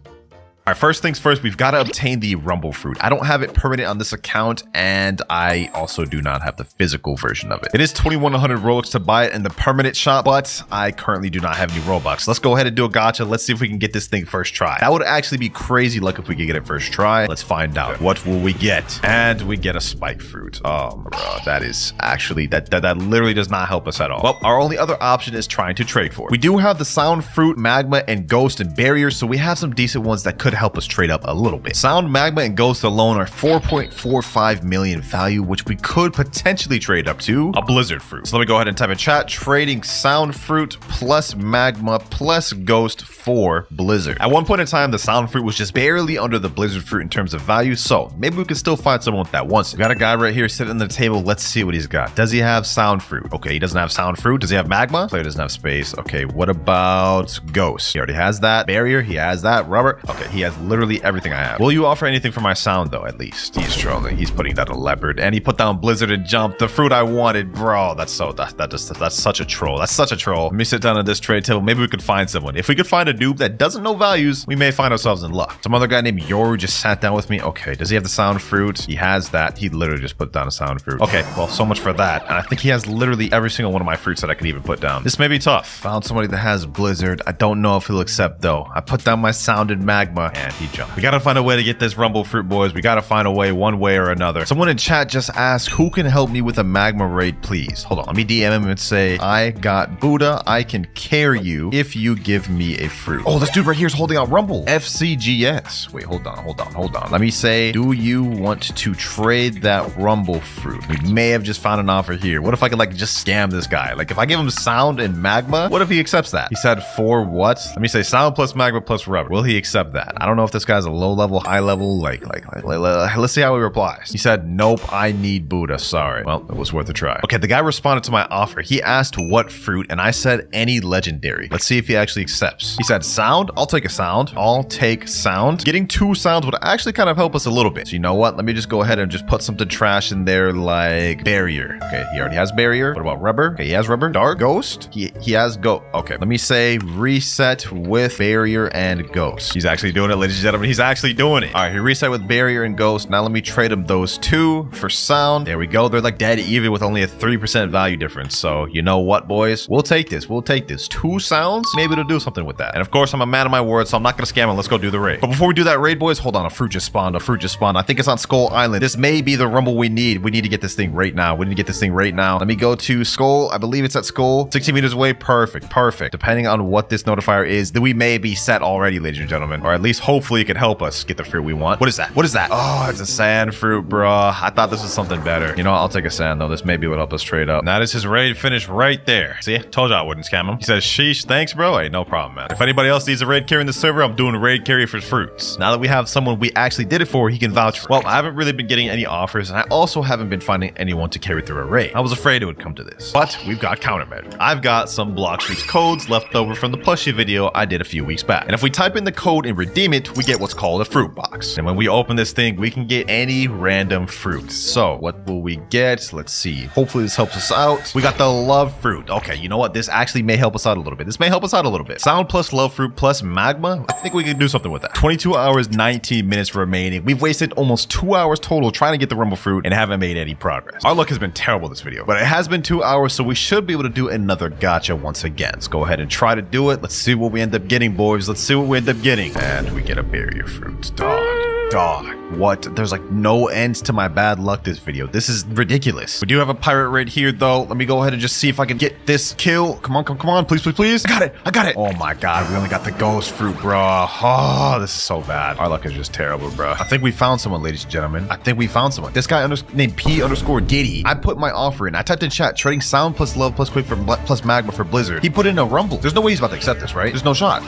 S2: All right, first things first, we've got to obtain the Rumble Fruit. I don't have it permanent on this account, and I also do not have the physical version of it. It is 2,100 Robux to buy it in the permanent shop, but I currently do not have any Robux. Let's go ahead and do a gacha. Let's see if we can get this thing first try. That would actually be crazy luck if we could get it first try. Let's find out. What will we get? And we get a Spike Fruit. Oh, bro, that is actually, that literally does not help us at all. Well, our only other option is trying to trade for it. We do have the Sound Fruit, Magma, and Ghost and Barriers, so we have some decent ones that could help us trade up a little bit. Sound, Magma, and Ghost alone are 4.45 million value, which we could potentially trade up to a Blizzard Fruit. So let me go ahead and type in chat, trading Sound Fruit plus Magma plus Ghost for Blizzard. At one point in time, the Sound Fruit was just barely under the Blizzard Fruit in terms of value, so maybe we can still find someone with that once. We got a guy right here sitting on the table. Let's see what he's got. Does he have Sound Fruit? Okay, he doesn't have Sound Fruit. Does he have Magma? Player doesn't have space. Okay, what about Ghost? He already has that. Barrier, he has that. Rubber, okay, he has literally everything I have. Will you offer anything for my sound though? At least he's trolling. He's putting down a leopard, and he put down Blizzard and Jump, the fruit I wanted, bro. That's such a troll. That's such a troll. Let me sit down at this trade table. Maybe we could find someone. If we could find a noob that doesn't know values, we may find ourselves in luck. Some other guy named Yoru just sat down with me. Okay, does he have the Sound Fruit? He has that. He literally just put down a Sound Fruit. Okay, well, so much for that. And I think he has literally every single one of my fruits that I could even put down. This may be tough. Found somebody that has Blizzard. I don't know if he'll accept though. I put down my Sound and Magma, and he jumped. We gotta find a way to get this Rumble Fruit, boys. We gotta find a way, one way or another. Someone in chat just asked, who can help me with a Magma raid, please? Hold on, let me DM him and say, I got Buddha. I can carry you if you give me a fruit. Oh, this dude right here is holding out Rumble. FCGS. Wait, hold on. Let me say, do you want to trade that Rumble Fruit? We may have just found an offer here. What if I could like just scam this guy? Like if I give him Sound and Magma, what if he accepts that? He said for what? Let me say Sound plus Magma plus Rubber. Will he accept that? I don't know if this guy's a low level, high level, like let's see how he replies. He said, nope, I need Buddha. Sorry. Well, it was worth a try. Okay, the guy responded to my offer. He asked what fruit, and I said any legendary. Let's see if he actually accepts. He said Sound. I'll take a Sound. I'll take Sound. Getting 2 Sounds would actually kind of help us a little bit. So you know what? Let me just go ahead and just put something trash in there like Barrier. Okay, he already has Barrier. What about Rubber? Okay, he has Rubber. Dark Ghost. He has Go. Okay, let me say reset with Barrier and Ghost. He's actually doing doing it, ladies and gentlemen. He's actually doing it. All right, he reset with barrier and ghost. Now let me trade him those two for sound. There we go. They're like dead even with only a 3% value difference. So you know what, boys? We'll take this. We'll take this. 2 sounds. Maybe it'll do something with that. And of course, I'm a man of my word, so I'm not going to scam him. Let's go do the raid. But before we do that raid, boys, hold on. A fruit just spawned. A fruit just spawned. I think it's on Skull Island. This may be the rumble we need. We need to get this thing right now. We need to get this thing right now. Let me go to Skull. I believe it's at Skull. 60 meters away. Perfect. Perfect. Depending on what this notifier is, then we may be set already, ladies and gentlemen. Or at least hopefully it can help us get the fruit we want. What is that? What is that? Oh, it's a sand fruit, bro. I thought this was something better. You know what? I'll take a sand though. This maybe would help us trade up. Now this is raid finish right there. See? Told you I wouldn't scam him. He says, sheesh, thanks, bro. Hey, no problem, man. If anybody else needs a raid carry in the server, I'm doing a raid carry for fruits. Now that we have someone we actually did it for, he can vouch for it. Well, I haven't really been getting any offers, and I also haven't been finding anyone to carry through a raid. I was afraid it would come to this, but we've got countermeasures. I've got some Blox fruits codes left over from the plushie video I did a few weeks back. And if we type in the code and redeem it, we get what's called a fruit box. And when we open this thing, we can get any random fruit. So what will we get? Let's see. Hopefully this helps us out. We got the love fruit. Okay, you know what? This actually may help us out a little bit. This may help us out a little bit. Sound plus love fruit plus magma. I think we can do something with that. 22 hours, 19 minutes remaining. We've wasted almost 2 hours total trying to get the rumble fruit and haven't made any progress. Our luck has been terrible this video, but it has been 2 hours, so we should be able to do another gacha once again. Let's go ahead and try to do it. Let's see what we end up getting, boys. Let's see what we end up getting. And we get a barrier fruit. Dog. What? There's like no ends to my bad luck this video. This is ridiculous. We do have a pirate raid here though. Let me go ahead and just see if I can get this kill. Come on, come on, please, please, please. I got it. Oh my God, we only got the ghost fruit, bro. Oh, this is so bad. Our luck is just terrible, bro. I think we found someone, ladies and gentlemen. I think we found someone. This guy named P_Yeti. I put my offer in. I typed in chat, trading sound plus love plus quick for plus magma for Blizzard. He put in a rumble. There's no way he's about to accept this, right? There's no shot.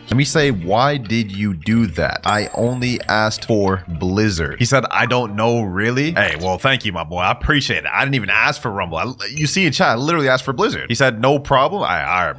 S2: Let me say, why did you do that? I only asked for Blizzard. He said, I don't know, really? Hey, well, thank you, my boy. I appreciate it. I didn't even ask for Rumble. You see in chat, I literally asked for Blizzard. He said, no problem. All right,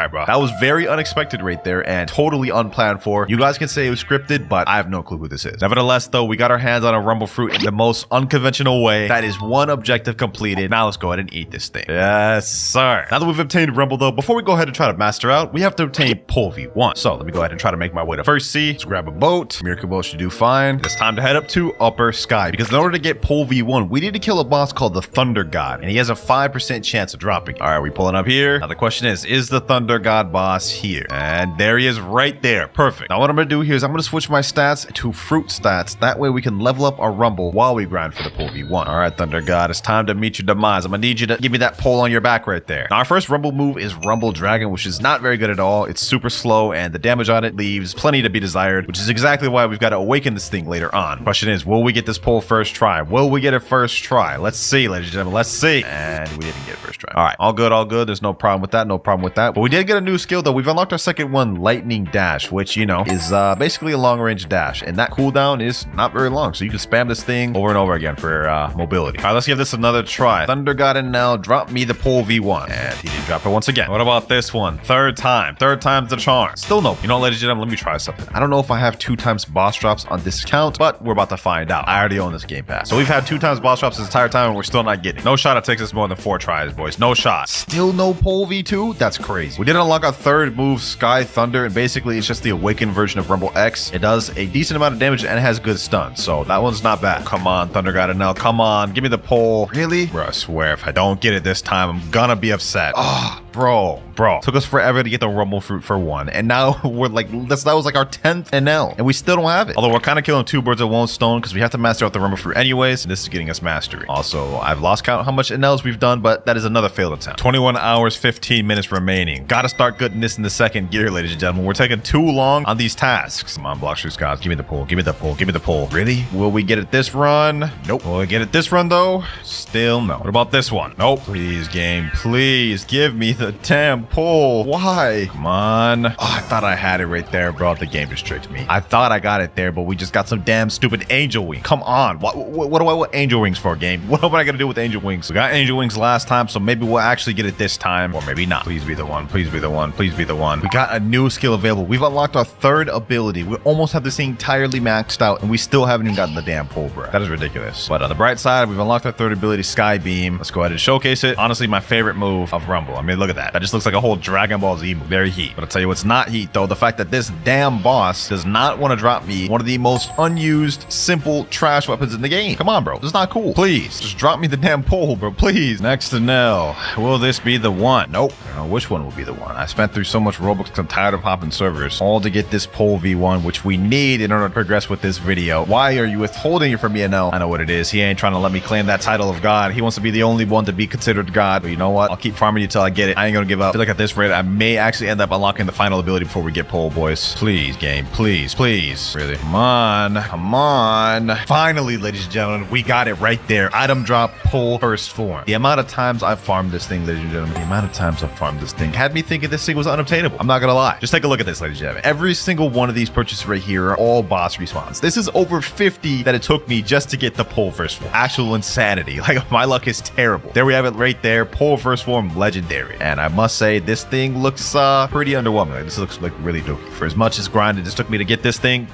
S2: bro. That was very unexpected right there and totally unplanned for. You guys can say it was scripted, but I have no clue who this is. Nevertheless, though, we got our hands on a Rumble fruit in the most unconventional way. That is one objective completed. Now let's go ahead and eat this thing. Yes, sir. Now that we've obtained Rumble, though, before we go ahead and try to master out, we have to obtain Pole V1. So let me go ahead and try to make my way to first sea. Let's grab a boat. Miracle boat should do fine. It's time to head up to upper sky because in order to get Pole V1, we need to kill a boss called the Thunder God, and he has a 5% chance of dropping. All right, we pulling up here. Now the question is the Thunder God boss here? And there he is right there. Perfect. Now what I'm gonna do here is I'm gonna switch my stats to fruit stats. That way we can level up our rumble while we grind for the Pole V1. All right, Thunder God, it's time to meet your demise. I'm gonna need you to give me that pole on your back right there. Now our first rumble move is Rumble Dragon, which is not very good at all. It's super slow and the damage on it leaves plenty to be desired, which is exactly why we've got to awaken this thing later on. Question is, will we get this pole first try? Will we get it first try? Let's see, ladies and gentlemen. Let's see. And we didn't get it first try. All right, all good, all good. There's no problem with that. No problem with that. But we did get a new skill though. We've unlocked our second one, Lightning Dash, which, you know, is basically a long range dash. And that cooldown is not very long. So you can spam this thing over and over again for mobility. All right, let's give this another try. Thunder God and now drop me the Pole V1. And he didn't drop it once again. What about this one? Third time. Third time's the charm. Still no. You know, ladies and gentlemen, let me try something. I don't know if I have 2 times boss drops on this account, but we're about to find out. I already own this game pass. So we've had 2 times boss drops this entire time and we're still not getting it. No shot it takes us more than 4 tries, boys. No shot. Still no Pole V2? That's crazy. We did unlock our third move, Sky Thunder, and basically it's just the awakened version of Rumble X. It does a decent amount of damage and it has good stun. So that one's not bad. Come on, Thunder God and now. Come on. Give me the pole. Really? Bro, I swear if I don't get it this time, I'm gonna be upset. Oh, bro. Took us forever to get the Rumble fruit for 1. And now we're like, that was like our 10th NL. And we still don't have it. Although we're kind of killing 2 birds with 1 stone because we have to master out the Rumble fruit anyways. And this is getting us mastery. Also, I've lost count how much NLs we've done, but that is another failed attempt. 21 hours, 15 minutes remaining. Gotta start getting this in the second gear, ladies and gentlemen. We're taking too long on these tasks. Come on, Blox Shoes guys. Give me the pole. Give me the pole. Give me the pole. Really? Will we get it this run? Nope. Will we get it this run though? Still no. What about this one? Nope. Please, game. Please give me the damn pole. Why? Come on. Oh, I thought I had it right there, bro. The game just tricked me. I thought I got it there, but we just got some damn stupid angel wing. Come on. What do I want angel wings for, game? What am I gonna do with angel wings? We got angel wings last time, so maybe we'll actually get it this time, or maybe not. Please be the one. Please be the one. Please be the one. We got a new skill available. We've unlocked our third ability. We almost have this thing entirely maxed out, and we still haven't even gotten the damn pole, bro. That is ridiculous. But on the bright side, we've unlocked our third ability, Sky Beam. Let's go ahead and showcase it. Honestly, my favorite move of Rumble. I mean, look at at that. That just looks like a whole Dragon Ball Z move. Very heat. But I'll tell you what's not heat, though. The fact that this damn boss does not want to drop me one of the most unused, simple, trash weapons in the game. Come on, bro. This is not cool. Please, just drop me the damn pole, bro. Please. Next to Nell. Will this be the one? Nope. I don't know which one will be the one. I spent through so much Roblox. I'm tired of hopping servers. All to get this pole V1, which we need in order to progress with this video. Why are you withholding it from me, Nell? I know what it is. He ain't trying to let me claim that title of God. He wants to be the only one to be considered God. But you know what? I'll keep farming you till I get it. I ain't gonna give up. I feel like at this rate, I may actually end up unlocking the final ability before we get pole, boys. Please, game. Please, please. Really? Come on. Come on. Finally, ladies and gentlemen, we got it right there. Item drop, pole, first form. The amount of times I've farmed this thing, ladies and gentlemen, the amount of times I've farmed this thing had me thinking this thing was unobtainable. I'm not gonna lie. Just take a look at this, ladies and gentlemen. Every single one of these purchases right here are all boss respawns. This is over 50 that it took me just to get the pole first form. Actual insanity. Like, my luck is terrible. There we have it right there. Pole first form, legendary. And I must say, this thing looks pretty underwhelming. Like, this looks like really dope. For as much as grinded this took me to get this thing,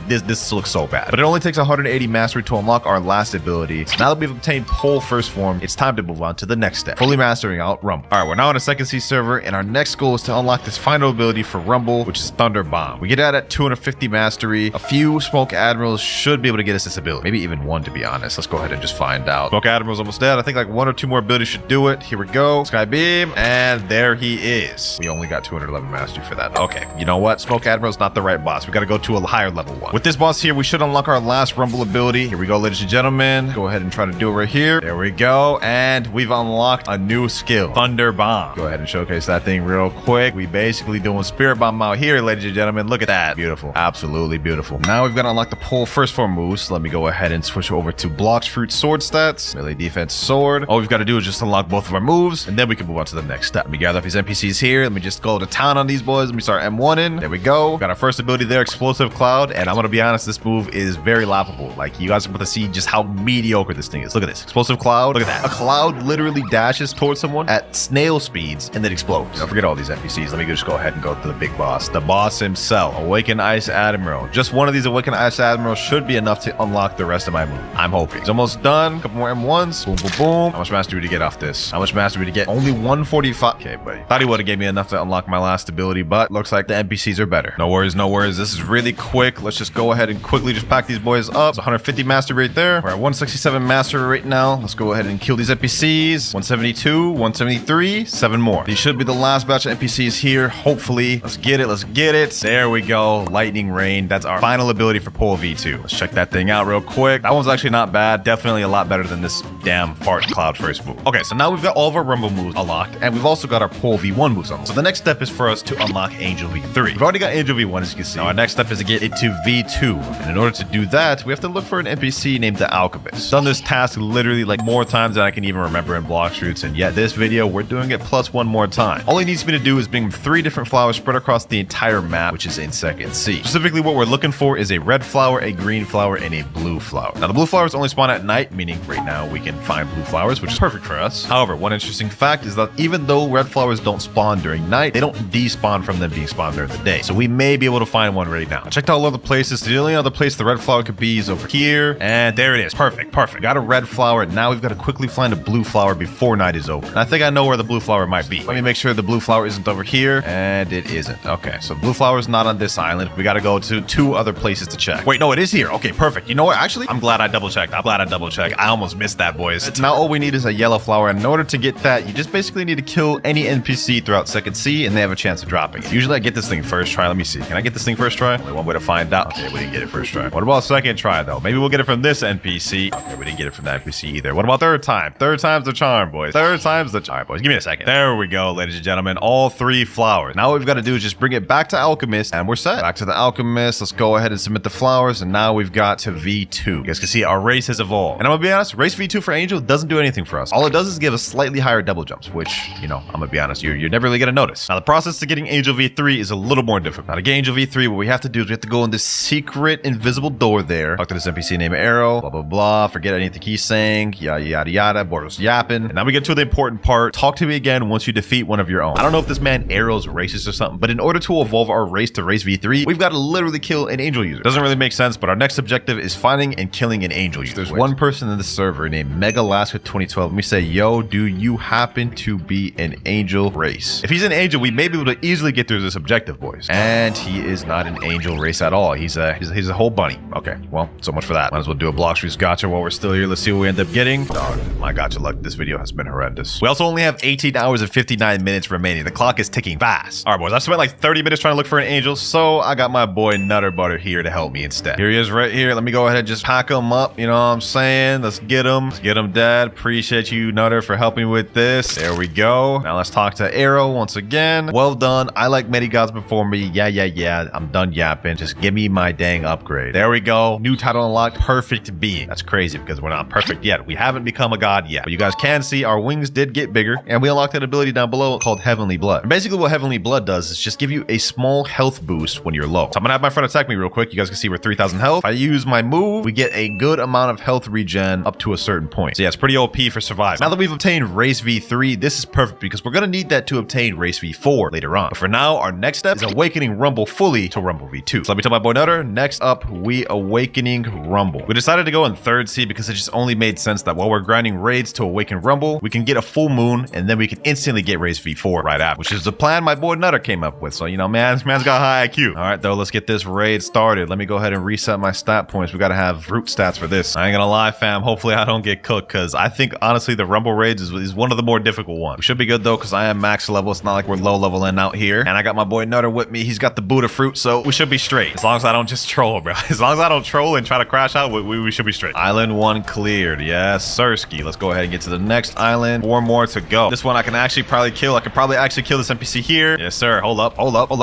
S2: this looks so bad. But it only takes 180 mastery to unlock our last ability. So now that we've obtained pole first form, it's time to move on to the next step. Fully mastering out Rumble. All right, we're now on a second C server, and our next goal is to unlock this final ability for Rumble, which is Thunder Bomb. We get that at 250 mastery. A few Smoke Admirals should be able to get us this ability. Maybe even one, to be honest. Let's go ahead and just find out. Smoke Admiral's almost dead. I think like one or two more abilities should do it. Here we go. Sky Beam, and there he is. We only got 211 mastery for that. Okay, you know what? Smoke Admiral's not the right boss. We got to go to a higher level one. With this boss here, we should unlock our last Rumble ability. Here we go, ladies and gentlemen. Go ahead and try to do it right here. There we go. And we've unlocked a new skill, Thunder Bomb. Go ahead and showcase that thing real quick. We basically doing Spirit Bomb out here, ladies and gentlemen. Look at that. Beautiful. Absolutely beautiful. Now we've got to unlock the pole first form moves. So let me go ahead and switch over to Blox Fruit Sword stats. Melee defense sword. All we've got to do is just unlock both of our moves, and then we can move on to the next step. Let me gather up these NPCs here. Let me just go to town on these boys. Let me start M1ing. There we go. Got our first ability there, Explosive Cloud. And I'm going to be honest, this move is very laughable. Like, you guys are about to see just how mediocre this thing is. Look at this. Explosive Cloud. Look at that. A cloud literally dashes towards someone at snail speeds and then explodes. Don't forget all these NPCs. Let me just go ahead and go to the big boss. The boss himself. Awakened Ice Admiral. Just one of these Awakened Ice Admirals should be enough to unlock the rest of my move. I'm hoping. It's almost done. Couple more M1s. Boom, boom, boom. How much mastery to get off this? How much mastery to get? Only 145. Okay, buddy. Thought he would have gave me enough to unlock my last ability, but looks like the NPCs are better. No worries, no worries. This is really quick. Let's just go ahead and quickly just pack these boys up. It's 150 mastery right there. We're at 167 mastery right now. Let's go ahead and kill these NPCs. 172, 173, 7 more. These should be the last batch of NPCs here. Hopefully. Let's get it. Let's get it. There we go. Lightning Rain. That's our final ability for pole V2. Let's check that thing out real quick. That one's actually not bad. Definitely a lot better than this damn fart cloud first move. Okay, so now we've got all of our Rumble moves unlocked, and we've also got our pole V1 moves unlocked. So the next step is for us to unlock Angel V3. We've already got Angel V1, as you can see. Now our next step is to get it to V2. And in order to do that, we have to look for an NPC named the Alchemist. Done this task literally like more times than I can even remember in Blox Fruits, and yet this video, we're doing it plus one more time. All he needs me to do is bring 3 different flowers spread across the entire map, which is in second C. Specifically, what we're looking for is a red flower, a green flower, and a blue flower. Now, the blue flowers only spawn at night, meaning right now we can find blue flowers, which is perfect for us. However, one interesting fact is that even though red flowers don't spawn during night, they don't despawn from them being spawned during the day. So we may be able to find one right now. I checked out all other places. The only other place the red flower could be is over here, and there it is. Perfect, perfect. Got a red flower. Now we've got to quickly find a blue flower before night is over. And I think I know where the blue flower might be. Let me make sure the blue flower isn't over here, and it isn't. Okay, so blue flower is not on this island. We got to go to 2 other places to check. Wait, no, it is here. Okay, perfect. You know what? Actually, I'm glad I double checked. I almost missed that, boys. Now all we need is a yellow flower, and in order to get that, you just basically need to kill any NPC throughout second C, and they have a chance of dropping it. Usually I get this thing first try. Let me see. Can I get this thing first try? Only one way to find out. Okay, we didn't get it first try. What about second try, though? Maybe we'll get it from this NPC. Okay, we didn't get it from that NPC either. What about third time? Third time's the charm, boys. Third time's the charm, boys. Give me a second. There we go, ladies and gentlemen. All 3 flowers. Now what we've got to do is just bring it back to Alchemist, and we're set. Back to the Alchemist. Let's go ahead and submit the flowers, and now we've got to V2. You guys can see our race has evolved. And I'm gonna be honest, race V2 for Angel doesn't do anything for us. All it does is give us slightly higher double jumps, which, you know, I'm gonna be honest, you're never really gonna notice. Now, the process to getting Angel V3 is a little more difficult. Now, to get Angel V3, what we have to do is we have to go in this secret invisible door there, talk to this NPC named Arrow, blah, blah, blah, forget anything he's saying, yada, yada, yada, Bordo's yapping. And now we get to the important part. Talk to me again once you defeat one of your own. I don't know if this man Arrow's racist or something, but in order to evolve our race to race V3, we've got to literally kill an Angel user. Doesn't really make sense, but our next objective is finding and killing an Angel user. There's one person in the server named Megalaska2012. Let me say, yo, do you happen to be an
S1: an angel race. If he's an angel, we may be able to easily get through this objective, boys. And he is not an angel race at all. He's a whole bunny. Okay, well, so much for that. Might as well do a Blox Freeze gotcha while we're still here. Let's see what we end up getting. Dog, my gotcha luck. This video has been horrendous. We also only have 18 hours and 59 minutes remaining. The clock is ticking fast. All right, boys, I spent like 30 minutes trying to look for an angel, so I got my boy Nutter Butter here to help me instead. Here he is right here. Let me go ahead and just pack him up. You know what I'm saying? Let's get him. Let's get him dead. Appreciate you, Nutter, for helping with this. There we go. Now let's talk to Arrow once again. Well done. I like many gods before me. Yeah. I'm done yapping. Just give me my dang upgrade. There we go. New title unlocked. Perfect being. That's crazy because we're not perfect yet. We haven't become a god yet. But you guys can see our wings did get bigger, and we unlocked an ability down below called Heavenly Blood. And basically what Heavenly Blood does is just give you a small health boost when you're low. So I'm gonna have my friend attack me real quick. You guys can see we're 3,000 health. If I use my move, we get a good amount of health regen up to a certain point. So yeah, it's pretty OP for survival. Now that we've obtained Race V3, this is perfect because we're gonna need that to obtain Race V4 later on. But for now, our next step is awakening Rumble fully to Rumble V2. So let me tell my boy Nutter, next up, we awakening Rumble. We decided to go in third seed because it just only made sense that while we're grinding raids to awaken Rumble, we can get a full moon and then we can instantly get Race V4 right after, which is the plan my boy Nutter came up with. So, you know, man's got high IQ. All right, though, let's get this raid started. Let me go ahead and reset my stat points. We got to have root stats for this. I ain't gonna lie, fam. Hopefully I don't get cooked because I think, honestly, the Rumble raids is one of the more difficult ones. We should be good, though, because I am max level. It's not like we're low leveling out here. And I got my boy Nutter with me. He's got the Buddha fruit, so we should be straight. As long as I don't just troll, bro. As long as I don't troll and try to crash out, we should be straight. Island 1 cleared. Yes, Sirski. Let's go ahead and get to the next island. 4 more to go. This one I can actually probably kill. I could probably actually kill this NPC here. Yes, sir. Hold up.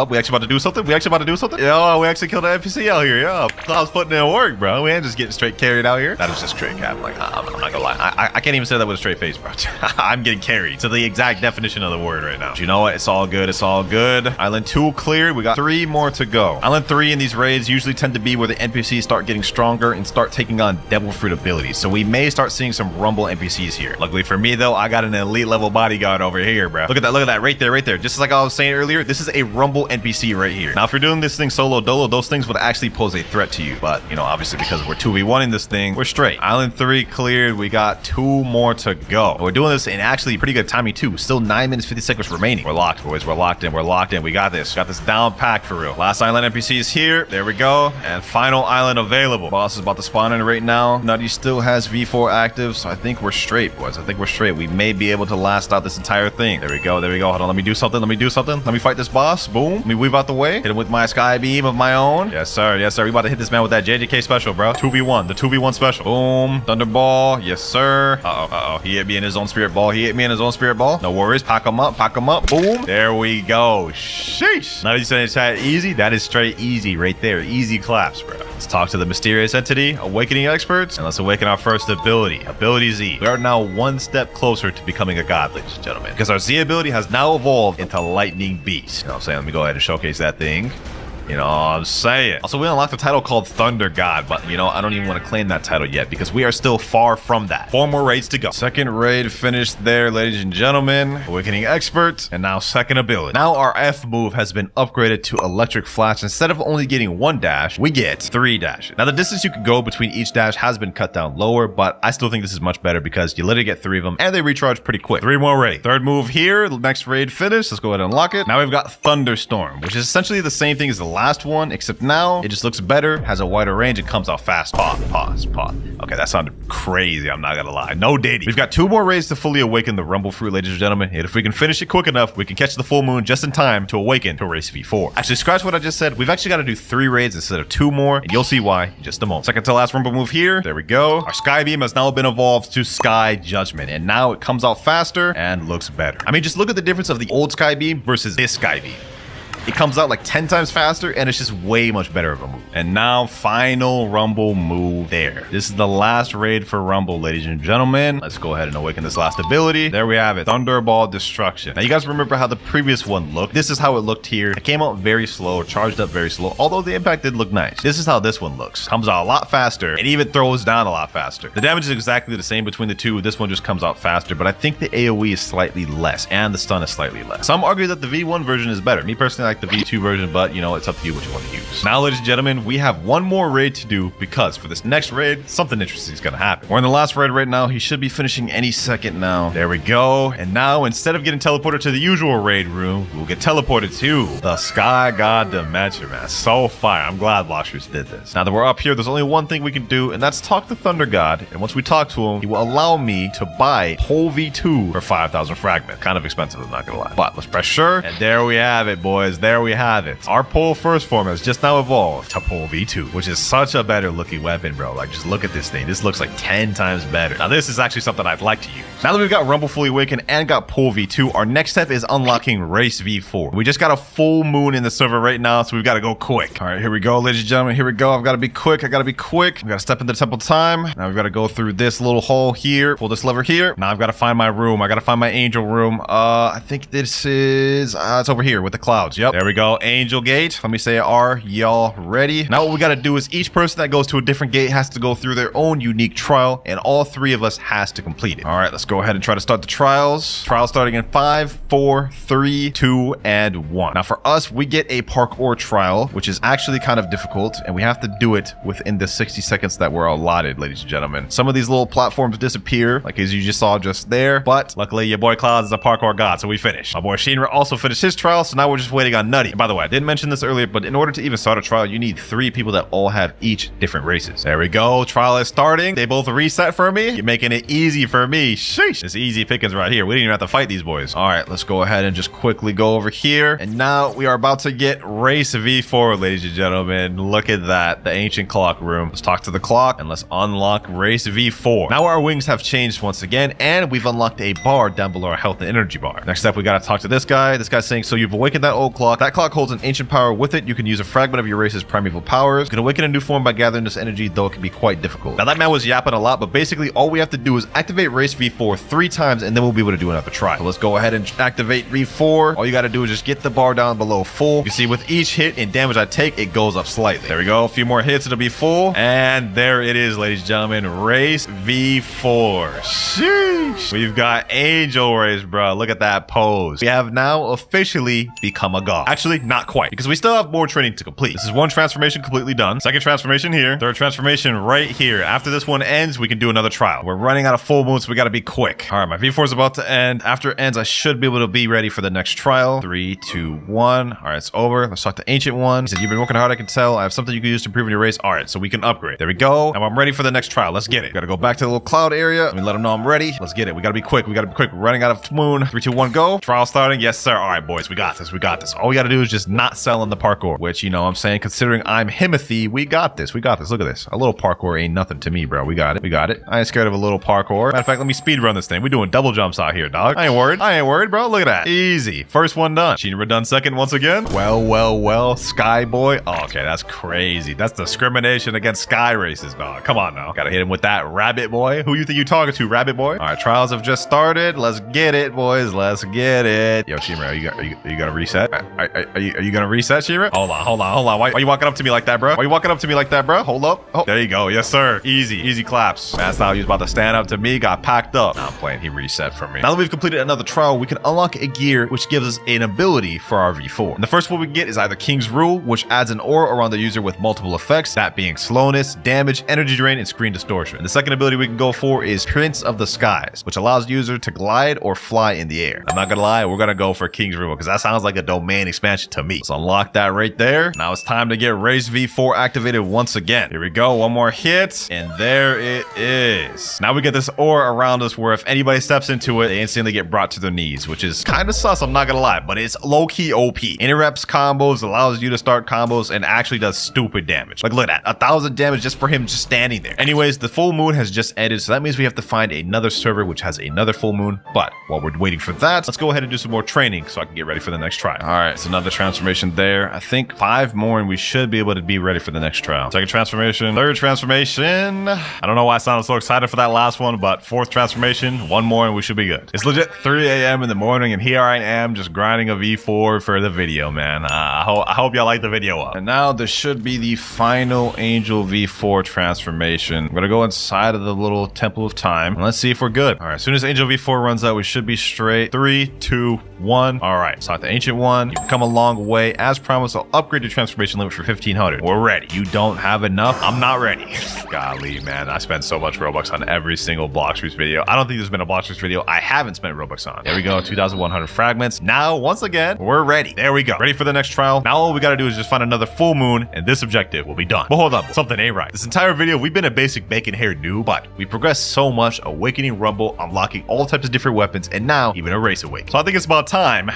S1: We actually about to do something? Yo, we actually killed an NPC out here. Yo, I was putting in work, bro. We ain't just getting straight carried out here. That is just straight cap. Like, I'm not gonna lie. I can't even say that with a straight face, bro. I'm getting carried to the exact definition of the word right now. But you know what? It's all good. Island 2 cleared. We got 3 more to go. Island 3 in these raids usually tend to be where the NPCs start getting stronger and start taking on devil fruit abilities. So we may start seeing some Rumble NPCs here. Luckily for me, though, I got an elite level bodyguard over here, bro. Look at that right there. Just like I was saying earlier, this is a Rumble NPC right here. Now, if you're doing this thing solo dolo, those things would actually pose a threat to you. But, you know, obviously because we're 2v1 in this thing, we're straight. Island 3 cleared. We got 2 more to go. We're doing this in actually pretty good timing, too. Still 9 minutes, 50 seconds remaining. We're locked, boys. We're locked in. We got this. Got this down packed for real. Last island NPC is here. There we go. And final island available. Boss is about to spawn in right now. Nutty still has V4 active, so I think we're straight, boys. We may be able to last out this entire thing. There we go. Hold on. Let me do something. Let me fight this boss. Boom. Let me weave out the way. Hit him with my sky beam of my own. Yes, sir. We about to hit this man with that JJK special, bro. 2v1. The 2v1 special. Boom. Thunderball. Yes, sir. Uh-oh. He hit me in his own spirit ball. No worries. Pack him up. Boom. There we go. Sheesh. Now you saying it's easy? That is straight easy right there. Easy claps, bro. Let's talk to the mysterious entity, awakening experts, and let's awaken our first ability. Ability Z. We are now 1 step closer to becoming a god, ladies and gentlemen, because our Z ability has now evolved into Lightning Beast. You know what I'm saying? Let me go ahead and showcase that thing. You know what I'm saying? Also, we unlocked a title called Thunder God, but, you know, I don't even want to claim that title yet because we are still far from that. 4 more raids to go. Second raid finished there, ladies and gentlemen. Awakening Expert, and now second ability. Now our F move has been upgraded to Electric Flash. Instead of only getting 1 dash, we get 3 dashes. Now, the distance you can go between each dash has been cut down lower, but I still think this is much better because you literally get 3 of them, and they recharge pretty quick. 3 more raids. Third move here. Next raid finished. Let's go ahead and unlock it. Now we've got Thunderstorm, which is essentially the same thing as the last one, except now it just looks better, has a wider range, and comes out fast. Pause. Okay, that sounded crazy, I'm not gonna lie. No dating. We've got 2 more raids to fully awaken the Rumble fruit, ladies and gentlemen, and if we can finish it quick enough, we can catch the full moon just in time to awaken to Race V4. Actually, scratch what I just said. We've actually got to do 3 raids instead of 2 more, and you'll see why in just a moment. Second to last Rumble move here. There we go. Our Sky Beam has now been evolved to Sky Judgment, and now it comes out faster and looks better. I mean, just look at the difference of the old Sky Beam versus this Sky Beam. It comes out like 10 times faster, and it's just way much better of a move. And now, final Rumble move there. This is the last raid for Rumble, ladies and gentlemen. Let's go ahead and awaken this last ability. There we have it. Thunderball Destruction. Now, you guys remember how the previous one looked? This is how it looked here. It came out very slow, charged up very slow, although the impact did look nice. This is how this one looks. Comes out a lot faster, and even throws down a lot faster. The damage is exactly the same between the two. This one just comes out faster, but I think the AoE is slightly less, and the stun is slightly less. Some argue that the V1 version is better. Me personally,
S2: like the V2 version, but you know, it's up to you what you want to use. Now, ladies and gentlemen, we have one more raid to do because for this next raid, something interesting is going to happen. We're in the last raid right now. He should be finishing any second now. There we go. And now, instead of getting teleported to the usual raid room, we'll get teleported to the Sky God Dimension, man. So fire. I'm glad Blox did this. Now that we're up here, there's only one thing we can do, and that's talk to Thunder God. And once we talk to him, he will allow me to buy Pole V2 for 5,000 fragment. Kind of expensive, I'm not gonna lie. But let's press sure, and there we have it, boys. There we have it. Our Pole first form has just now evolved to Pole V2, which is such a better looking weapon, bro. Like, just look at this thing. This looks like 10 times better. Now, this is actually something I'd like to use. Now that we've got Rumble fully awakened and got Pole V2, our next step is unlocking Race V4. We just got a full moon in the server right now, so we've got to go quick. All right, here we go, ladies and gentlemen. Here we go. I've got to be quick. I got to be quick. We got to step into the temple time. Now we've got to go through this little hole here. Pull this lever here. Now I've got to find my room. I got to find my angel room. I think this is it's over here with the clouds. Yep, there we go. Angel gate. Let me say, are y'all ready? Now what we got to do is each person that goes to a different gate has to go through their own unique trial, and all three of us has to complete it. All right, let's go ahead and try to start the trials. Trial starting in 5, 4, 3, 2, and 1. Now for us, we get a parkour trial, which is actually kind of difficult, and we have to do it within the 60 seconds that we're allotted, ladies and gentlemen. Some of these little platforms disappear, like as you just saw just there, but luckily your boy Kloudz is a parkour god, so we finished. My boy Shinra also finished his trial, so now we're just waiting on Nutty. And by the way, I didn't mention this earlier, but in order to even start a trial, you need 3 people that all have each different races. There we go. Trial is starting. They both reset for me. You're making it easy for me. Sheesh. It's easy pickings right here. We didn't even have to fight these boys. All right, let's go ahead and just quickly go over here. And now we are about to get Race V4, ladies and gentlemen. Look at that. The ancient clock room. Let's talk to the clock and let's unlock Race V4. Now our wings have changed once again, and we've unlocked a bar down below our health and energy bar. Next up, we got to talk to this guy. This guy's saying, so you've awakened that old clock. That clock holds an ancient power with it. You can use a fragment of your race's primeval powers. You can awaken a new form by gathering this energy, though it can be quite difficult. Now that man was yapping a lot, but basically all we have to do is activate Race V4 3 times, and then we'll be able to do another try. So let's go ahead and activate V4. All you got to do is just get the bar down below full. You see, with each hit and damage I take, it goes up slightly. There we go. A few more hits, it'll be full. And there it is, ladies and gentlemen. Race V4. Sheesh. We've got Angel Race, bro. Look at that pose. We have now officially become a god. Actually, not quite, because we still have more training to complete. This is one transformation completely done. Second transformation here. Third transformation right here. After this one ends, we can do another trial. We're running out of full moon, so we got to be quick. All right, my V4 is about to end. After it ends, I should be able to be ready for the next trial. 3, 2, 1. All right, it's over. Let's talk to Ancient One. He said, you've been working hard, I can tell. I have something you can use to improve in your race. All right, so we can upgrade. There we go. Now I'm ready for the next trial. Let's get it. Got to go back to the little cloud area. Let me let them know I'm ready. Let's get it. We got to be quick. We got to be quick. We're running out of moon. 3, 2, 1, go. Trial starting. Yes, sir. All right, boys. We got this. We got this. All we got to do is just not sell in the parkour, which, you know, I'm saying, considering I'm Himothy, we got this. We got this. Look at this. A little parkour ain't nothing to me, bro. We got it. We got it. I ain't scared of a little parkour. Matter of fact, let me speed run this thing. We're doing double jumps out here, dog. I ain't worried. I ain't worried, bro. Look at that. Easy. First one done. Shinra done second once again. Well, Sky Boy. Oh, okay, that's crazy. That's discrimination against Sky races, dog. Come on now. Gotta hit him with that Rabbit Boy. Who you think you talking to, Rabbit Boy? All right, trials have just started. Let's get it, boys. Let's get it. Yo, Shinra, are you gonna reset? Are you gonna reset, Shinra? Hold on. Why are you walking up to me like that, bro? Why are you walking up to me like that, bro? Hold up. Oh, there you go. Yes, sir. Easy claps. That's how he was about to stand up to me. Got packed up. Now I'm playing. He reset for me. Now that we've completed another trial, we can unlock a gear which gives us an ability for our V4. And the first one we can get is either King's Rule, which adds an aura around the user with multiple effects, that being slowness, damage, energy drain, and screen distortion. And the second ability we can go for is Prince of the Skies, which allows the user to glide or fly in the air. I'm not gonna lie, we're gonna go for King's Rule because that sounds like a domain expansion to me. Let's unlock that right there. Now it's time to get Race V4 activated once again. Here we go, one more hit, and there it is. Now we get this aura around us where if anybody steps into it, they instantly get brought to their knees, which is kind of sus, I'm not gonna lie, but it's low-key OP. Interrupts combos, allows you to start combos, and actually does stupid damage. Like, look at that, 1,000 damage just for him just standing there. Anyways, the full moon has just ended, so that means we have to find another server which has another full moon. But while we're waiting for that, let's go ahead and do some more training so I can get ready for the next trial. All right, it's another transformation there. I think 5 more and we should be able to be ready for the next trial. Second transformation, third transformation. I don't know why I sounded so excited for that last one, but fourth transformation, 1 more and we should be good. It's legit 3 a.m. in the morning and here I am just grinding a V4 for the video, man. I hope y'all like the video up. And now this should be the final Angel V4 transformation. I'm gonna go inside of the little Temple of Time and let's see if we're good. All right, as soon as Angel V4 runs out, we should be straight. 3, 2, one. All right, start the ancient one. You've come a long way. As promised, I'll upgrade your transformation limit for 1500. We're ready. You don't have enough? I'm not ready. Golly, man, I spend so much Robux on every single Blox video. I don't think there's been a Blox video I haven't spent Robux on. There we go, 2,100 fragments. Now, once again, we're ready. There we go. Ready for the next trial. Now all we gotta do is just find another full moon, and this objective will be done. But hold up, something ain't right. This entire video, we've been a basic bacon-haired noob, but we progressed so much, awakening Rumble, unlocking all types of different weapons, and now even a race awake. So I think it's about time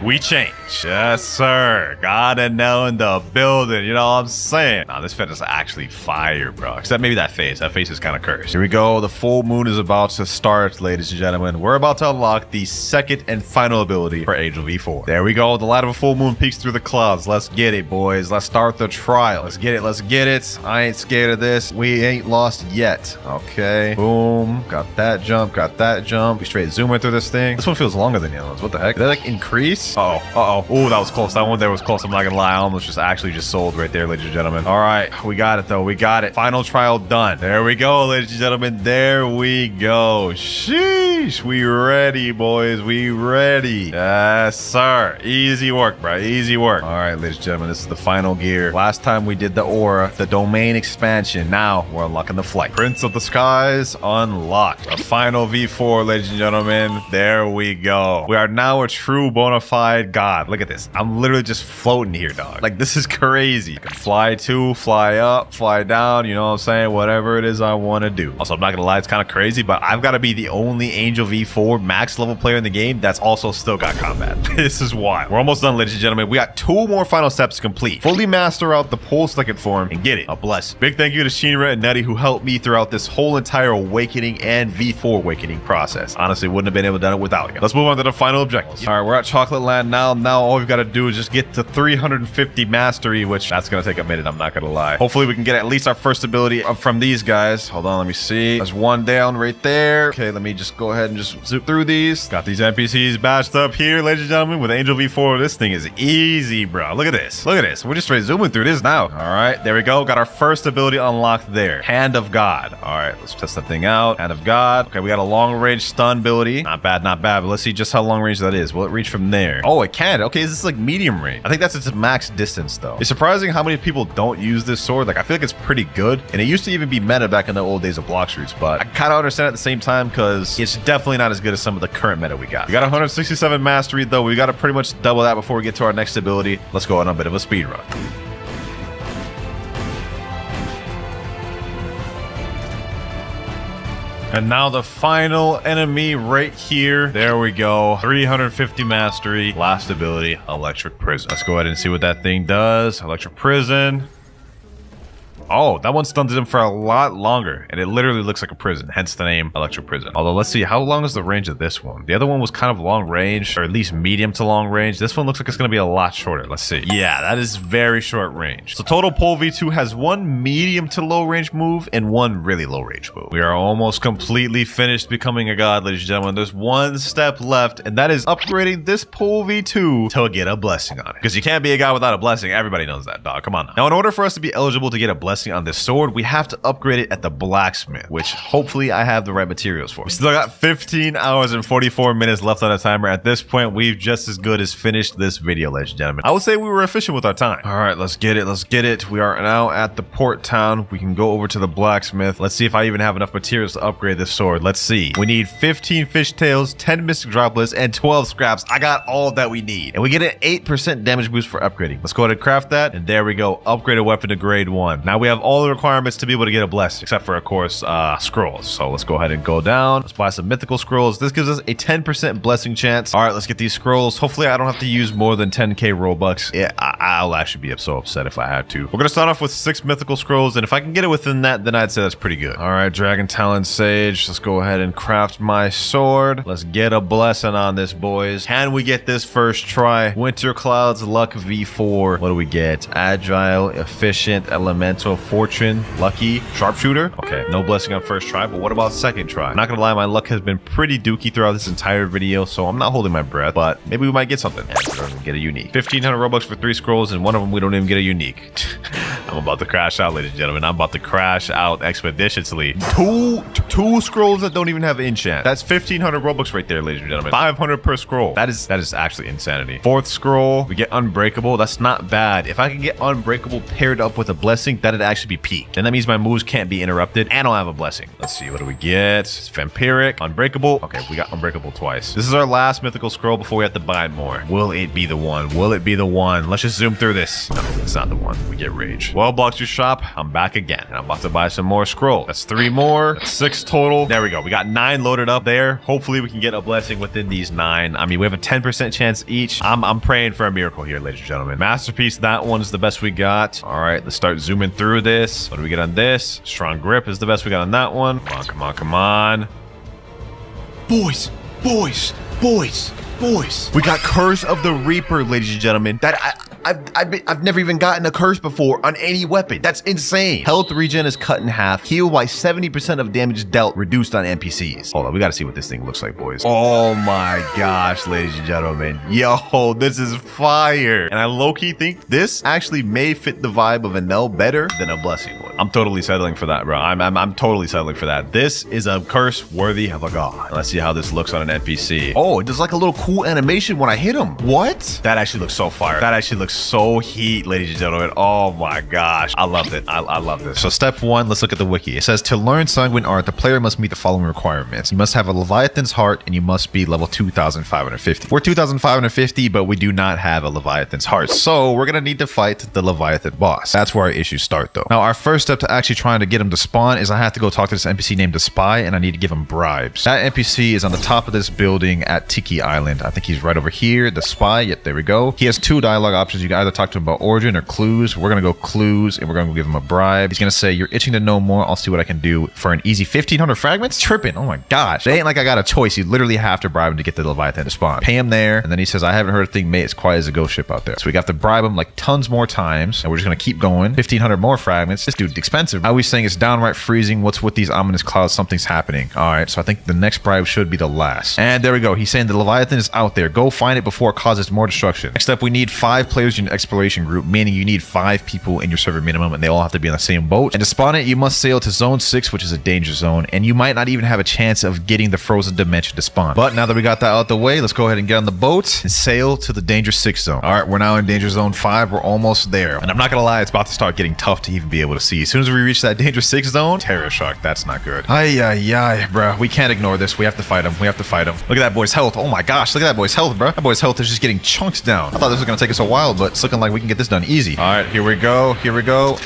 S2: we change. Yes, sir. Gotta know in the building. You know what I'm saying? Nah, this fit is actually fire, bro. Except maybe that face. That face is kind of cursed. Here we go. The full moon is about to start, ladies and gentlemen. We're about to unlock the second and final ability for Angel V4. There we go. The light of a full moon peeks through the clouds. Let's get it, boys. Let's start the trial. Let's get it. Let's get it. I ain't scared of this. We ain't lost yet. Okay. Boom. Got that jump. Got that jump. We straight zooming through this thing. This one feels longer than the other ones. What the heck? Did that like increase? Uh-oh. Oh, that was close. That one there was close. I'm not gonna lie. I almost just sold right there, ladies and gentlemen. All right. We got it, though. We got it. Final trial done. There we go, ladies and gentlemen. There we go. Sheesh. We ready, boys. We ready. Yes, sir. Easy work, bro. Easy work. All right, ladies and gentlemen. This is the final gear. Last time we did the aura, the domain expansion. Now we're unlocking the flight. Prince of the Skies unlocked. A final V4, ladies and gentlemen. There we go. We are now a true bona fide god. Look at this. I'm literally just floating here, dog. Like, this is crazy. I can fly to, fly up, fly down, you know what I'm saying? Whatever it is I want to do. Also, I'm not gonna lie, it's kind of crazy, but I've got to be the only Angel V4 max level player in the game that's also still got combat. This is wild. We're almost done, ladies and gentlemen. We got 2 more final steps to complete. Fully master out the pole second form and get it. A bless. Big thank you to Shinra and Nettie who helped me throughout this whole entire awakening and V4 awakening process. Honestly, wouldn't have been able to do it without you. Let's move on to the final objectives. All right, we're at Chocolate Land now. Now all we've got to do is just get to 350 mastery, which that's gonna take a minute, I'm not gonna lie. Hopefully we can get at least our first ability from these guys. Hold on, let me see. There's one down right there. Okay, let me just go ahead and just zoom through these. Got these NPCs batched up here, ladies and gentlemen, with Angel V4. This thing is easy, bro. Look at this. Look at this. We're just straight zooming through this now. All right, there we go. Got our first ability unlocked there. Hand of God. All right, let's test that thing out. Hand of God. Okay, we got a long range stun ability. Not bad, not bad, but let's see just how long range that is. Will it reach from there? Oh, it can. Okay, this is like medium range. I think that's its max distance though. It's surprising how many people don't use this sword. Like, I feel like it's pretty good, and it used to even be meta back in the old days of Blox routes, but I kind of understand at the same time because it's definitely not as good as some of the current meta we got. We got 167 mastery though. We got to pretty much double that before we get to our next ability. Let's go on a bit of a speed run. And now the final enemy right here. There we go. 350 mastery. Last ability, Electric Prison. Let's go ahead and see what that thing does. Electric Prison. Oh, that one stuns him for a lot longer, and it literally looks like a prison, hence the name Electric Prison. Although, let's see, how long is the range of this one? The other one was kind of long range, or at least medium to long range. This one looks like it's going to be a lot shorter. Let's see. Yeah, that is very short range. So total Pole V2 has 1 medium to low range move and 1 really low range move. We are almost completely finished becoming a god, ladies and gentlemen. There's 1 step left, and that is upgrading this Pole V2 to get a blessing on it. Because you can't be a god without a blessing. Everybody knows that, dog. Come on now. Now, in order for us to be eligible to get a blessing on this sword, we have to upgrade it at the blacksmith, which hopefully I have the right materials for. We still got 15 hours and 44 minutes left on the timer. At this point, we've just as good as finished this video, ladies and gentlemen. I would say we were efficient with our time. All right, let's get it. Let's get it. We are now at the port town. We can go over to the blacksmith. Let's see if I even have enough materials to upgrade this sword. Let's see. We need 15 fishtails, 10 mystic droplets, and 12 scraps. I got all that we need. And we get an 8% damage boost for upgrading. Let's go ahead and craft that. And there we go. Upgrade a weapon to grade 1. Now we have all the requirements to be able to get a blessing, except for, of course, scrolls. So let's go ahead and go down. Let's buy some mythical scrolls. This gives us a 10% blessing chance. All right, let's get these scrolls. Hopefully I don't have to use more than 10k Robux. Yeah, I'll actually be so upset if I had to. We're gonna start off with 6 mythical scrolls, and if I can get it within that, then I'd say that's pretty good. All right, Dragon Talon Sage. Let's go ahead and craft my sword. Let's get a blessing on this, boys. Can we get this first try? WinterKloudz Luck V4. What do we get? Agile, Efficient, Elemental, Fortune, Lucky, Sharpshooter. Okay, no blessing on first try, but what about second try? I'm not gonna lie, my luck has been pretty dookie throughout this entire video, so I'm not holding my breath, but maybe we might get something. And we're gonna get a unique. 1,500 Robux for 3 scrolls, and one of them we don't even get a unique. I'm about to crash out, ladies and gentlemen. I'm about to crash out expeditiously. Two scrolls that don't even have enchant. That's 1,500 Robux right there, ladies and gentlemen. 500 per scroll. That is actually insanity. Fourth scroll, we get unbreakable. That's not bad. If I can get unbreakable paired up with a blessing, that'd actually be peak. And that means my moves can't be interrupted and I'll have a blessing. Let's see, what do we get? It's vampiric, unbreakable. Okay, we got unbreakable twice. This is our last mythical scroll before we have to buy more. Will it be the one? Will it be the one? Let's just zoom through this. No, it's not the one. We get rage. Well, Blox your shop. I'm back again. And I'm about to buy some more scroll. That's 3 more. That's 6 total. There we go. We got 9 loaded up there. Hopefully we can get a blessing within these 9. I mean, we have a 10% chance each. I'm praying for a miracle here, ladies and gentlemen. Masterpiece, that one's the best we got. All right, let's start zooming through this. What do we get on this? Strong grip is the best we got on that one. Come on, come on, come on. Boys. We got Curse of the Reaper, ladies and gentlemen. That I've never even gotten a curse before on any weapon. That's insane. Health regen is cut in half. Heal by 70% of damage dealt, reduced on NPCs. Hold on, we gotta see what this thing looks like, boys. Oh my gosh, ladies and gentlemen. Yo, this is fire. And I low-key think this actually may fit the vibe of an L better than a blessing would. I'm totally settling for that, bro. I'm totally settling for that. This is a curse worthy of a god. Let's see how this looks on an NPC. Oh, it does like a little cool animation when I hit him. What? That actually looks so fire. That actually looks so heat, ladies and gentlemen. Oh my gosh, I loved it. I love this. So step 1, let's look at the wiki. It says to learn sanguine art, the player must meet the following requirements. You must have a Leviathan's heart and you must be level 2,550. We're 2,550, but we do not have a Leviathan's heart, so we're gonna need to fight the Leviathan boss. That's where our issues start though. Now our first step to actually trying to get him to spawn is I have to go talk to this NPC named the Spy, and I need to give him bribes. That NPC is on the top of this building at Tiki Island. I think he's right over here. The Spy, yep, there we go. He has 2 dialogue options. You can either talk to him about origin or clues. We're gonna go clues and we're gonna go give him a bribe. He's gonna say, you're itching to know more. I'll see what I can do for an easy 1,500 fragments. Tripping. Oh my gosh. It ain't like I got a choice. You literally have to bribe him to get the Leviathan to spawn. Pay him there. And then he says, I haven't heard a thing, mate. It's quiet as a ghost ship out there. So we got to bribe him like tons more times. And we're just gonna keep going. 1,500 more fragments. This dude's expensive. I always saying it's downright freezing. What's with these ominous clouds? Something's happening. All right. So I think the next bribe should be the last. And there we go. He's saying the Leviathan is out there. Go find it before it causes more destruction. Next up, we need 5 players in your exploration group, meaning you need 5 people in your server minimum and they all have to be on the same boat. And to spawn it, you must sail to zone 6, which is a danger zone, and you might not even have a chance of getting the frozen dimension to spawn. But now that we got that out the way, let's go ahead and get on the boat and sail to the danger 6 zone. All right, we're now in danger zone 5. We're almost there. And I'm not gonna lie, it's about to start getting tough to even be able to see. As soon as we reach that danger 6 zone, terror shock, that's not good. Ay, bro. We can't ignore this. We have to fight him. We have to fight him. Look at that boy's health. Oh my gosh, look at that boy's health, bro. That boy's health is just getting chunks down. I thought this was gonna take us a while, but it's looking like we can get this done easy. All right, here we go.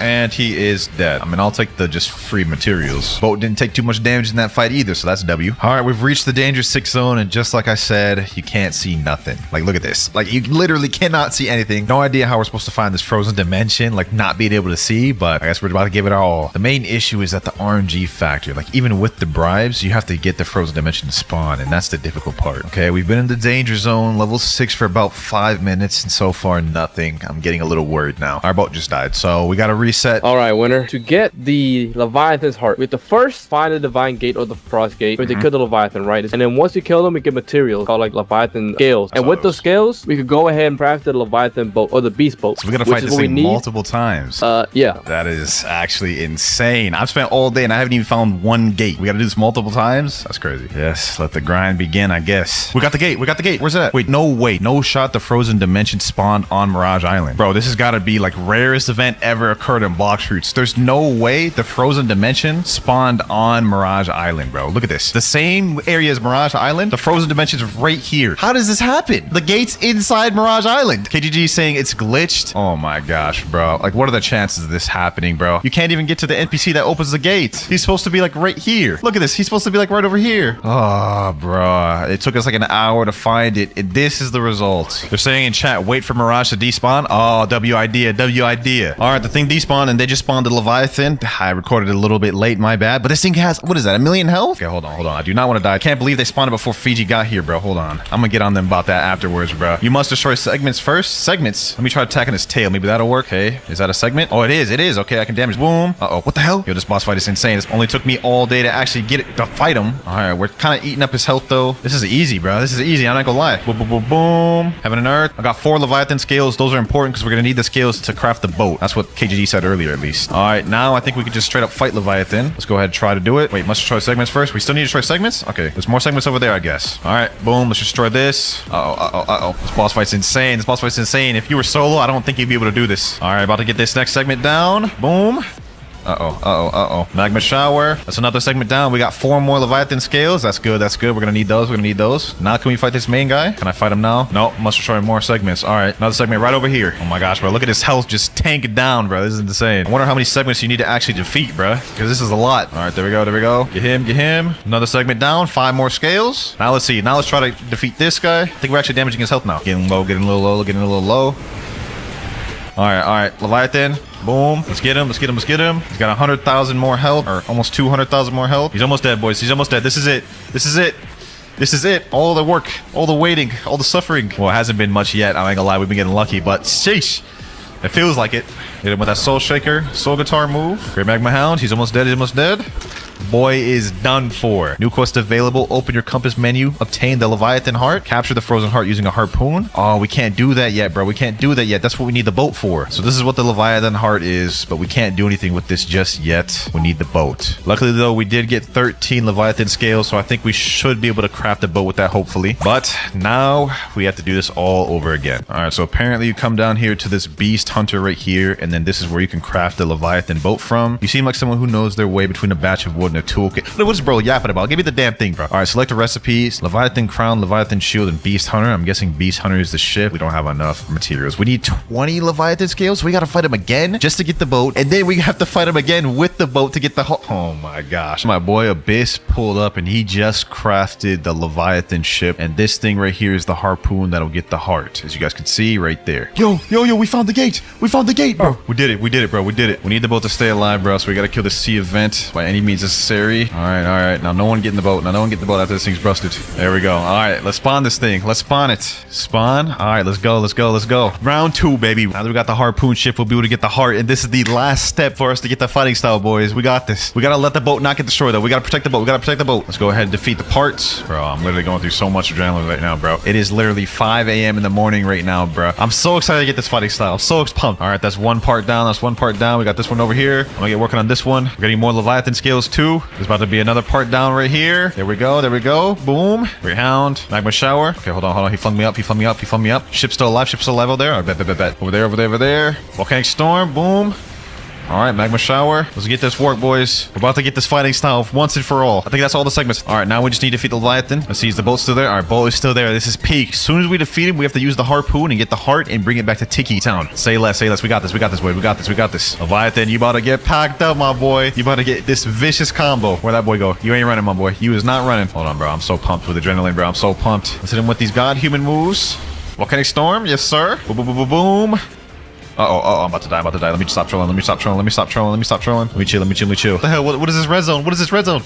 S2: And he is dead. I mean, I'll take the just free materials. Boat didn't take too much damage in that fight either, so that's W. All right, we've reached the danger 6 zone, and just like I said, you can't see nothing. Like, look at this. Like, you literally cannot see anything. No idea how we're supposed to find this frozen dimension, like not being able to see, but I guess we're about to give it our all. The main issue is that the RNG factor. Like, even with the bribes, you have to get the frozen dimension to spawn, and that's the difficult part. Okay, we've been in the danger zone, level 6 for about 5 minutes, and so far nothing. I'm getting a little worried now. Our boat just died, so we gotta reset.
S3: All right, winner. To get the Leviathan's heart, we have to first find the divine gate or the frost gate. We have to kill the Leviathan, right? And then once you kill them, we get materials called like Leviathan scales. And with those scales, we could go ahead and craft the Leviathan boat or the beast boat.
S2: So we gotta fight this thing multiple times.
S3: Yeah.
S2: That is actually insane. I've spent all day and I haven't even found one gate. We gotta do this multiple times? That's crazy. Yes, let the grind begin, I guess. We got the gate. We got the gate. Where's it at? Wait, no way. No shot the frozen dimension spawned on Mirage Island. Bro, this has gotta be like rarest event ever occurred in Blox Fruits. There's no way the frozen dimension spawned on Mirage Island, bro. Look at this. The same area as Mirage Island, the frozen dimension's right here. How does this happen? The gate's inside Mirage Island. KGG saying it's glitched. Oh my gosh, bro. Like, what are the chances of this happening, bro? You can't even get to the NPC that opens the gate. He's supposed to be like right here. Look at this. He's supposed to be like right over here. Oh, bro. It took us like an hour to find it. And this is the result. They're saying in chat, wait for Mirage to despawn. Oh, W idea. All right, the thing despawned and they just spawned the Leviathan. I recorded it a little bit late, my bad. But this thing has, what is that, 1,000,000 health? Okay, hold on. I do not want to die. I can't believe they spawned it before Fiji got here, bro. Hold on. I'm gonna get on them about that afterwards, bro. You must destroy segments first. Segments? Let me try attacking his tail. Maybe that'll work. Okay, is that a segment? Oh, it is. Okay, I can damage. Boom. Uh-oh, what the hell? Yo, this boss fight is insane. This only took me all day to actually get it, to fight him. All right, we're kind of eating up his health, though. This is easy, bro. This is easy. I'm not gonna lie. Boom, boom, boom, boom. Heaven and earth. I got 4 Leviathan scales scales. Those are important because we're going to need the scales to craft the boat. That's what KGG said earlier, at least. All right, now I think we could just straight up fight Leviathan. Let's go ahead and try to do it. Wait, must destroy segments first. We still need to destroy segments? Okay, there's more segments over there, I guess. All right, boom. Let's destroy this. Uh-oh. This boss fight's insane. This boss fight's insane. If you were solo, I don't think you'd be able to do this. All right, about to get this next segment down. Boom. Uh-oh. Magma shower. That's another segment down. We got 4 more Leviathan scales. That's good. We're gonna need those. Now can we fight this main guy? Can I fight him now? No, must destroy more segments. All right, another segment right over here. Oh my gosh, bro. Look at his health just tank down, bro. This is insane. I wonder how many segments you need to actually defeat, bro. Because this is a lot. All right, there we go. Get him. Another segment down. 5 more scales. Now let's see. Now let's try to defeat this guy. I think we're actually damaging his health now. Getting a little low. All right. Leviathan. Boom. Let's get him. He's got 100,000 more health, or almost 200,000 more health. He's almost dead, boys. He's almost dead. This is it. All the work, all the waiting, all the suffering. Well, it hasn't been much yet. I ain't gonna lie. We've been getting lucky, but sheesh. It feels like it. Hit him with that soul shaker, soul guitar move. Great Magma Hound. He's almost dead. Boy is done for. New quest available. Open your compass menu. Obtain the Leviathan heart. Capture the frozen heart using a harpoon. Oh, we can't do that yet, bro. That's what we need the boat for. So this is what the Leviathan heart is, but we can't do anything with this just yet. We need the boat. Luckily, though, we did get 13 Leviathan scales, so I think we should be able to craft a boat with that, hopefully. But now we have to do this all over again. All right, so apparently you come down here to this beast hunter right here, and then this is where you can craft the Leviathan boat from. You seem like someone who knows their way between a batch of wood and a toolkit. What's bro yapping about? Give me the damn thing, bro. All right, select the recipes. Leviathan crown, Leviathan shield, and beast hunter. I'm guessing beast hunter is the ship. We don't have enough materials. We need 20 Leviathan scales. We got to fight him again just to get the boat, and then we have to fight him again with the boat to get the oh my gosh. My boy Abyss pulled up and he just crafted the Leviathan ship, and this thing right here is the harpoon that'll get the heart, as you guys can see right there. Yo, we found the gate, bro. We did it, bro. We need the boat to stay alive, bro, so we gotta kill the sea event by any means necessary. All right. Now no one get in the boat. After this thing's busted. There we go. All right, let's spawn this thing. Let's spawn it. Spawn. All right, let's go. Round 2, baby. Now that we got the harpoon ship, we'll be able to get the heart, and this is the last step for us to get the fighting style, boys. We got this. We gotta let the boat not get destroyed, though. We gotta protect the boat. Let's go ahead and defeat the parts. Bro, I'm literally going through so much adrenaline right now, bro. It is literally 5 a.m. in the morning right now, bro. I'm so excited to get this fighting style. I'm so pumped. All right, that's one part down. We got this one over here. I'm gonna get working on this one. We're getting more Leviathan scales too. There's about to be another part down right here. There we go. Boom. Great Hound. Magma shower. Okay, hold on. He flung me up. Ship's still alive over there. All right, bet. Over there. Volcanic storm. Boom. All right, Magma shower. Let's get this work, boys. We're about to get this fighting style once and for all. I think that's all the segments. All right, now we just need to defeat the Leviathan. Let's see, is the boat still there? All right, boat is still there. This is peak. As soon as we defeat him, we have to use the harpoon and get the heart and bring it back to Tiki Town. Say less. We got this, boy. We got this. Leviathan, you about to get packed up, my boy. You about to get this vicious combo. Where'd that boy go? You ain't running, my boy. You is not running. Hold on, bro. I'm so pumped with adrenaline, bro. I'm so pumped. Let's hit him with these god-human moves. Volcanic storm. Yes, sir. Boom. I'm about to die. Let me stop trolling. Let me chill. What the hell? What is this red zone?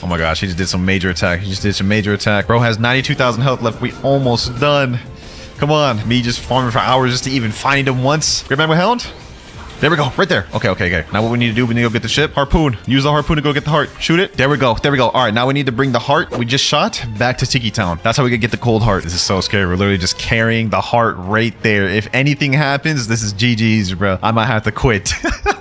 S2: Oh my gosh, he just did some major attack. Bro has 92,000 health left. We almost done. Come on. Me just farming for hours just to even find him once. Great Magma Hound. There we go, right there. Okay. Now what we need to do, we need to go get the ship. Harpoon. Use the harpoon to go get the heart. Shoot it. There we go. All right, now we need to bring the heart we just shot back to Tiki Town. That's how we can get the cold heart. This is so scary. We're literally just carrying the heart right there. If anything happens, this is GG's, bro. I might have to quit.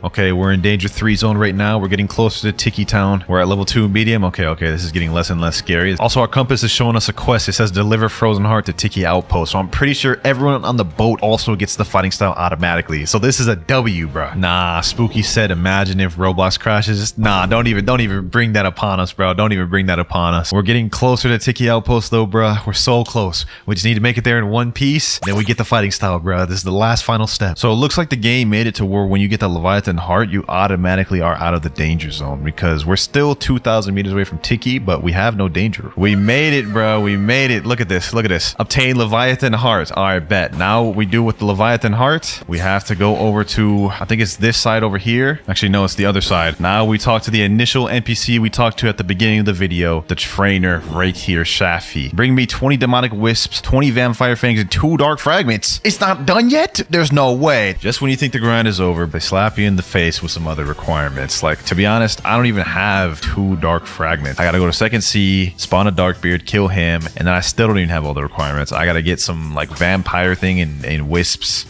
S2: Okay, we're in danger 3 zone right now. We're getting closer to Tiki Town. We're at level 2 medium. Okay, this is getting less and less scary. Also, our compass is showing us a quest. It says deliver frozen heart to Tiki Outpost. So I'm pretty sure everyone on the boat also gets the fighting style automatically. So this is a W, bro. Nah, Spooky said, imagine if Roblox crashes. Nah, don't even bring that upon us, bro. We're getting closer to Tiki Outpost though, bro. We're so close. We just need to make it there in one piece. Then we get the fighting style, bro. This is the last final step. So it looks like the game made it to where when you get the Leviathan heart, you automatically are out of the danger zone because we're still 2,000 meters away from Tiki, but we have no danger. We made it, bro. We made it. Look at this. Obtain Leviathan heart. All right, bet. Now what we do with the Leviathan heart, we have to go over to, I think it's this side over here. Actually, no, it's the other side. Now we talk to the initial NPC we talked to at the beginning of the video, the trainer right here, Shafi. Bring me 20 demonic wisps, 20 vampire fangs, and 2 dark fragments. It's not done yet? There's no way. Just when you think the grind is over, they slap you in the face with some other requirements. Like, to be honest, I don't even have 2 dark fragments. I gotta go to second sea, spawn a dark beard, kill him, and then I still don't even have all the requirements. I gotta get some like vampire thing and wisps.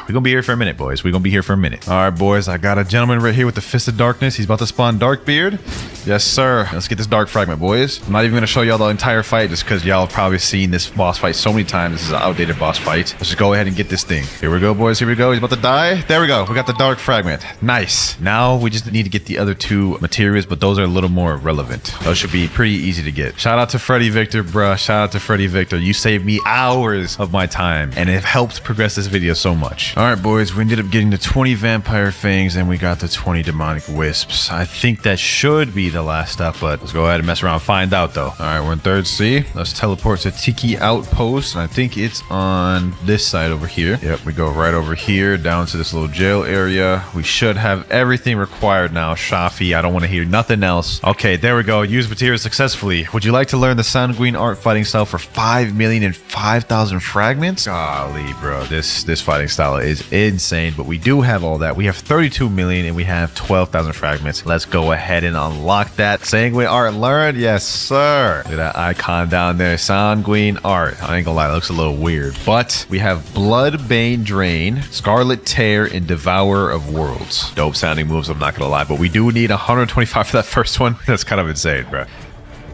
S2: We're gonna be here for a minute, boys. We're gonna be here for a minute. All right, boys. I got a gentleman right here with the Fist of Darkness. He's about to spawn Darkbeard. Yes, sir. Let's get this Dark Fragment, boys. I'm not even gonna show y'all the entire fight just because y'all have probably seen this boss fight so many times. This is an outdated boss fight. Let's just go ahead and get this thing. Here we go, boys. Here we go. He's about to die. There we go. We got the Dark Fragment. Nice. Now we just need to get the other two materials, but those are a little more relevant. Those should be pretty easy to get. Shout out to Freddy Victor, bruh. Shout out to Freddy Victor. You saved me hours of my time, and it helped progress this video so much. All right, boys. We ended up getting the 20 vampire fangs, and we got the 20 demonic wisps. I think that should be the last step, but let's go ahead and mess around and find out, though. All right, we're in 3rd C. Let's teleport to Tiki Outpost, and I think it's on this side over here. Yep, we go right over here down to this little jail area. We should have everything required now. Shafi, I don't want to hear nothing else. Okay, there we go. Use materials successfully. Would you like to learn the sanguine art fighting style for 5,005,000 fragments? Golly, bro, this fighting style is insane, but we do have all that. We have 32 million and we have 12,000 fragments. Let's go ahead and unlock that. Sanguine art learned? Yes, sir. Look at that icon down there. Sanguine art. I ain't gonna lie, it looks a little weird, but we have Bloodbane Drain, Scarlet Tear, and Devourer of Worlds. Dope sounding moves, I'm not gonna lie, but we do need 125 for that first one. That's kind of insane, bro.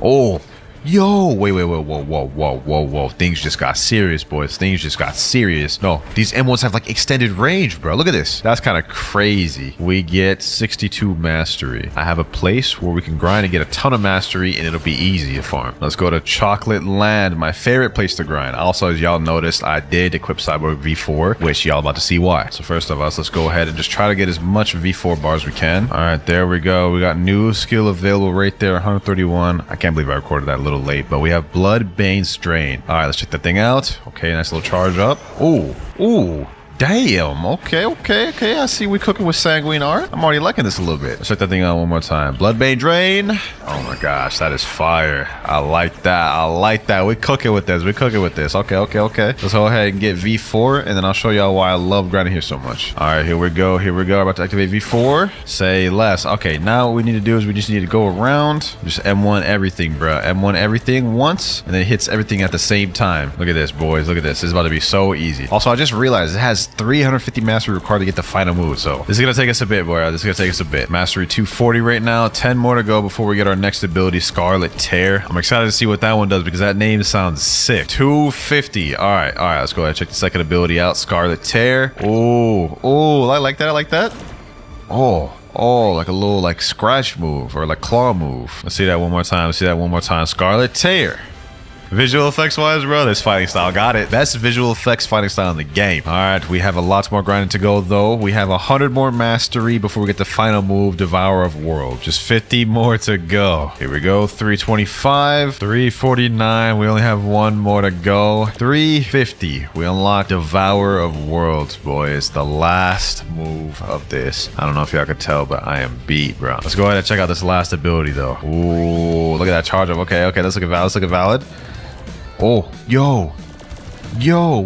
S2: Oh, yo, wait, whoa. Things just got serious, boys. Things just got serious. No, these M1s have like extended range, bro. Look at this. That's kind of crazy. We get 62 mastery. I have a place where we can grind and get a ton of mastery, and it'll be easy to farm. Let's go to Chocolate Land, my favorite place to grind. Also, as y'all noticed, I did equip Cyborg V4, which y'all about to see why. So first of all, let's go ahead and just try to get as much V4 bars as we can. All right, there we go. We got new skill available right there, 131. I can't believe I recorded that little late, but we have Bloodbane Strain. All right, let's check that thing out. Okay, nice little charge up. Ooh, damn. Okay. I see we cooking with sanguine art. I'm already liking this a little bit. Let's check that thing out one more time. Bloodbane Drain. Oh my gosh, that is fire. I like that. We're cooking with this. Okay. Let's go ahead and get V4, and then I'll show y'all why I love grinding here so much. All right, here we go. I'm about to activate V4. Say less. Okay, now what we need to do is we just need to go around. Just M1 everything, bro. M1 everything once, and then it hits everything at the same time. Look at this, boys. Look at this. This is about to be so easy. Also, I just realized it has 350 mastery required to get the final move, so this is gonna take us a bit, boy. Mastery 240 right now. 10 more to go before we get our next ability, Scarlet Tear. I'm excited to see what that one does because that name sounds sick. 250. All right, let's go ahead and check the second ability out, Scarlet Tear. Oh, I like that. Oh, like a little like scratch move or like claw move. Let's see that one more time. Scarlet Tear. Visual effects wise, bro, this fighting style got it. Best visual effects fighting style in the game. All right, we have a lot more grinding to go, though. We have 100 more mastery before we get the final move, Devourer of World. Just 50 more to go. Here we go, 325, 349. We only have one more to go. 350. We unlock Devourer of Worlds, boys. The last move of this. I don't know if y'all could tell, but I am beat, bro. Let's go ahead and check out this last ability, though. Ooh, look at that charge up. Okay, let's look at valid. Oh, yo,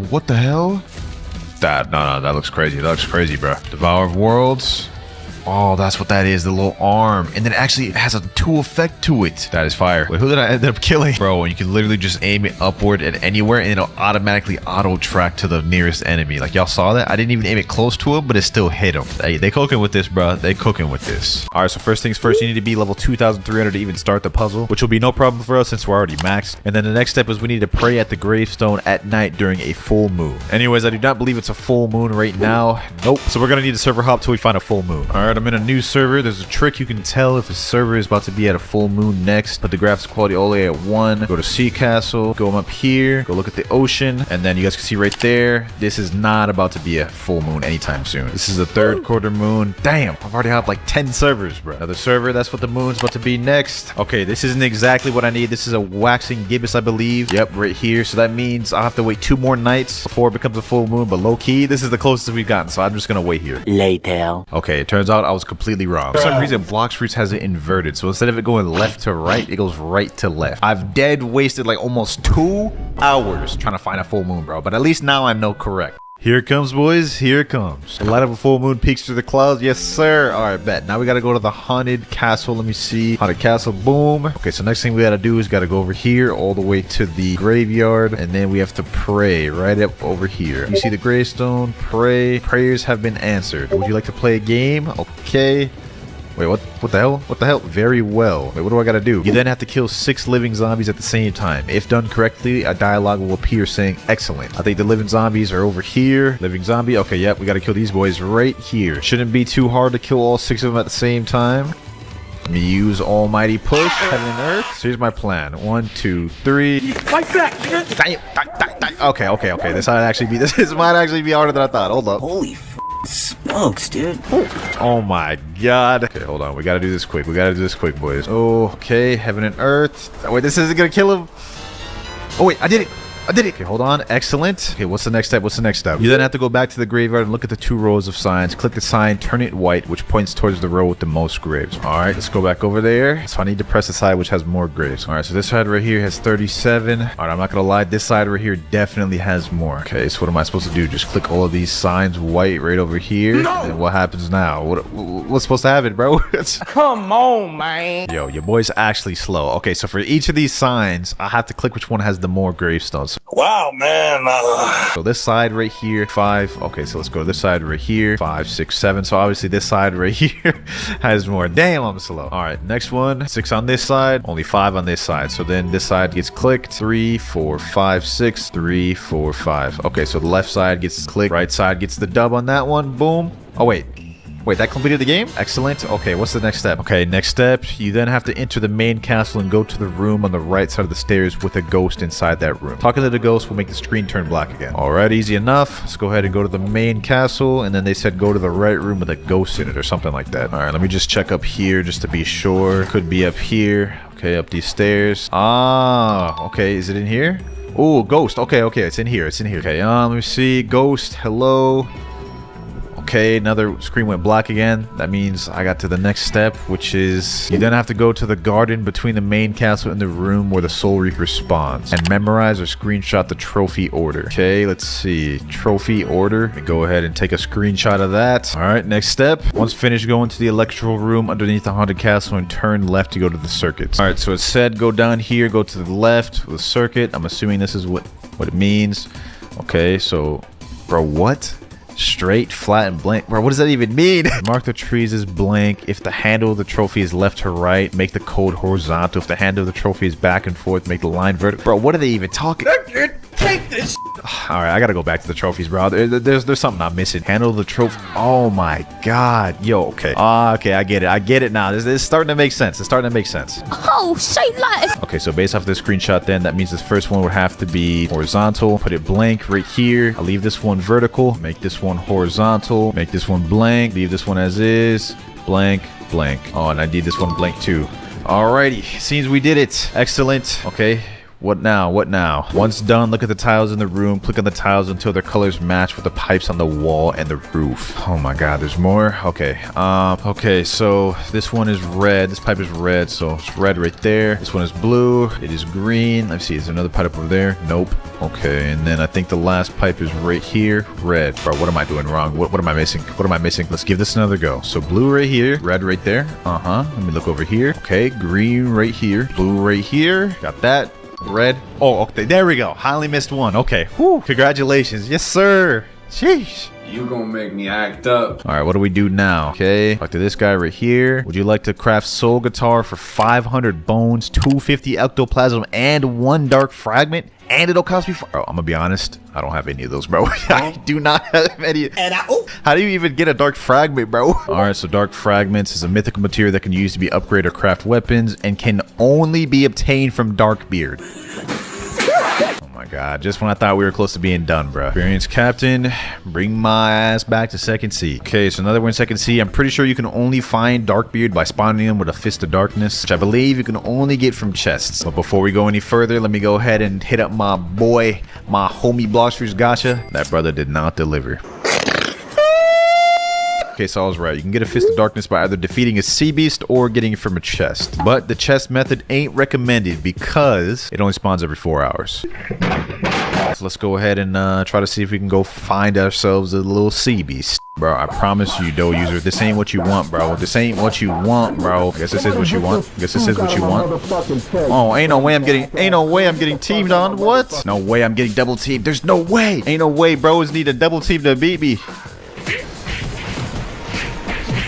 S2: what the hell? That looks crazy, bro. Devourer of Worlds. Oh, that's what that is, the little arm. And then actually it has a 2 effect to it. That is fire. Wait, who did I end up killing? Bro, and you can literally just aim it upward at anywhere and it'll automatically auto-track to the nearest enemy. Like, y'all saw that? I didn't even aim it close to him, but it still hit him. They cooking with this, bro. They cooking with this. All right, so first things first, you need to be level 2,300 to even start the puzzle, which will be no problem for us since we're already maxed. And then the next step is we need to pray at the gravestone at night during a full moon. Anyways, I do not believe it's a full moon right now. Nope. So we're gonna need a server hop till we find a full moon. All right, I'm in a new server. There's a trick you can tell if a server is about to be at a full moon next. Put the graphics quality all the way at 1. Go to Sea Castle. Go up here. Go look at the ocean. And then you guys can see right there, this is not about to be a full moon anytime soon. This is the 3rd quarter moon. Damn, I've already hopped like 10 servers, bro. Another server, that's what the moon's about to be next. Okay, this isn't exactly what I need. This is a waxing gibbous, I believe. Yep, right here. So that means I'll have to wait 2 more nights before it becomes a full moon. But low key, this is the closest we've gotten. So I'm just gonna wait here.
S4: Later.
S2: Okay, it turns out I was completely wrong. For some reason, Blox Fruits has it inverted. So instead of it going left to right, it goes right to left. I've dead wasted like almost 2 hours trying to find a full moon, bro. But at least now I know correct. Here it comes, boys. Here it comes. The light of a full moon peeks through the clouds. Yes, sir. All right, bet. Now we got to go to the haunted castle. Let me see. Haunted castle. Boom. Okay, so next thing we got to do is got to go over here all the way to the graveyard. And then we have to pray right up over here. You see the gravestone? Pray. Prayers have been answered. Would you like to play a game? Okay. Wait, what the hell? What the hell? Very well. Wait, what do I gotta do? You then have to kill 6 living zombies at the same time. If done correctly, a dialogue will appear saying excellent. I think the living zombies are over here. Living zombie. Okay, yep, we gotta kill these boys right here. Shouldn't be too hard to kill all 6 of them at the same time. Let me use almighty push, heaven and earth. So here's my plan. 1, 2, 3.
S4: Fight back!
S2: Okay. This might actually be harder than I thought. Hold up.
S4: Holy smokes, dude.
S2: Oh my god. Okay, hold on. We gotta do this quick. Boys. Okay, heaven and earth. Oh, wait, this isn't gonna kill him. Oh, wait, I did it. Okay, hold on. Excellent. Okay, what's the next step? You then have to go back to the graveyard and look at the 2 rows of signs. Click the sign, turn it white, which points towards the row with the most graves. All right, let's go back over there. So I need to press the side which has more graves. All right, so this side right here has 37. All right, I'm not gonna lie. This side right here definitely has more. Okay, so what am I supposed to do? Just click all of these signs white right over here. No! And what happens now? What's supposed to happen, bro?
S4: Come on, man.
S2: Yo, your boy's actually slow. Okay, so for each of these signs, I have to click which one has the more gravestones.
S4: Wow, man.
S2: So this side right here, 5. Okay, so let's go to this side right here, 5, 6, 7. So obviously this side right here has more. Damn, I'm slow. All right, next one, 6 on this side, only 5 on this side. So then this side gets clicked, 3, 4, 5, 6, 3, 4, 5. Okay, so the left side gets clicked, right side gets the dub on that one. Boom. Oh, wait, that completed the game? Excellent. Okay, what's the next step? Okay, next step, you then have to enter the main castle and go to the room on the right side of the stairs with a ghost inside that room. Talking to the ghost will make the screen turn black again. All right, easy enough. Let's go ahead and go to the main castle, and then they said go to the right room with a ghost in it or something like that. All right, let me just check up here just to be sure. Could be up here. Okay, up these stairs. Ah, okay, is it in here? Oh, ghost. Okay, it's in here. Okay, let me see. Ghost, hello. Okay, another screen went black again. That means I got to the next step, which is you then have to go to the garden between the main castle and the room where the Soul Reaper spawns and memorize or screenshot the trophy order. Okay, let's see. Trophy order. Go ahead and take a screenshot of that. All right, next step. Once finished, go into the electrical room underneath the haunted castle and turn left to go to the circuits. All right, so it said go down here, go to the left with the circuit. I'm assuming this is what it means. Okay, so, bro, what? Straight, flat, and blank. Bro, what does that even mean? Mark the trees as blank. If the handle of the trophy is left to right, make the code horizontal. If the handle of the trophy is back and forth, make the line vertical. Bro, what are they even talking?
S4: Take this.
S2: All right, I gotta go back to the trophies, bro. There's something I'm missing. Handle the trophy. Oh my god. Yo, okay. Okay, I get it now. This is starting to make sense.
S5: Oh, say less.
S2: Okay, so based off this screenshot then, that means this first one would have to be horizontal. Put it blank right here. I'll leave this one vertical. Make this one horizontal. Make this one blank. Leave this one as is. Blank, blank. Oh, and I need this one blank too. Alrighty, seems we did it. Excellent. Okay. What now? Once done, look at the tiles in the room. Click on the tiles until their colors match with the pipes on the wall and the roof. Oh my god, there's more? Okay. Okay, so this one is red. This pipe is red, so it's red right there. This one is blue. It is green. Let's see, is there another pipe over there? Nope. Okay, and then I think the last pipe is right here. Red. Bro, what am I doing wrong? What am I missing? Let's give this another go. So blue right here. Red right there. Let me look over here. Okay, green right here. Blue right here. Got that. Red. Oh, okay. There we go. I only missed one. Okay. Whew. Congratulations. Yes, sir. Sheesh.
S6: You gonna make me act up.
S2: All right, what do we do now? Okay, talk to this guy right here. Would you like to craft soul guitar for 500 bones, 250 ectoplasm, and 1 dark fragment? And it'll cost me I'm gonna be honest, I don't have any of those, bro. I do not have any. How do you even get a dark fragment, bro? All right, so dark fragments is a mythical material that can use to be upgraded or craft weapons and can only be obtained from Darkbeard. Oh my god, just when I thought we were close to being done, bro. Experienced captain, bring my ass back to second sea. Okay, so now that we're in second sea, I'm pretty sure you can only find Darkbeard by spawning him with a fist of darkness, which I believe you can only get from chests. But before we go any further, let me go ahead and hit up my boy, my homie Blox Gotcha. That brother did not deliver. Okay, so I was right. You can get a Fist of Darkness by either defeating a sea beast or getting it from a chest. But the chest method ain't recommended because it only spawns every 4 hours. So let's go ahead and try to see if we can go find ourselves a little sea beast. Bro, I promise you, Doe user, this ain't what you want, bro. This ain't what you want, bro. I guess this is what you want. I guess this is what you want. Oh, ain't no way I'm getting teamed on. What? No way I'm getting double teamed. There's no way. Ain't no way bros need a double team to beat me.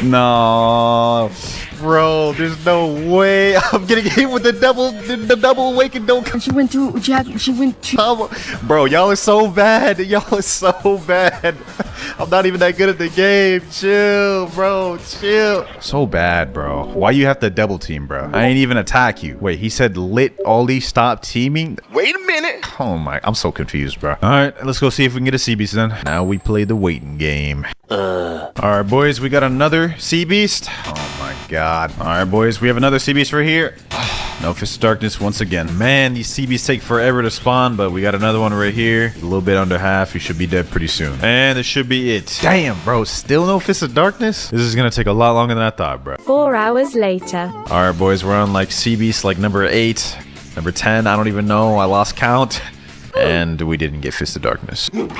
S2: No. Bro, there's no way I'm getting hit with the double awaken. Don't come.
S5: She went to Jack. She went to.
S2: Bro, y'all are so bad. Y'all are so bad. I'm not even that good at the game. Chill, bro. Chill. So bad, bro. Why you have to double team, bro? I ain't even attack you. Wait, he said lit Ollie stop teaming?
S4: Wait a minute.
S2: Oh my, I'm so confused, bro. All right, let's go see if we can get a sea beast then. Now we play the waiting game. All right, boys, we got another sea beast. Oh my god. All right, boys, we have another sea beast right here. No Fist of Darkness once again. Man, these sea beasts take forever to spawn, but we got another one right here. A little bit under half. You should be dead pretty soon. And this should be it. Damn, bro. Still no Fist of Darkness? This is gonna take a lot longer than I thought, bro.
S7: 4 hours later.
S2: All right, boys. We're on like sea beast like number 8. Number 10. I don't even know. I lost count. And we didn't get Fist of Darkness. Alright,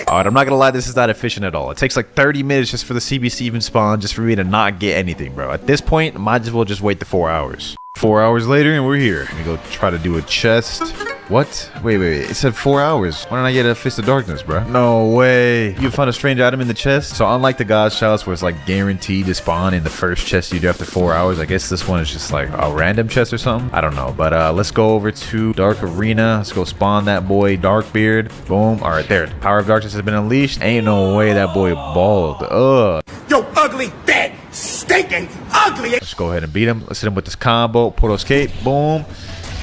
S2: I'm not gonna lie, this is not efficient at all. It takes like 30 minutes just for the CBC even spawn, just for me to not get anything, bro. At this point, I might as well just wait the 4 hours. 4 hours later, and we're here. Let me go try to do a chest. What? Wait. It said 4 hours. Why didn't I get a Fist of Darkness, bro? No way. You found a strange item in the chest? So unlike the God Shouts where it's like guaranteed to spawn in the first chest you do after 4 hours, I guess this one is just like a random chest or something. I don't know. But let's go over to Dark Arena. Let's go spawn that boy Darkbeard. Boom. All right, there. Power of Darkness has been unleashed. Ain't no way that boy balled. Ugh.
S4: Yo, ugly, dead, stinking, ugly.
S2: Let's go ahead and beat him. Let's hit him with this combo. Portal escape. Boom.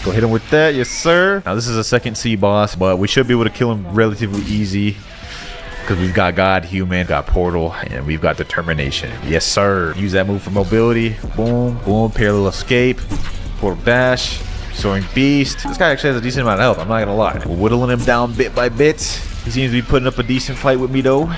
S2: Go hit him with that. Yes, sir. Now, this is a second sea boss, but we should be able to kill him relatively easy because we've got God, Human, got Portal, and we've got Determination. Yes, sir. Use that move for mobility. Boom. Boom. Parallel escape. Portal dash. Soaring Beast. This guy actually has a decent amount of health. I'm not going to lie. We're whittling him down bit by bit. He seems to be putting up a decent fight with me, though.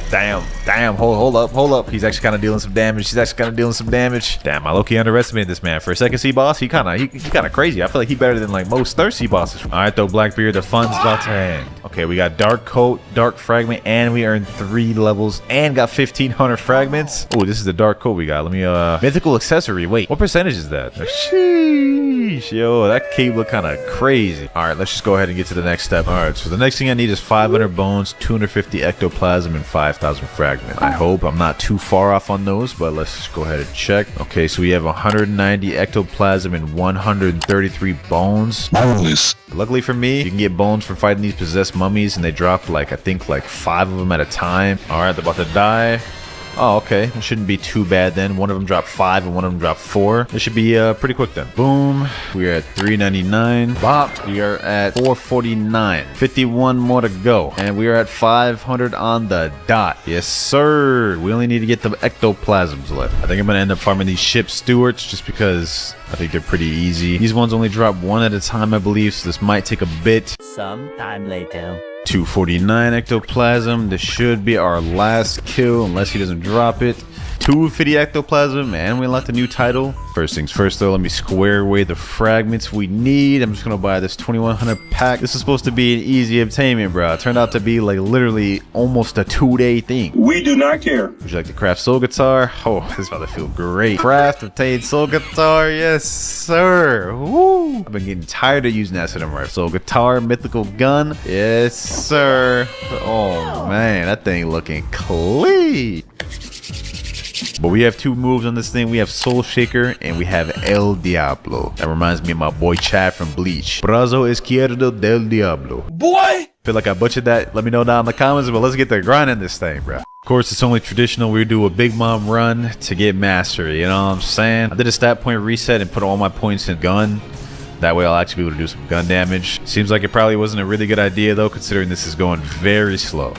S2: Damn, hold up. He's actually kind of dealing some damage. Damn, I low-key underestimated this man. For a second sea boss, he kind of crazy. I feel like he better than like most third sea bosses. All right, though, Blackbeard, the fun's about to end. Okay, we got Dark Coat, Dark Fragment, and we earned 3 levels and got 1,500 fragments. Oh, this is the Dark Coat we got. Let me, Mythical Accessory. Wait, what percentage is that? Sheesh, yo, that cape look kind of crazy. All right, let's just go ahead and get to the next step. All right, so the next thing I need is 500 bones, 250 ectoplasm, and 5,000 fragments. I hope I'm not too far off on those, but let's just go ahead and check. Okay, so we have 190 ectoplasm and 133 bones. Nice. Luckily for me, you can get bones for fighting these possessed mummies, and they drop like, I think like 5 of them at a time. All right, they're about to die. Oh, okay. It shouldn't be too bad then. One of them dropped 5 and one of them dropped 4. This should be pretty quick then. Boom. We are at 399. Bop. We are at 449. 51 more to go. And we are at 500 on the dot. Yes, sir. We only need to get the ectoplasms left. I think I'm going to end up farming these ship stewards just because I think they're pretty easy. These ones only drop 1 at a time, I believe, so this might take a bit.
S8: Sometime later.
S2: 249 ectoplasm. This should be our last kill unless he doesn't drop it. 250 ectoplasm, and we unlocked a new title. First things first, though, let me square away the fragments we need. I'm just gonna buy this 2100 pack. This is supposed to be an easy obtainment, bro. It turned out to be like literally almost a 2-day thing.
S9: We do not care.
S2: Would you like to craft soul guitar? Oh, this is about to feel great. Craft obtain soul guitar, yes sir. Woo! I've been getting tired of using that system, right? Soul guitar, mythical gun, yes sir. Oh man, that thing looking clean. But we have 2 moves on this thing. We have Soul Shaker and we have El Diablo. That reminds me of my boy Chad from Bleach. Brazo izquierdo del Diablo.
S4: Boy!
S2: Feel like I butchered that? Let me know down in the comments, but let's get the grind in this thing, bro. Of course, it's only traditional. We do a Big Mom run to get mastery, you know what I'm saying? I did a stat point reset and put all my points in gun. That way I'll actually be able to do some gun damage. Seems like it probably wasn't a really good idea though, considering this is going very slow.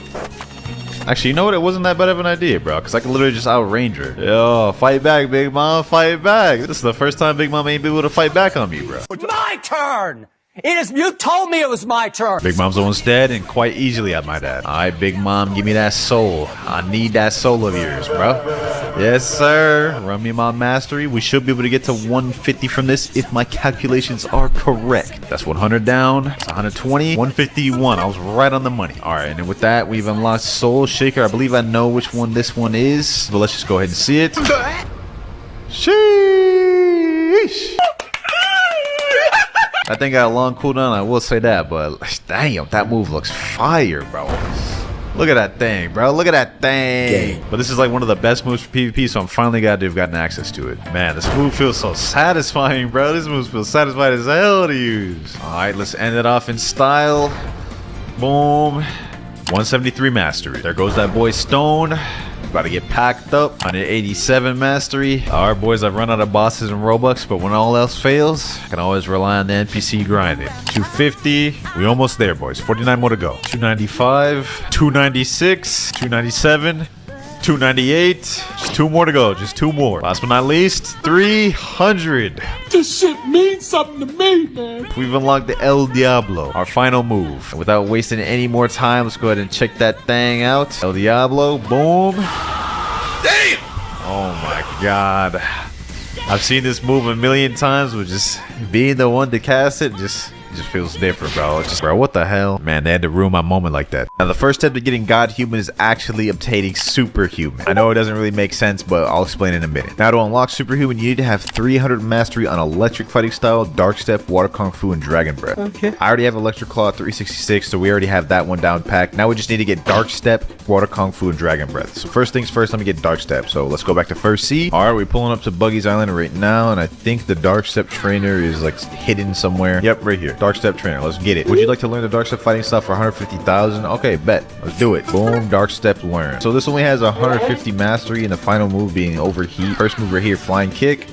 S2: Actually, you know what? It wasn't that bad of an idea, bro. Because I can literally just outrange her. Yo, fight back, Big Mom. Fight back. This is the first time Big Mom ain't been able to fight back on me, bro.
S4: My turn! You told me it was my turn!
S2: Big Mom's almost dead, and quite easily, I might add. Alright, Big Mom, give me that soul. I need that soul of yours, bro. Yes, sir. Run me my mastery. We should be able to get to 150 from this if my calculations are correct. That's 100 down. That's 120. 151. I was right on the money. All right, and then with that, we've unlocked Soul Shaker. I believe I know which one this one is, but let's just go ahead and see it. Sheesh. That thing got a long cooldown, I will say that, but damn, that move looks fire, bro. Look at that thing, bro. Look at that thing. But this is like one of the best moves for PvP, so I'm finally glad to have gotten access to it. Man, this move feels so satisfying, bro. This move feels satisfying as hell to use. All right, let's end it off in style. Boom. 173 mastery. There goes that boy Stone. About to get packed up. 187 mastery. All right, boys, I've run out of bosses in Roblox, but when all else fails, I can always rely on the NPC grinding. 250. We almost there, boys. 49 more to go. 295. 296. 297. 298. Just 2 more to go. Just 2 more. Last but not least, 300.
S7: This shit means something to me, man.
S2: We've unlocked the El Diablo, our final move. And without wasting any more time, let's go ahead and check that thing out. El Diablo, boom. Damn! Oh my god. I've seen this move a million times, but just being the one to cast it just feels different, bro. It's just, bro, what the hell? Man, they had to ruin my moment like that. Now, the first step to getting God Human is actually obtaining Superhuman. I know it doesn't really make sense, but I'll explain in a minute. Now, to unlock Superhuman, you need to have 300 mastery on Electric Fighting Style, Dark Step, Water Kung Fu, and Dragon Breath. Okay. I already have Electric Claw 366, so we already have that one down packed. Now we just need to get Dark Step, Water Kung Fu, and Dragon Breath. So first things first, let me get Dark Step. So let's go back to first C. All right, we're pulling up to Buggy's Island right now, and I think the Dark Step trainer is like hidden somewhere. Yep, right here. Dark Step trainer. Let's get it. Would you like to learn the Dark Step fighting stuff for 150,000? Okay, bet. Let's do it. Boom, Dark Step learn. So this only has 150 mastery, and the final move being Overheat. First move right here, Flying Kick.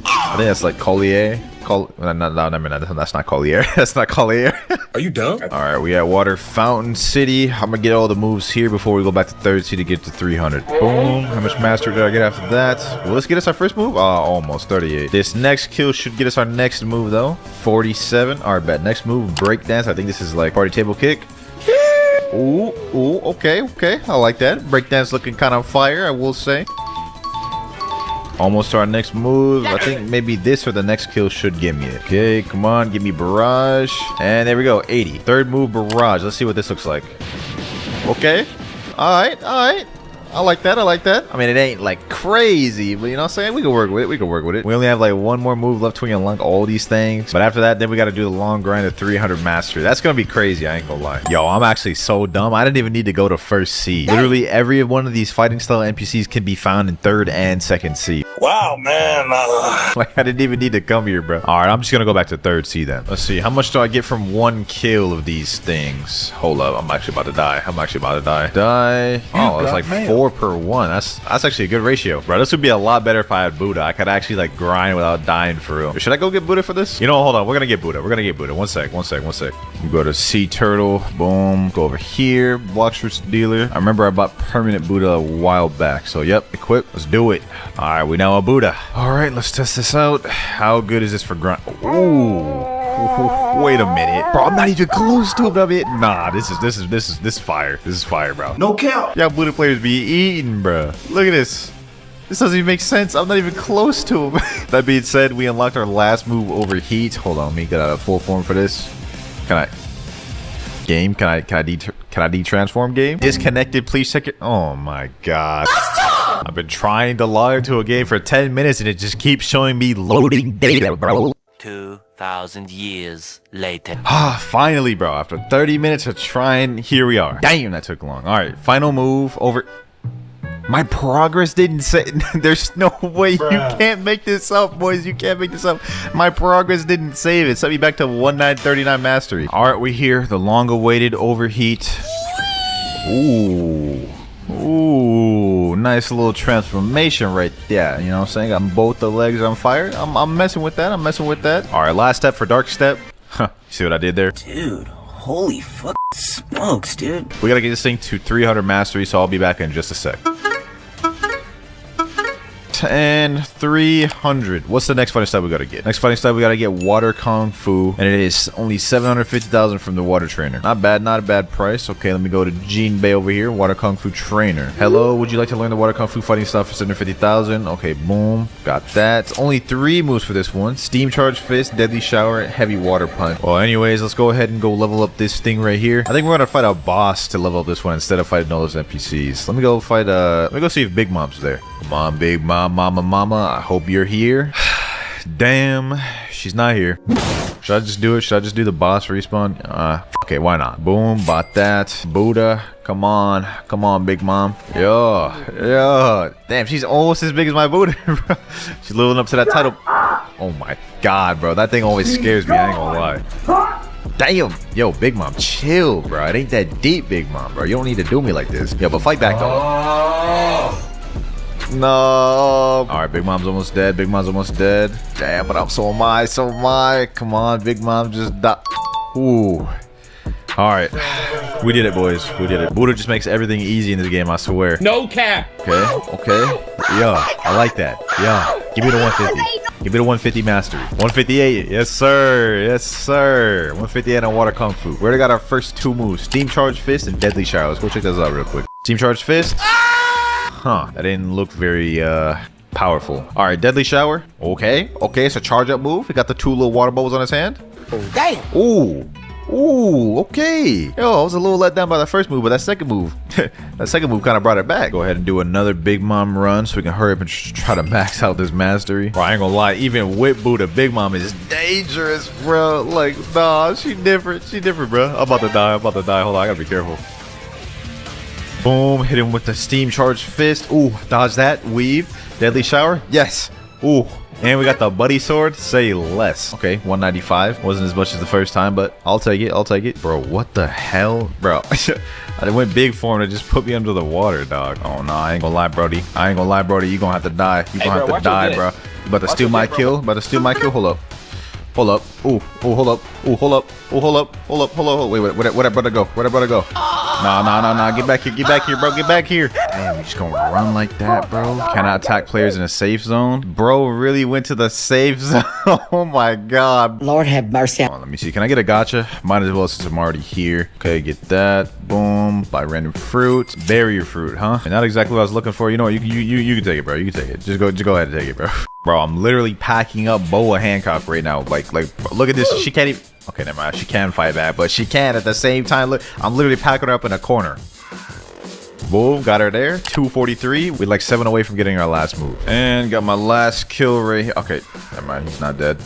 S2: I think that's like Collier. That's not Collier. That's not Collier.
S7: Are you dumb?
S2: All right, we at Water Fountain City. I'm gonna get all the moves here before we go back to third C to get to 300. Boom. How much mastery did I get after that? Will this get us our first move? Almost 38. This next kill should get us our next move though. 47. All right, bet. Next move, Breakdance. I think this is like Party Table Kick. Ooh, okay. I like that. Breakdance looking kind of fire, I will say. Almost to our next move. I think maybe this or the next kill should give me it. Okay, come on, give me Barrage. And there we go, 80. Third move, Barrage. Let's see what this looks like. Okay. All right. I like that. I mean, it ain't like crazy, but you know what I'm saying? We can work with it. We only have like one more move left till we unlock all these things. But after that, then we got to do the long grind of 300 mastery. That's going to be crazy. I ain't gonna lie. Yo, I'm actually so dumb. I didn't even need to go to first C. Literally every one of these fighting style NPCs can be found in third and second C.
S7: Wow, man.
S2: Like, I didn't even need to come here, bro. All right, I'm just going to go back to third C then. Let's see. How much do I get from one kill of these things? Hold up. I'm actually about to die. Oh, it's like 4 per 1. That's actually a good ratio, bro. This would be a lot better if I had Buddha. I could actually like grind without dying for real. Should I go get Buddha for this? You know, hold on. We're gonna get Buddha. One sec. We go to Sea Turtle. Boom. Go over here. Blox dealer. I remember I bought permanent Buddha a while back. So yep, equip. Let's do it. All right, we now a Buddha. All right, let's test this out. How good is this for grind? Ooh. Wait a minute, bro. I'm not even close to it. Nah, this is fire. This is fire, bro.
S7: No cap.
S2: Yeah, Buddha players be eating, bro. Look at this. This doesn't even make sense. I'm not even close to him. That being said, we unlocked our last move, Overheat. Hold on, let me get out of full form for this. Can I de-transform game? Disconnected, please check it. Oh my god. I've been trying to log into a game for 10 minutes and it just keeps showing me loading data, bro.
S8: 2,000 years later.
S2: Finally, bro. After 30 minutes of trying, here we are. Damn, that took long. All right, final move over. My progress didn't say. There's no way. Bruh. You can't make this up, boys. You can't make this up. My progress didn't save it. Set me back to 1939 mastery. All right, we here. The long-awaited Overheat. Ooh, nice little transformation right there. You know what I'm saying? Got both the legs on fire. I'm messing with that. All right, last step for Dark Step. Huh, see what I did there?
S8: Dude, holy fuck smokes, dude.
S2: We gotta get this thing to 300 mastery, so I'll be back in just a sec. and 300. What's the next fighting style we gotta get? Next fighting style we gotta get water kung fu, and it is only 750,000 from the water trainer. Not bad, not a bad price. Okay, let me go to Gene Bay over here, water kung fu trainer. Hello, would you like to learn the water kung fu fighting style for 750,000? Okay, boom, got that. It's only 3 moves for this one: steam charge fist, deadly shower, heavy water punch. Well, anyways, let's go ahead and go level up this thing right here. I think we're gonna fight a boss to level up this one instead of fighting all those NPCs. Let me go fight let me go see if Big Mom's there. Come on, Big Mom, mama, I hope you're here. Damn, she's not here. Should I just do it? Should I just do the boss respawn? Okay, why not? Boom, bought that. Buddha, come on, Big Mom. Yo. Damn, she's almost as big as my Buddha, bro. She's living up to that title. Oh my god, bro, that thing always scares me. I ain't gonna lie. Damn, yo, Big Mom, chill, bro. It ain't that deep, Big Mom, bro. You don't need to do me like this. Yo, but fight back though. No. All right, Big Mom's almost dead. Big Mom's almost dead. Damn, but so am I. Come on, Big Mom, just die. Ooh. All right, we did it, boys. We did it. Buddha just makes everything easy in this game, I swear.
S7: No cap.
S2: Okay. Yeah, I like that. Yeah, give me the 150. Give me the 150 mastery. 158. Yes, sir. 158 on water kung fu. We already got our first 2 moves: steam charge fist and deadly shower. Let's go check those out real quick. Steam charge fist. Huh, that didn't look very powerful. All right, deadly shower. Okay, it's a charge up move. He got the 2 little water bubbles on his hand.
S4: Damn.
S2: Ooh, okay. Yo, I was a little let down by the first move, but that second move kind of brought it back. Go ahead and do another Big Mom run so we can hurry up and try to max out this mastery. Bro, I ain't gonna lie, even with Buddha, Big Mom is dangerous, bro. Like, nah, she different, bro. I'm about to die. Hold on, I gotta be careful. Boom, hit him with the steam charge fist. Ooh, dodge that, weave, deadly shower. Yes. Ooh. And we got the buddy sword. Say less. Okay, 195. Wasn't as much as the first time, but I'll take it. Bro, what the hell? Bro, I went big for him to just put me under the water, dog. Oh, no, I ain't gonna lie, Brody. You gonna have to die. You gonna have to die, bro. You about to steal my kill? Hold up. Ooh, hold up. Wait, where'd that brother go? Nah. Get back here, bro. Get back here. Damn, you just gonna run like that, bro? Cannot attack players in a safe zone. Bro really went to the safe zone. Oh my god.
S4: Lord have mercy.
S2: Let me see. Can I get a gotcha? Might as well since I'm already here. Okay, get that. Boom. Buy random fruit. Barrier fruit, huh? And not exactly what I was looking for. You know what? You can take it, bro. You can take it. Just go ahead and take it, bro. Bro, I'm literally packing up Boa Hancock right now. Like, look at this. She can't even. Okay, never mind. She can fight back, but she can at the same time. Look, I'm literally packing her up in a corner. Boom, got her there. 243. We're like 7 away from getting our last move. And got my last kill right here. Okay, never mind. He's not dead.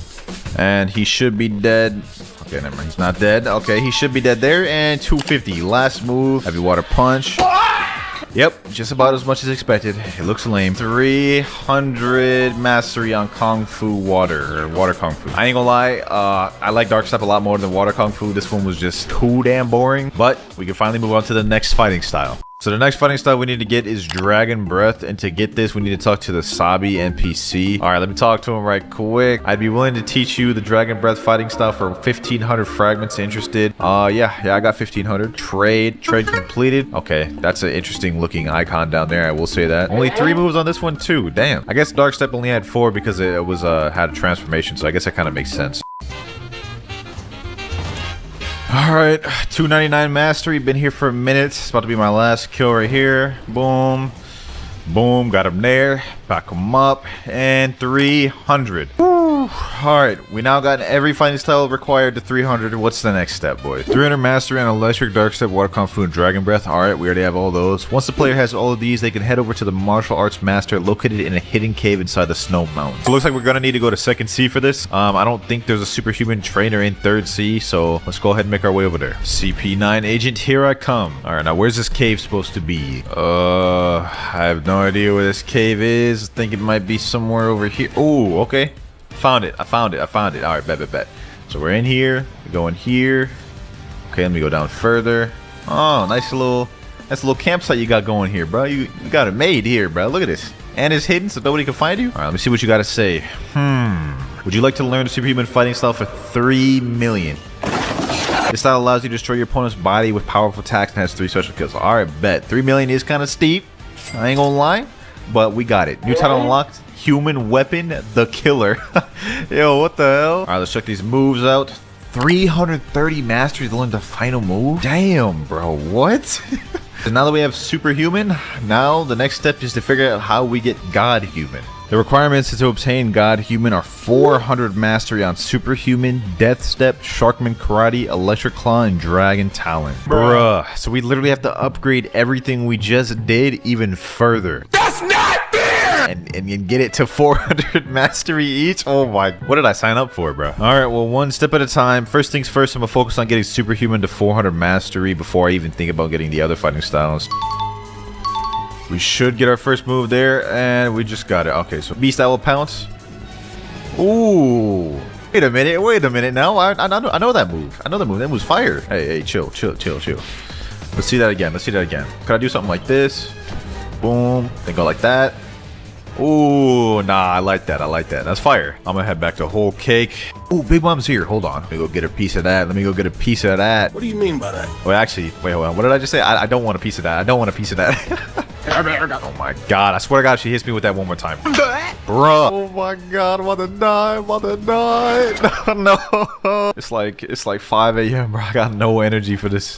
S2: And he should be dead. Okay, never mind. He's not dead. Okay, he should be dead there. And 250. Last move. Heavy water punch. Yep, just about as much as expected. It looks lame. 300 mastery on Kung Fu water, or water Kung Fu. I ain't gonna lie, I like Dark Step a lot more than water Kung Fu. This one was just too damn boring, but we can finally move on to the next fighting style. So the next fighting style we need to get is Dragon Breath, and to get this we need to talk to the Sabi NPC. All right, let me talk to him right quick. I'd be willing to teach you the Dragon Breath fighting style for 1,500 fragments. Interested? Yeah, I got 1,500. Trade completed. Okay, that's an interesting looking icon down there, I will say that. Only 3 moves on this one too. Damn. I guess Dark Step only had 4 because it was had a transformation, so I guess that kind of makes sense. Alright, 299 mastery. Been here for a minute. It's about to be my last kill right here. Boom. Boom. Got him there. Back him up. And 300. Alright, we now got every fighting style required to 300. What's the next step, boys? 300 mastery on Electric, Dark Step, Water Kung Fu, and Dragon Breath. Alright, we already have all those. Once the player has all of these, they can head over to the martial arts master located in a hidden cave inside the snow mountain. So it looks like we're gonna need to go to 2nd C for this. I don't think there's a superhuman trainer in 3rd C, so let's go ahead and make our way over there. CP9 agent, here I come. Alright, now where's this cave supposed to be? I have no idea where this cave is. I think it might be somewhere over here. Oh, okay. Found it. I found it. All right, bet. So we're in here. We go in here. Okay, let me go down further. Oh, nice little campsite you got going here, bro. You got it made here, bro. Look at this. And it's hidden, so nobody can find you. All right, let me see what you got to say. Would you like to learn the superhuman fighting style for 3 million? This style allows you to destroy your opponent's body with powerful attacks and has 3 special kills. All right, bet. 3 million is kind of steep. I ain't gonna lie. But we got it. New title unlocked. human weapon, the killer. Yo, what the hell? All right, let's check these moves out. 330 mastery to learn the final move. Damn, bro, what? So now that we have superhuman, now the next step is to figure out how we get god human. The requirements to obtain god human are 400 mastery on superhuman, death step, sharkman karate, electric claw, and dragon talon. Bruh, so we literally have to upgrade everything we just did even further. That's not fair! And get it to 400 mastery each. Oh my, what did I sign up for, bro? All right, well, one step at a time. First things first, I'm gonna focus on getting superhuman to 400 mastery before I even think about getting the other fighting styles. We should get our first move there, and we just got it. Okay, so beast owl pounce. Ooh, wait a minute now. I know that move. I know the move. That move's fire. Hey, chill. Let's see that again. Could I do something like this? Boom. Then go like that. Ooh, nah, I like that. That's fire. I'm gonna head back to whole cake. Ooh, Big Mom's here. Hold on. Let me go get a piece of that. What do you mean by that? Well, actually, wait, hold on. What did I just say? I don't want a piece of that. Oh my god, I swear to god, she hits me with that one more time. Bruh. Oh my god, I'm about to die. No. It's like 5 a.m, bro. I got no energy for this.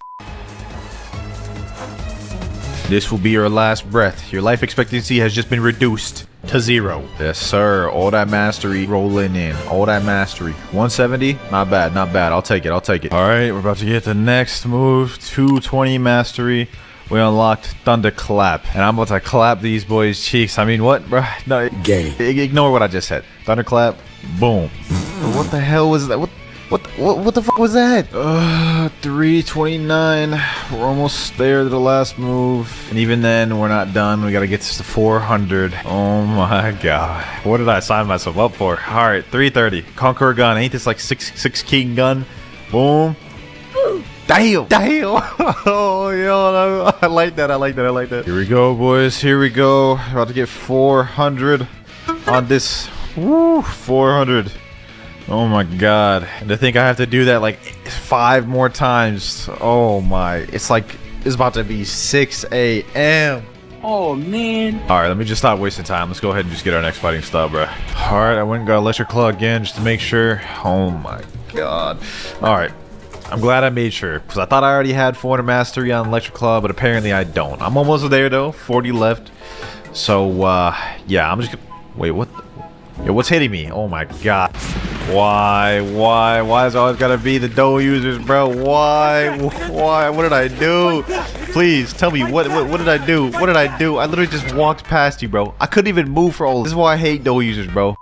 S2: This will be your last breath. Your life expectancy has just been reduced to 0. Yes, sir. All that mastery rolling in. All that mastery. 170? Not bad. I'll take it. All right, we're about to get the next move. 220 mastery. We unlocked Thunder Clap, and I'm about to clap these boys' cheeks. I mean, what, bro? No, gay. Ignore what I just said. Thunder Clap, boom. What the hell was that? What the fuck was that? 329. We're almost there to the last move, and even then, we're not done. We gotta get this to 400. Oh my god, what did I sign myself up for? All right, 330. Conqueror gun. Ain't this like six king gun? Boom. Damn. Oh, yo, I like that. Here we go, boys. About to get 400 on this. Woo, 400. Oh my god. And to think I have to do that like 5 more times. Oh my. It's about to be 6 a.m.
S4: Oh, man.
S2: All right, let me just stop wasting time. Let's go ahead and just get our next fighting style, bro. All right, I went and got electric claw again just to make sure. Oh my god. All right. I'm glad I made sure, because I thought I already had 400 mastery on Electric Claw, but apparently I don't. I'm almost there, though. 40 left. So, yeah, I'm just gonna... Wait, what? Yo, what's hitting me? Oh, my God. Why is it always gotta be the dual users, bro? Why? What did I do? Please, tell me, what did I do? I literally just walked past you, bro. I couldn't even move for all this. This is why I hate dual users, bro.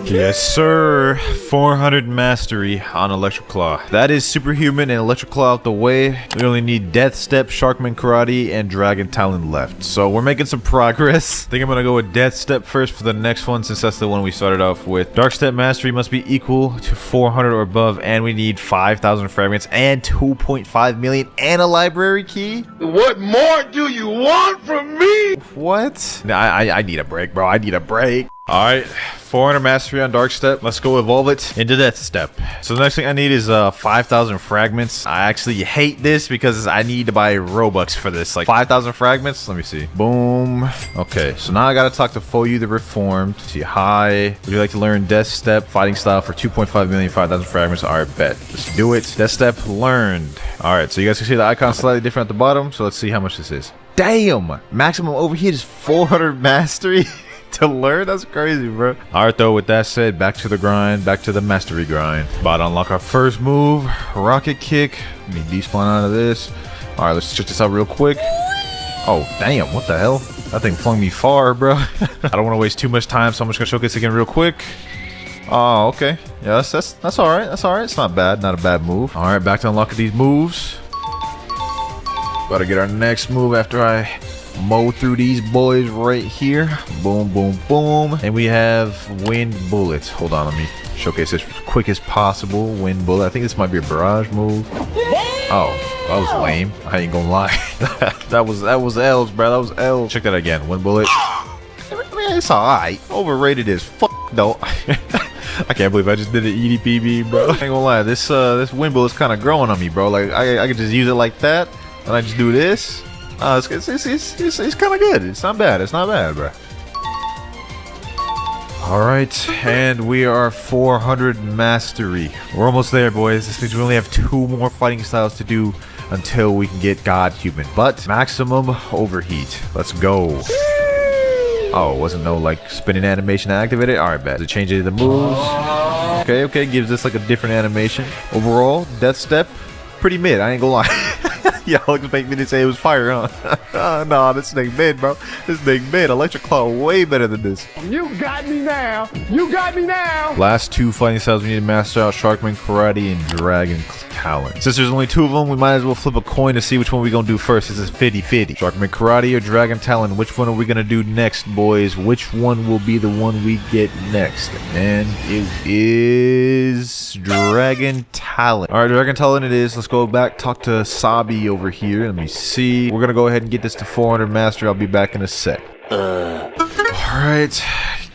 S2: Yes, sir. 400 mastery on Electric Claw. That is superhuman and Electric Claw out the way. We only need Death Step, Sharkman Karate, and Dragon Talon left. So we're making some progress. I think I'm going to go with Death Step first for the next one, since that's the one we started off with. Dark Step mastery must be equal to 400 or above, and we need 5,000 fragments and 2.5 million and a library key.
S7: What more do you want from me?
S2: What? I need a break, bro. I need a break. All right, 400 mastery on Dark Step. Let's go evolve it into Death Step. So the next thing I need is 5,000 fragments. I actually hate this because I need to buy Robux for this. Like 5,000 fragments. Let me see. Boom. Okay, so now I gotta talk to Foyu the Reformed. See, hi. Would you like to learn Death Step fighting style for 2.5 million, 5,000 fragments? All right, bet. Let's do it. Death Step learned. All right, so you guys can see the icon slightly different at the bottom. So let's see how much this is. Damn, maximum overheat is 400 mastery. To learn? That's crazy, bro. Alright, though, with that said, back to the grind, back to the mastery grind. About to unlock our first move, rocket kick. Let me despawn out of this. Alright, let's check this out real quick. Oh, damn, what the hell? That thing flung me far, bro. I don't want to waste too much time, so I'm just gonna showcase again real quick. Oh, okay. Yeah, that's alright. It's not bad. Not a bad move. Alright, back to unlocking these moves. About to get our next move after I mow through these boys right here. Boom, boom, boom. And we have wind bullets. Hold on, let me showcase this as quick as possible. Wind bullet. I think this might be a barrage move. Oh, that was lame. I ain't gonna lie. that was L's, bro. That was L. Check that again. Wind bullet. It's alright. Overrated as fuck though. I can't believe I just did an EDPB, bro. I ain't gonna lie. This wind bullet's kind of growing on me, bro. Like I could just use it like that, and I just do this. It's kind of good. It's not bad. It's not bad, bro. All right, and we are 400 mastery. We're almost there, boys. This means we only have 2 more fighting styles to do until we can get God Human. But maximum overheat. Let's go. Oh, wasn't no like spinning animation activated? All right, bad. Does it change any of the moves? Okay, gives us like a different animation. Overall, Death Step, pretty mid. I ain't gonna lie. Y'all expect me to say it was fire, huh? Nah, this thing mid, bro. This thing mid. WinterKloudz way better than this.
S7: You got me now. You got me now.
S2: Last 2 fighting styles we need to master out: Sharkman Karate and Dragon Talon. Since there's only 2 of them, we might as well flip a coin to see which one we're gonna do first. This is 50-50. Sharkman Karate or Dragon Talon? Which one are we gonna do next, boys? Which one will be the one we get next? And it is Dragon Talon. All right, Dragon Talon it is. Let's go back, talk to Sabi over here. Let me see. We're gonna go ahead and get this to 400 master. I'll be back in a sec. All right.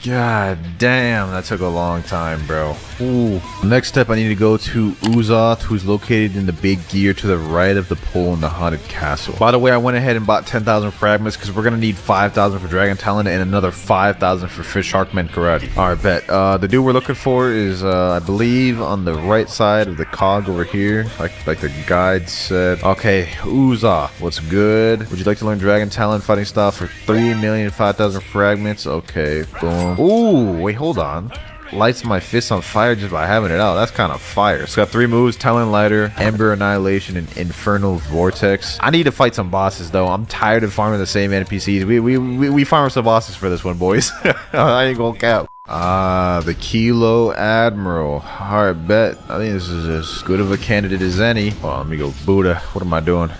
S2: God damn, that took a long time, bro. Ooh. Next step, I need to go to Uzoth, who's located in the big gear to the right of the pole in the haunted castle. By the way, I went ahead and bought 10,000 fragments because we're gonna need 5,000 for Dragon Talon and another 5,000 for Sharkman Karate. All right, bet. The dude we're looking for is, I believe, on the right side of the cog over here, like the guide said. Okay, Uzoth, what's good? Would you like to learn Dragon Talon fighting style for 3,005,000 fragments? Okay, boom. Ooh, wait, hold on. Lights my fist on fire just by having it out. That's kind of fire. It's got 3 moves: Talon Lighter, Ember Annihilation, and Infernal Vortex. I need to fight some bosses though. I'm tired of farming the same NPCs. We farm some bosses for this one, boys. I ain't gonna cap. The Kilo Admiral. Alright, bet. I think this is as good of a candidate as any. Hold on, let me go. Buddha. What am I doing?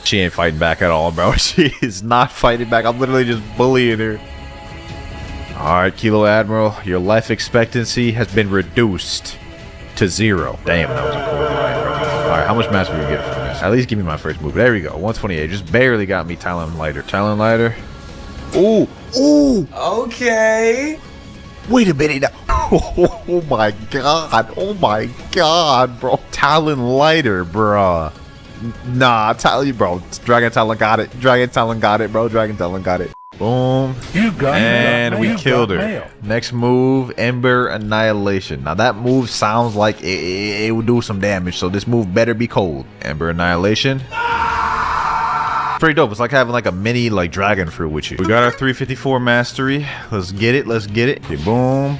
S2: She ain't fighting back at all, bro. She is not fighting back. I'm literally just bullying her. Alright, Kilo Admiral, your life expectancy has been reduced to 0. Damn, that was a cool line, bro. Alright, how much mastery we get from this? At least give me my first move. There we go, 128. Just barely got me Talon Lighter. Talon Lighter. Ooh, ooh.
S4: Okay.
S2: Wait a minute. Oh my god. Oh my god, bro. Talon Lighter, bro. Nah, I tell you, bro. Dragon Talon got it. Dragon Talon got it, bro. Dragon Talon got it. Boom. And we killed her. Next move, Ember Annihilation. Now that move sounds like it will do some damage, so this move better be cold. Ember Annihilation. Pretty dope. It's like having like a mini like dragon fruit with you. We got our 354 mastery. Let's get it. Let's get it. Okay, boom.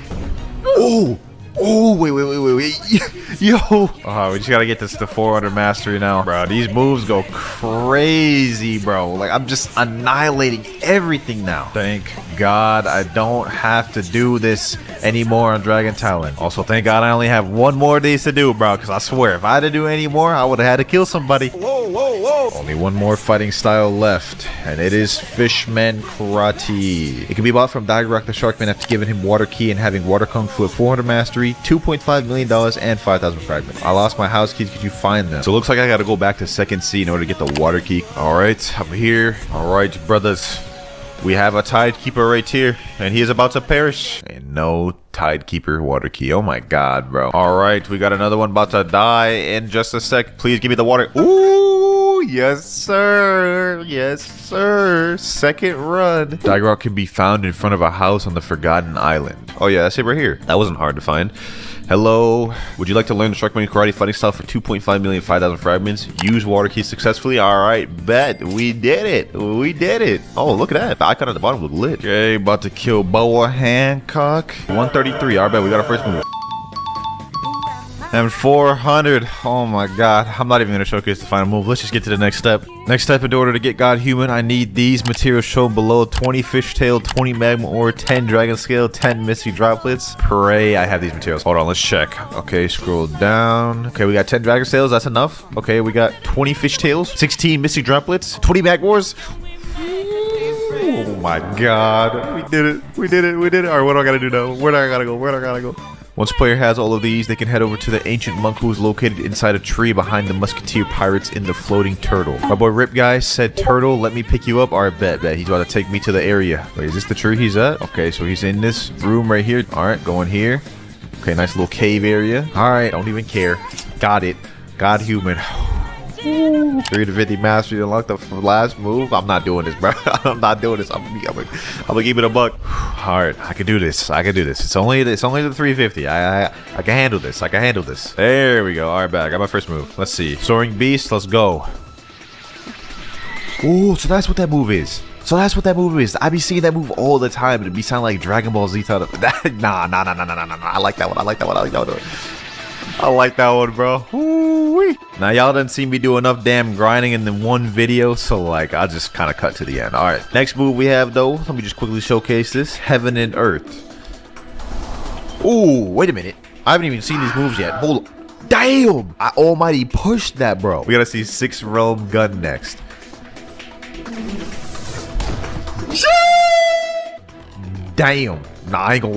S2: Oh. Oh, wait. Yo. Oh, we just gotta get this to 400 mastery now. Bro, these moves go crazy, bro. Like, I'm just annihilating everything now. Thank God I don't have to do this anymore on Dragon Talon. Also, thank God I only have 1 more of these to do, bro. Because I swear, if I had to do any more, I would have had to kill somebody. Whoa. Only 1 more fighting style left. And it is Fishman Karate. It can be bought from Rock the Sharkman after giving him Water Key and having Water Kung Fu at 400 mastery. $2.5 million and 5,000 fragments. I lost my house keys. Could you find them? So it looks like I gotta go back to 2nd C in order to get the water key. All right, I'm here. All right, brothers. We have a Tidekeeper right here, and he is about to perish. And no Tidekeeper water key. Oh my god, bro. All right, we got another one about to die in just a sec. Please give me the water. Ooh, yes, sir. Yes, sir. 2nd run. Digrock can be found in front of a house on the Forgotten Island. Oh yeah, that's it right here. That wasn't hard to find. Hello, would you like to learn the Sharkman Karate fighting style for 2.5 million 5,000 fragments? Use water key successfully. Alright, bet. We did it. We did it. Oh, look at that. The icon at the bottom look lit. Okay, about to kill Boa Hancock. 133. Alright, bet. We got our first move. And 400. Oh my god. I'm not even going to showcase the final move. Let's just get to the next step. Next step, in order to get God Human, I need these materials shown below. 20 fishtail, 20 magma ore, 10 dragon scale, 10 misty droplets. Pray I have these materials. Hold on, let's check. Okay, scroll down. Okay, we got 10 dragon scales. That's enough. Okay, we got 20 fishtails, 16 misty droplets, 20 magma ores. Oh my god. We did it. We did it. We did it. All right, what do I got to do now? Where do I got to go? Where do I got to go? Once player has all of these, they can head over to the ancient monk who is located inside a tree behind the musketeer pirates in the floating turtle. My boy Rip Guy said, "Turtle, let me pick you up." Alright, bet. He's about to take me to the area. Wait, is this the tree he's at? Okay, so he's in this room right here. Alright, going here. Okay, nice little cave area. Alright, don't even care. Got it. God Human.
S9: 3 to 50 mastery unlocked the last move. I'm not doing this, bro. I'm not doing this. I'm gonna keep it a buck. All right, I can do this. I can do this. It's only the 350. I can handle this. I can handle this. There we go. All right, back. I got my first move. Let's see. Soaring Beast. Let's go. Ooh, so that's what that move is. I be seeing that move all the time, and it be sound like Dragon Ball Z. Nah. I like that one. I like that one, bro. Ooh-wee. Now y'all done seen me do enough damn grinding in the one video, so like I'll just kind of cut to the end. All right, next move we have though. Let me just quickly showcase this: Heaven and Earth. Ooh, wait a minute. I haven't even seen these moves yet. Hold on. Damn! I almighty pushed that, bro. We gotta see 6 realm gun next. Damn. Nah, I ain't gonna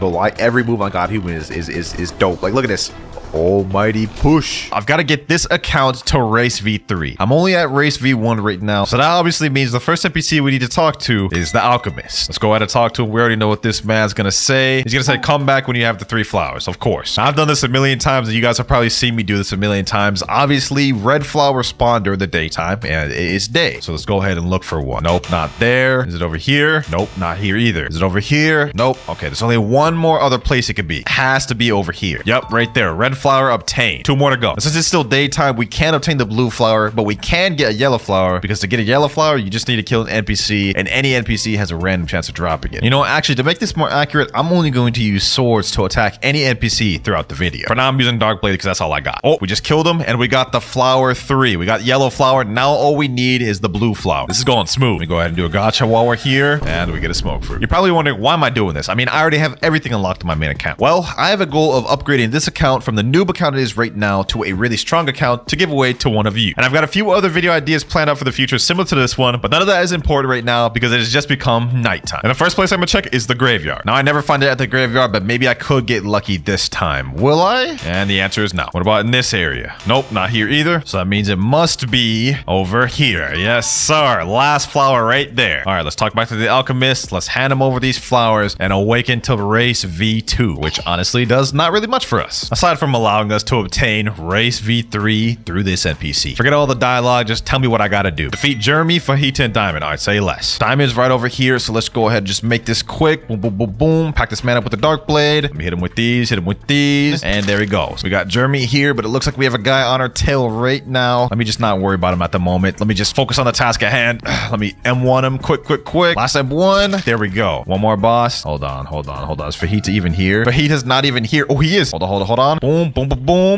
S9: lie. Every move on God Human is dope. Like, look at this. Almighty push.
S2: I've got to get this account to race V3. I'm only at race V1 right now, so that obviously means the first NPC we need to talk to is the alchemist. Let's go ahead and talk to him. We already know what this man's gonna say. He's gonna say come back when you have the 3 flowers, of course. I've done this a million times, and you guys have probably seen me do this a million times. Obviously, red flowers spawn during the daytime, and it's day, so let's go ahead and look for one. Nope, not there. Is it over here? Nope, not here either. Is it over here? Nope. Okay, there's only one more other place it could be. It has to be over here. Yep, right there. Red flower obtained. 2 more to go. Since it's still daytime, we can't obtain the blue flower, but we can get a yellow flower, because to get a yellow flower, you just need to kill an NPC, and any NPC has a random chance of dropping it. You know, actually, to make this more accurate, I'm only going to use swords to attack any NPC throughout the video. For now, I'm using dark blade because that's all I got. Oh, we just killed him, and we got the flower 3. We got yellow flower. Now all we need is the blue flower. This is going smooth. Let me go ahead and do a gacha while we're here, and we get a smoke fruit. You're probably wondering, why am I doing this? I mean, I already have everything unlocked in my main account. Well, I have a goal of upgrading this account from the noob account it is right now to a really strong account to give away to one of you. And I've got a few other video ideas planned out for the future similar to this one, but none of that is important right now because it has just become nighttime. And the first place I'm gonna check is the graveyard. Now, I never find it at the graveyard, but maybe I could get lucky this time. Will I? And the answer is no. What about in this area? Nope, not here either. So that means it must be over here. Yes, sir. Last flower right there. All right, let's talk back to the alchemist. Let's hand him over these flowers and awaken to race V2, which honestly does not really much for us, aside from allowing us to obtain race V3 through this NPC. Forget all the dialogue, just tell me what I gotta do. Defeat Jeremy, Fajita, and Diamond. All right, say less. Diamond's right over here, so let's go ahead and just make this quick. Boom, boom, boom, boom. Pack this man up with the dark blade. Let me hit him with these, and there he goes. We got Jeremy here, but it looks like we have a guy on our tail right now. Let me just not worry about him at the moment. Let me just focus on the task at hand. Let me M1 him quick. Last M1. There we go. One more boss. Hold on. Is Fajita even here? Fajita's not even here. Oh, he is. Hold on. Boom.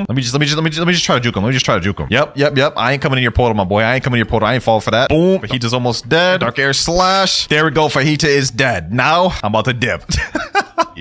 S2: Let me just try to juke him. Yep. I ain't coming in your portal, my boy. I ain't falling for that. Boom. Fajita's almost dead. Dark air slash. There we go. Fajita is dead. Now I'm about to dip.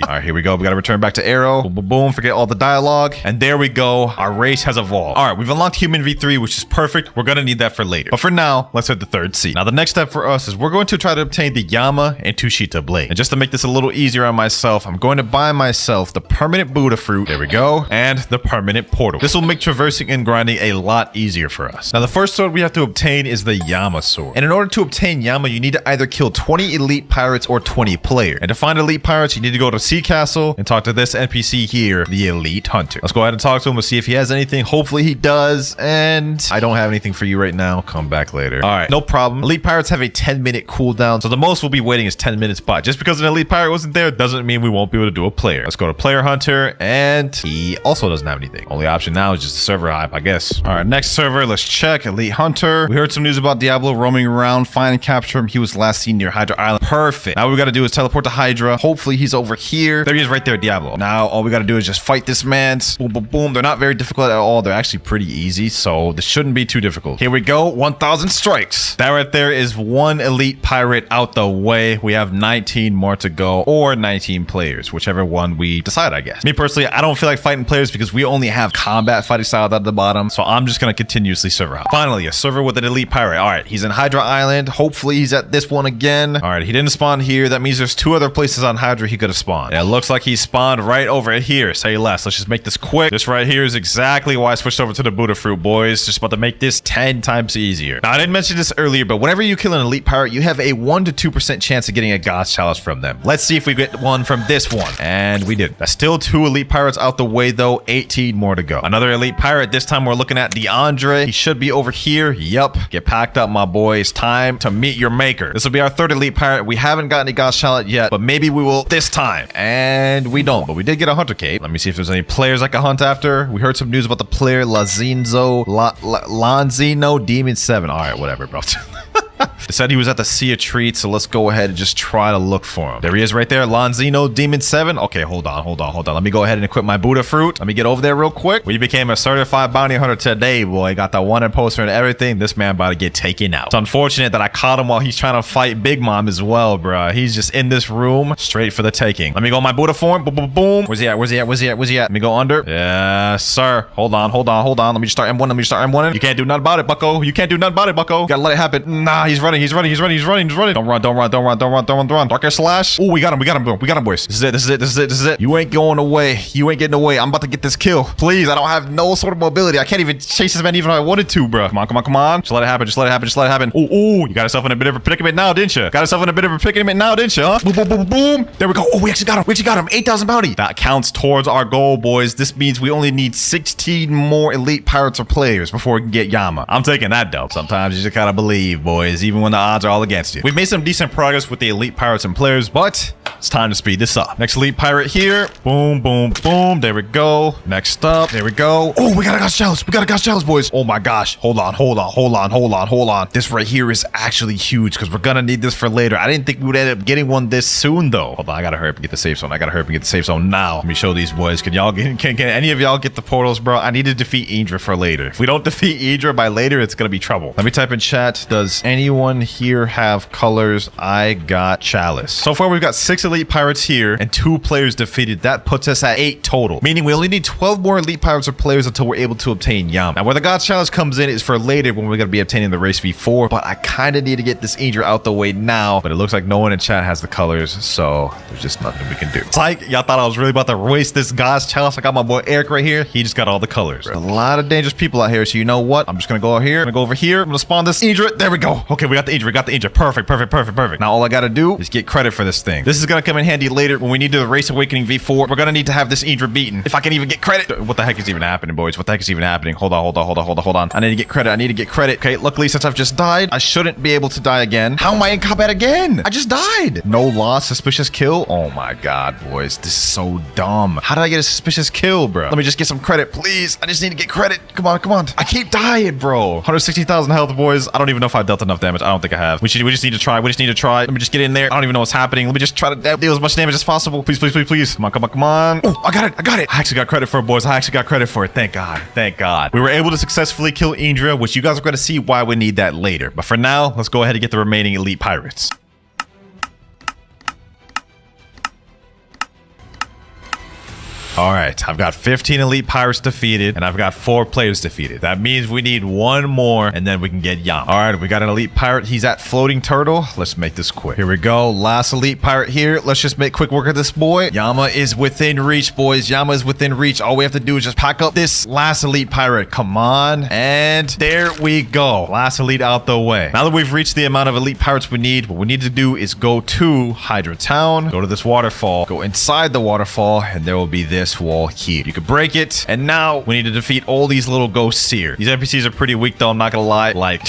S2: All right, here we go. We got to return back to arrow. Boom. Forget all the dialogue. And there we go. Our race has evolved. All right, we've unlocked human V3, which is perfect. We're going to need that for later. But for now, let's hit the 3rd sea. Now, the next step for us is we're going to try to obtain the Yama and Tushita blade. And just to make this a little easier on myself, I'm going to buy myself the permanent Buddha fruit. There we go. And the permanent portal. This will make traversing and grinding a lot easier for us. Now, the first sword we have to obtain is the Yama sword. And in order to obtain Yama, you need to either kill 20 elite pirates or 20 players. And to find elite pirates, you need to go to Sea Castle and talk to this NPC here, the Elite Hunter. Let's go ahead and talk to him. We'll see if he has anything. Hopefully he does. And I don't have anything for you right now. Come back later. All right, no problem. Elite pirates have a 10-minute cooldown, so the most we'll be waiting is 10 minutes. But just because an elite pirate wasn't there doesn't mean we won't be able to do a player. Let's go to Player Hunter, and he also doesn't have anything. Only option now is just the server hype, I guess. All right, next server. Let's check Elite Hunter. We heard some news about Diablo roaming around. Find and capture him. He was last seen near Hydra Island. Perfect. Now what we got to do is teleport to Hydra. Hopefully he's over here. There he is right there, Diablo. Now all we got to do is just fight this man. Boom. They're not very difficult at all. They're actually pretty easy, so this shouldn't be too difficult. Here we go. 1,000 strikes. That right there is one elite pirate out the way. We have 19 more to go, or 19 players, whichever one we decide, I guess. Me personally, I don't feel like fighting players because we only have combat fighting style at the bottom, so I'm just going to continuously server hop. Finally, a server with an elite pirate. All right, he's in Hydra Island. Hopefully he's at this one again. All right, he didn't spawn here. That means there's 2 other places on Hydra he could have spawn. And it looks like he spawned right over here. Say less. Let's just make this quick. This right here is exactly why I switched over to the Buddha fruit, boys. Just about to make this 10 times easier. Now, I didn't mention this earlier, but whenever you kill an elite pirate, you have a 1 to 2% chance of getting a God's chalice from them. Let's see if we get one from this one. And we did. That's still 2 elite pirates out the way, though. 18 more to go. Another elite pirate. This time we're looking at DeAndre. He should be over here. Yup. Get packed up, my boy. It's time to meet your maker. This will be our 3rd elite pirate. We haven't gotten any God's chalice yet, but maybe we will this time. And we don't, but we did get a hunter cape. Let me see if there's any players I can hunt after. We heard some news about the player Lanzino Demon 7. All right, whatever, bro. It said he was at the Sea of Treats, so let's go ahead and just try to look for him. There he is right there, Lanzino Demon 7. Okay, hold on. Let me go ahead and equip my Buddha fruit. Let me get over there real quick. We became a certified bounty hunter today, boy. Got the wanted poster and everything. This man about to get taken out. It's unfortunate that I caught him while he's trying to fight Big Mom as well, bro. He's just in this room, straight for the taking. Let me go my Buddha form. Boom, boom, boom. Where's he at? Let me go under. Yes, sir. Hold on. Let me just start M1. You can't do nothing about it, bucko. You gotta let it happen. Nah, he's running. Don't run. Darker slash. Oh, we got him, boys. This is it. You ain't going away. You ain't getting away. I'm about to get this kill. Please, I don't have no sort of mobility. I can't even chase this man even if I wanted to, bro. Come on. Just let it happen. Oh, you got yourself in a bit of a predicament now, didn't you? Huh? Boom. There we go. Oh, we actually got him. 8,000 bounty. That counts towards our goal, boys. This means we only need 16 more elite pirates or players before we can get Yama. I'm taking that, though. Sometimes you just gotta believe, boys, even when the odds are all against you. We've made some decent progress with the elite pirates and players, but it's time to speed this up. Next elite pirate here. Boom. There we go. Next up. There we go. Oh, we got a God's chalice, boys. Oh my gosh. Hold on. This right here is actually huge because we're gonna need this for later. I didn't think we would end up getting one this soon, though. Hold on. I gotta hurry up and get the safe zone. Now. Let me show these boys. Can any of y'all get the portals, bro? I need to defeat Idra for later. If we don't defeat Idra by later, it's gonna be trouble. Let me type in chat. Does anyone here have colors? I got chalice. So far, we've got 6 elite pirates here and 2 players defeated. That puts us at 8 total, meaning we only need 12 more elite pirates or players until we're able to obtain Yam. Now, where the God's chalice comes in is for later when we're going to be obtaining the race V4, but I kind of need to get this Idra out the way now, but it looks like no one in chat has the colors, so there's just nothing we can do. It's like y'all thought I was really about to waste this God's chalice. I got my boy Eric right here. He just got all the colors. There's a lot of dangerous people out here, so you know what? I'm just going to go out here. I'm going to go over here. I'm going to spawn this Idra. There we go. Okay, we got the Idra. Perfect. Now all I gotta do is get credit for this thing. This is gonna come in handy later when we need the Race Awakening V4. We're gonna need to have this Idra beaten. If I can even get credit. What the heck is even happening, boys? Hold on. I need to get credit. Okay, luckily since I've just died, I shouldn't be able to die again. How am I in combat again? I just died. No loss, suspicious kill. Oh my god, boys. This is so dumb. How did I get a suspicious kill, bro? Let me just get some credit, please. I just need to get credit. Come on. I keep dying, bro. 160,000 health, boys. I don't even know if I dealt enough damage. I don't think I have. We just need to try. Let me just get in there. I don't even know what's happening. Let me just try to deal as much damage as possible. Please. Come on. Oh, I got it. I actually got credit for it, boys. Thank God. We were able to successfully kill Idra, which you guys are going to see why we need that later. But for now, let's go ahead and get the remaining elite pirates. All right, I've got 15 elite pirates defeated, and I've got 4 players defeated. That means we need 1 more, and then we can get Yama. All right, we got an elite pirate. He's at Floating Turtle. Let's make this quick. Here we go. Last elite pirate here. Let's just make quick work of this boy. Yama is within reach, boys. Yama is within reach. All we have to do is just pack up this last elite pirate. Come on. And there we go. Last elite out the way. Now that we've reached the amount of elite pirates we need, what we need to do is go to Hydra Town, go to this waterfall, go inside the waterfall, and there will be this wall here. You can break it, and now we need to defeat all these little ghosts here. These NPCs are pretty weak, though. I'm not gonna lie. Like,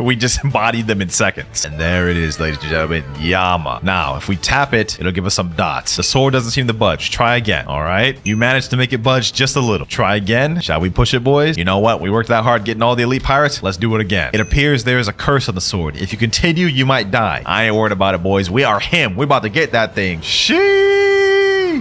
S2: we just embodied them in seconds. And there it is, ladies and gentlemen. Yama. Now, if we tap it, it'll give us some dots. The sword doesn't seem to budge. Try again. All right. You managed to make it budge just a little. Try again. Shall we push it, boys? You know what? We worked that hard getting all the elite pirates. Let's do it again. It appears there is a curse on the sword. If you continue, you might die. I ain't worried about it, boys. We are him. We're about to get that thing. Sheesh.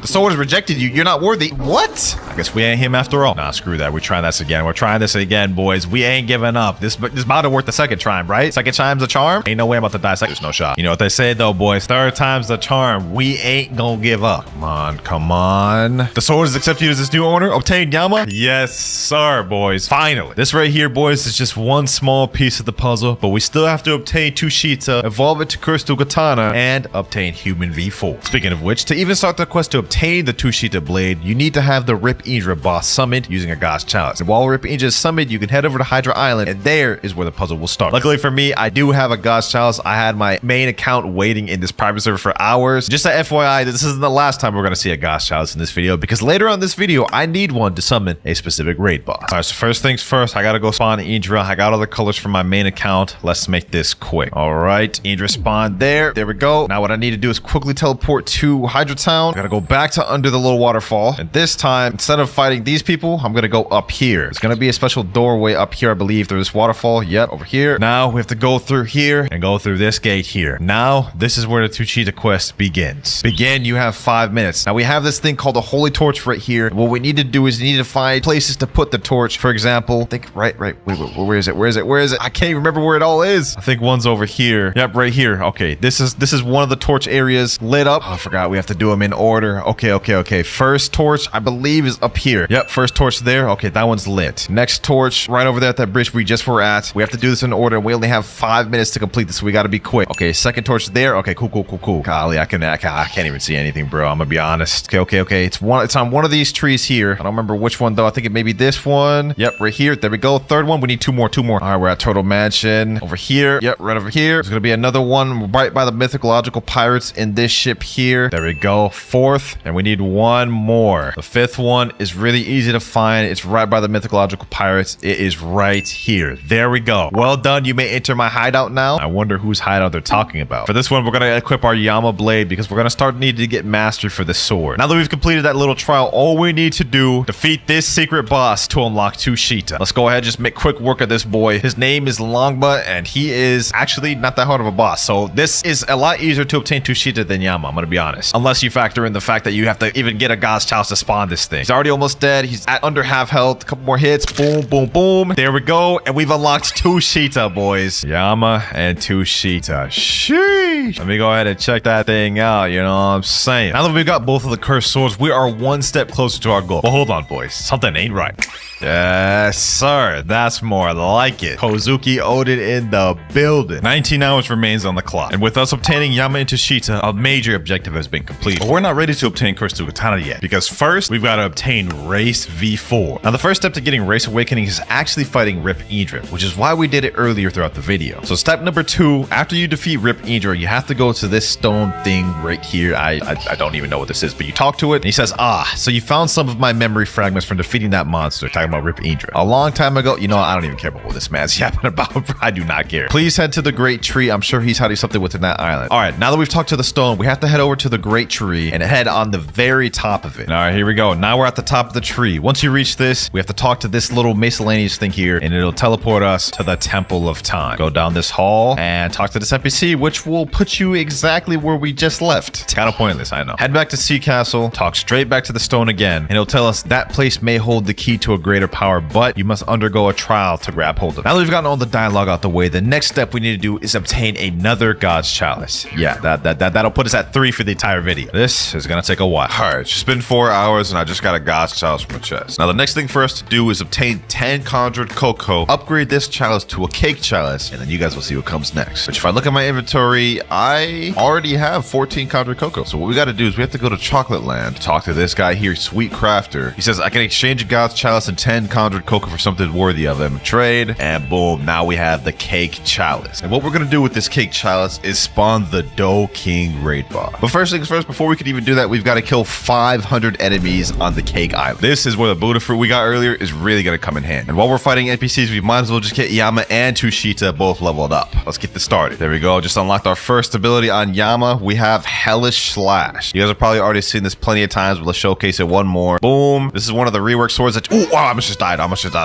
S2: The sword has rejected you. You're not worthy. What? I guess we ain't him after all. Nah, screw that. We're trying this again. We're trying this again, boys. We ain't giving up. This about to work the second time, right? Second time's a charm. Ain't no way I'm about to die. There's no shot. You know what they say though, boys. Third time's the charm. We ain't gonna give up. Come on, come on. The sword is accepted as this new owner. Obtain Yama. Yes, sir, boys. Finally. This right here, boys, is just one small piece of the puzzle, but we still have to obtain Tushita, evolve it to Crystal Katana, and obtain Human V4. Speaking of which, to even start the quest to obtain the Tushita blade, you need to have the Rip Indra boss summoned using a God's Chalice. And while Rip Indra is summoned, you can head over to Hydra Island, and there is where the puzzle will start. Luckily for me, I do have a God's Chalice. I had my main account waiting in this private server for hours. Just a FYI, this isn't the last time we're going to see a God's Chalice in this video, because later on this video, I need one to summon a specific raid boss. All right, so first things first, I got to go spawn Indra. I got all the colors from my main account. Let's make this quick. All right, Indra spawned there. There we go. Now what I need to do is quickly teleport to Hydra Town. I got to go back to under the little waterfall. And this time, instead of fighting these people, I'm going to go up here. There's going to be a special doorway up here, I believe, through this waterfall. Yep, over here. Now we have to go through here and go through this gate here. Now, this is where the Tushita quest begins. Begin, you have 5 minutes. Now we have this thing called a holy torch right here. What we need to do is we need to find places to put the torch. For example, I think wait, where is it? I can't even remember where it all is. I think one's over here. Yep, right here. Okay, this is one of the torch areas lit up. Oh, I forgot we have to do them in order. Okay. First torch, I believe, is up here. Yep, first torch there. Okay, that one's lit. Next torch right over there at that bridge we just were at. We have to do this in order. We only have 5 minutes to complete this, so we got to be quick. Okay, second torch there. Okay, cool. Golly, I can't even see anything, bro. I'm gonna be honest. Okay. It's on one of these trees here. I don't remember which one though. I think it may be this one. Yep, right here. There we go. Third one. We need two more. All right, we're at Turtle Mansion. Over here. Yep, right over here. There's gonna be another one right by the mythological pirates in this ship here. There we go. Fourth, and we need one more. The fifth one is really easy to find. It's right by the mythological pirates. It is right here. There we go. Well done. You may enter my hideout now. I wonder whose hideout they're talking about. For this one, we're gonna equip our Yama blade because we're gonna start needing to get mastery for the sword. Now that we've completed that little trial, all we need to do, defeat this secret boss to unlock Tushita. Let's go ahead and just make quick work of this boy. His name is Longba, and he is actually not that hard of a boss. So this is a lot easier to obtain Tushita than Yama, I'm gonna be honest. Unless you factor in the fact that you have to even get a God's Chalice to spawn this thing. He's already almost dead. He's at under half health. A couple more hits. Boom. There we go. And we've unlocked Tushita, boys. Yama and Tushita. Sheesh. Let me go ahead and check that thing out. You know what I'm saying? Now that we've got both of the cursed swords, we are one step closer to our goal. But hold on, boys. Something ain't right. Yes, sir. That's more like it. Kozuki Odin in the building. 19 hours remains on the clock. And with us obtaining Yama and Tushita, a major objective has been completed. But we're not ready to obtain Crystal Katana yet, because first, we've got to obtain Race V4. Now, the first step to getting Race Awakening is actually fighting Rip Indra, which is why we did it earlier throughout the video. So step number 2, after you defeat Rip Indra, you have to go to this stone thing right here. I don't even know what this is, but you talk to it, and he says, so you found some of my memory fragments from defeating that monster. Talking about Rip Indra. A long time ago, you know, I don't even care about what this man's yapping about. I do not care. Please head to the Great Tree. I'm sure he's hiding something within that island. All right, now that we've talked to the stone, we have to head over to the Great Tree and head on the very top of it. All right, here we go. Now we're at the top of the tree. Once you reach this, we have to talk to this little miscellaneous thing here, and it'll teleport us to the Temple of Time. Go down this hall and talk to this NPC, which will put you exactly where we just left. It's kind of pointless, I know. Head back to Sea Castle, talk straight back to the stone again, and it'll tell us that place may hold the key to a greater power, but you must undergo a trial to grab hold of it. Now that we've gotten all the dialogue out the way, the next step we need to do is obtain another God's Chalice. Yeah, that'll put us at 3 for the entire video. This is gonna take a while. All right, it's just been 4 hours and I just got a God's Chalice from a chest. Now the next thing for us to do is obtain 10 conjured cocoa, upgrade this chalice to a cake chalice, and then you guys will see what comes next. Which if I look at my inventory, I already have 14 conjured cocoa. So what we gotta do is we have to go to Chocolate Land, talk to this guy here, Sweet Crafter. He says I can exchange a God's Chalice and 10 conjured cocoa for something worthy of him. Trade, and boom, now we have the cake chalice. And what we're gonna do with this cake chalice is spawn the Dough King raid boss. But first things first, before we can even do that, we've got to kill 500 enemies on the cake island. This is where the Buddha fruit we got earlier is really gonna come in handy. And while we're fighting NPCs, we might as well just get Yama and Tushita both leveled up. Let's get this started. There we go. Just unlocked our first ability on Yama. We have Hellish Slash. You guys have probably already seen this plenty of times, but let's showcase it one more. Boom. This is one of the rework swords that, oh wow,
S1: almost just died.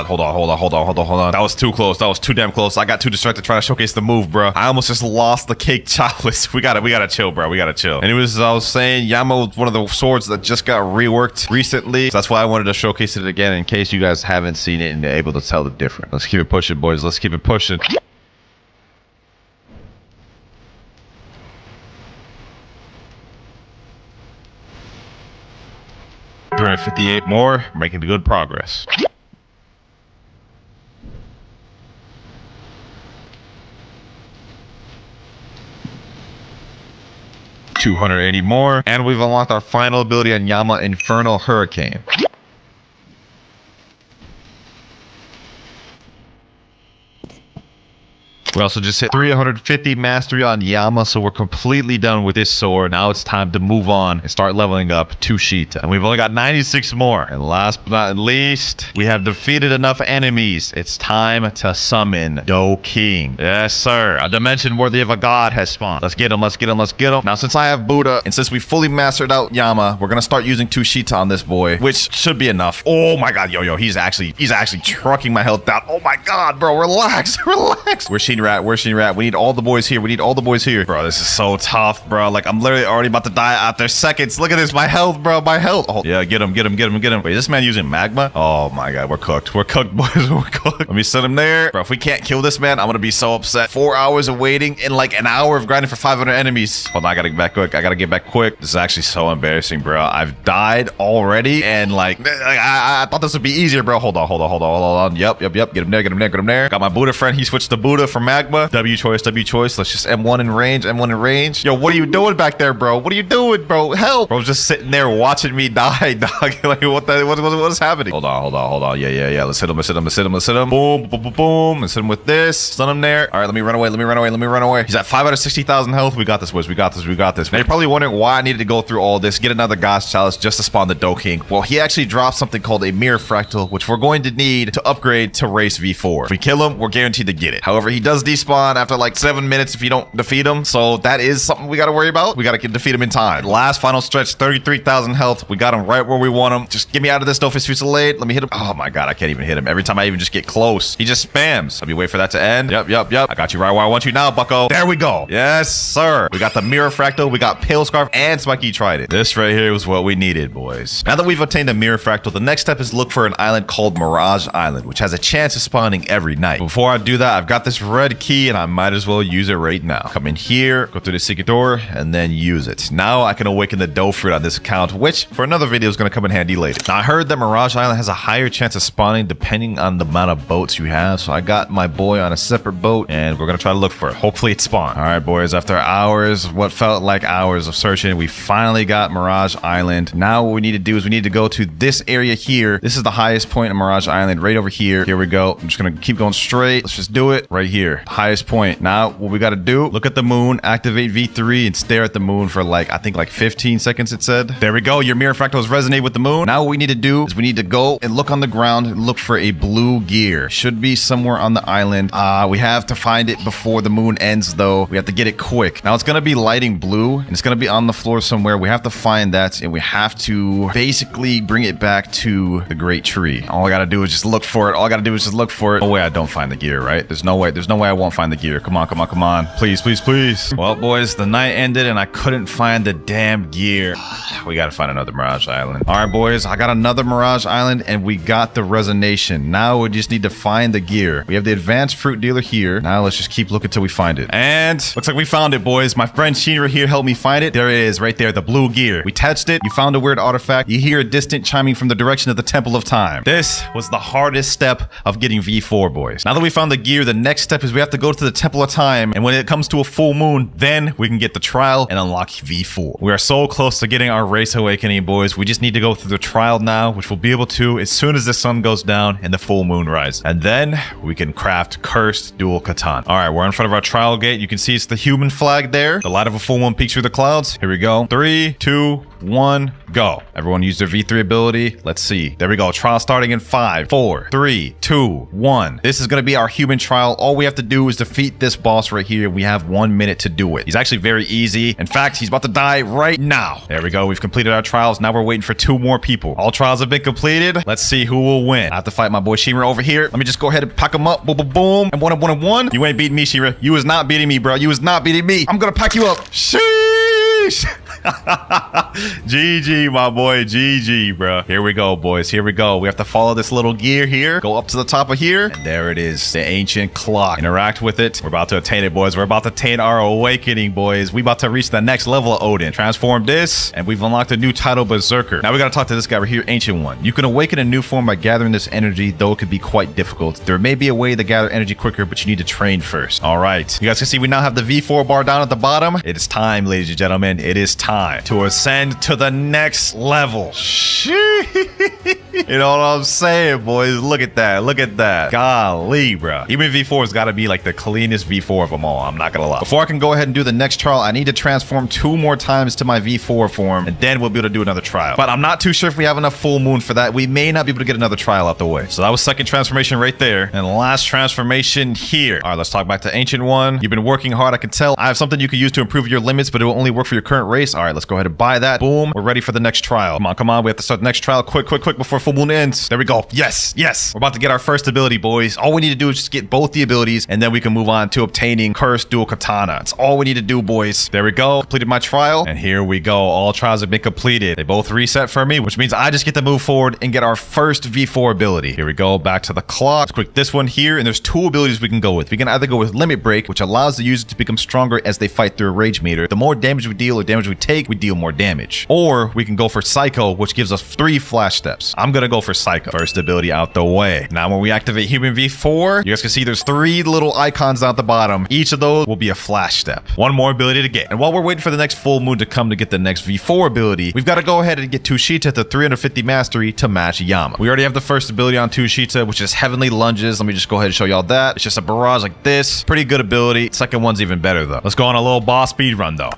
S1: Hold on. That was too close. That was too damn close. I got too distracted trying to showcase the move, bro. I almost just lost the cake chalice. We gotta chill, bro. We gotta chill. Anyways, as I was saying, Yama was one of the swords that just got reworked recently. So that's why I wanted to showcase it again in case you guys haven't seen it and are able to tell the difference. Let's keep it pushing, boys. Let's keep it pushing. 358 more, making good progress. $280 more, and we've unlocked our final ability on Yama, Infernal Hurricane. We also just hit 350 mastery on Yama, so we're completely done with this sword. Now it's time to move on and start leveling up to Sheeta. And we've only got 96 more. And last but not least, we have defeated enough enemies. It's time to summon Do King. Yes, sir. A dimension worthy of a god has spawned. Let's get him, let's get him, let's get him. Now, since I have Buddha, and since we fully mastered out Yama, we're gonna start using 2 Sheeta on this boy, which should be enough. Oh my god, yo, he's actually trucking my health down. Oh my god, bro, relax. Where's Sheen Rat? We need all the boys here. Bro, this is so tough, bro. Like, I'm literally already about to die after seconds. Look at this. My health, bro. My health. Oh, yeah, get him. Wait, is this man using magma? Oh my god, we're cooked. We're cooked, boys. We're cooked. Let me set him there. Bro, if we can't kill this man, I'm gonna be so upset. 4 hours of waiting and like an hour of grinding for 500 enemies. Hold on, I gotta get back quick. This is actually so embarrassing, bro. I've died already, and like, I thought this would be easier, bro. Hold on. Yep. Get him there. Got my Buddha friend. He switched to Buddha from Magma. W choice. Let's just M1 in range. Yo, what are you doing back there, bro? What are you doing, bro? Help! Bro's just sitting there watching me die, dog. Like, what is happening? Hold on. Yeah. Let's hit him. Boom. Let's hit him with this. Stun him there. All right, let me run away. He's at 560,000 health. We got this, boys. We got this. Now, you're probably wondering why I needed to go through all this, get another God's Chalice just to spawn the Do King. Well, he actually dropped something called a Mirror Fractal, which we're going to need to upgrade to Race V4. If we kill him, we're guaranteed to get it. However, he does despawn after like 7 minutes if you don't defeat him, so that is something we got to worry about. We got to defeat him in time. Last final stretch, 33,000 health. We got him right where we want him. Just get me out of this Dofus Fusillade. Let me hit him. Oh my god, I can't even hit him. Every time I even just get close, he just spams. Let me wait for that to end. Yep. I got you right where I want you now, bucko. There we go. Yes, sir. We got the Mirror Fractal, we got Pale Scarf, and Spiky Trident. This right here was what we needed, boys. Now that we've obtained a Mirror Fractal, the next step is look for an island called Mirage Island, which has a chance of spawning every night. Before I do that, I've got this red key, and I might as well use it right now. Come in here, go through the secret door, and then use it. Now I can awaken the dough fruit on this account, which for another video is going to come in handy later. Now I heard that Mirage Island has a higher chance of spawning depending on the amount of boats you have, so I got my boy on a separate boat, and we're going to try to look for it. Hopefully it spawns. All right, boys, after hours, what felt like hours of searching, we finally got Mirage Island. Now what we need to do is we need to go to this area here. This is the highest point in Mirage Island, right over here. Here we go. I'm just going to keep going straight. Let's just do it right here. Highest point. Now what we got to do, look at the moon, activate V3, and stare at the moon for like, I think like 15 seconds it said. There we go. Your mirror fractals resonate with the moon. Now what we need to do is we need to go and look on the ground and look for a blue gear. Should be somewhere on the island. We have to find it before the moon ends though. We have to get it quick. Now it's going to be lighting blue and it's going to be on the floor somewhere. We have to find that and we have to basically bring it back to the great tree. All I got to do is just look for it. No way I don't find the gear, right? There's no way I won't find the gear. Come on. Please. Well, boys, the night ended and I couldn't find the damn gear. We got to find another Mirage Island. All right, boys, I got another Mirage Island and we got the resonation. Now we just need to find the gear. We have the advanced fruit dealer here. Now let's just keep looking till we find it. And looks like we found it, boys. My friend Shinra here helped me find it. There it is right there, the blue gear. We touched it. You found a weird artifact. You hear a distant chiming from the direction of the Temple of Time. This was the hardest step of getting V4, boys. Now that we found the gear, the next step is we have to go to the Temple of Time. And when it comes to a full moon, then we can get the trial and unlock V4. We are so close to getting our race awakening, boys. We just need to go through the trial now, which we'll be able to as soon as the sun goes down and the full moon rises. And then we can craft cursed dual katana. All right, we're in front of our trial gate. You can see it's the human flag there. The light of a full moon peeks through the clouds. Here we go. 3, 2,
S2: 1, go. Everyone use their V3 ability. Let's see. There we go. Trial starting in 5, 4, 3, 2, 1. This is going to be our human trial. All we have to do is defeat this boss right here. We have 1 minute to do it. He's actually very easy. In fact, he's about to die right now. There we go. We've completed our trials. Now we're waiting for 2 more people. All trials have been completed. Let's see who will win. I have to fight my boy Shira over here. Let me just go ahead and pack him up. Boom, boom, boom. And 1. You ain't beating me, Shira. You is not beating me, bro. You is not beating me. I'm going to pack you up. Sheesh. GG, my boy. GG, bro. Here we go, boys. Here we go. We have to follow this little gear here. Go up to the top of here. And there it is. The ancient clock. Interact with it. We're about to attain it, boys. We're about to attain our awakening, boys. We about to reach the next level of Odin. Transform this. And we've unlocked a new title, Berserker. Now we got to talk to this guy right here, Ancient One. You can awaken a new form by gathering this energy, though it could be quite difficult. There may be a way to gather energy quicker, but you need to train first. All right. You guys can see we now have the V4 bar down at the bottom. It is time, ladies and gentlemen. It is time to ascend to the next level. You know what I'm saying, boys? Look at that. Look at that. Golly, bro. Even V4 has got to be like the cleanest V4 of them all. I'm not going to lie. Before I can go ahead and do the next trial, I need to transform 2 more times to my V4 form, and then we'll be able to do another trial. But I'm not too sure if we have enough full moon for that. We may not be able to get another trial out the way. So that was second transformation right there. And last transformation here. All right, let's talk back to Ancient One. You've been working hard, I can tell. I have something you can use to improve your limits, but it will only work for your current race. All right, let's go ahead and buy that. Boom. We're ready for the next trial. Come on, come on. We have to start the next trial quick before full moon ends. There we go. Yes, yes. We're about to get our first ability, boys. All we need to do is just get both the abilities, and then we can move on to obtaining Cursed Dual Katana. That's all we need to do, boys. There we go. Completed my trial, and here we go. All trials have been completed. They both reset for me, which means I just get to move forward and get our first V4 ability. Here we go. Back to the clock. Let's click this one here, and there's 2 abilities we can go with. We can either go with Limit Break, which allows the user to become stronger as they fight through a rage meter. The more damage we deal or damage we take, we deal more damage. Or we can go for Psycho, which gives us 3 flash steps. I'm gonna go for Psycho. First ability out the way. Now when we activate Human V4, you guys can see there's 3 little icons out the bottom. Each of those will be a flash step. 1 more ability to get. And while we're waiting for the next full moon to come to get the next V4 ability, we've got to go ahead and get Tushita to 350 mastery to match Yama. We already have the first ability on Tushita, which is Heavenly Lunges. Let me just go ahead and show y'all that. It's just a barrage like this. Pretty good ability. Second one's even better though. Let's go on a little boss speed run though.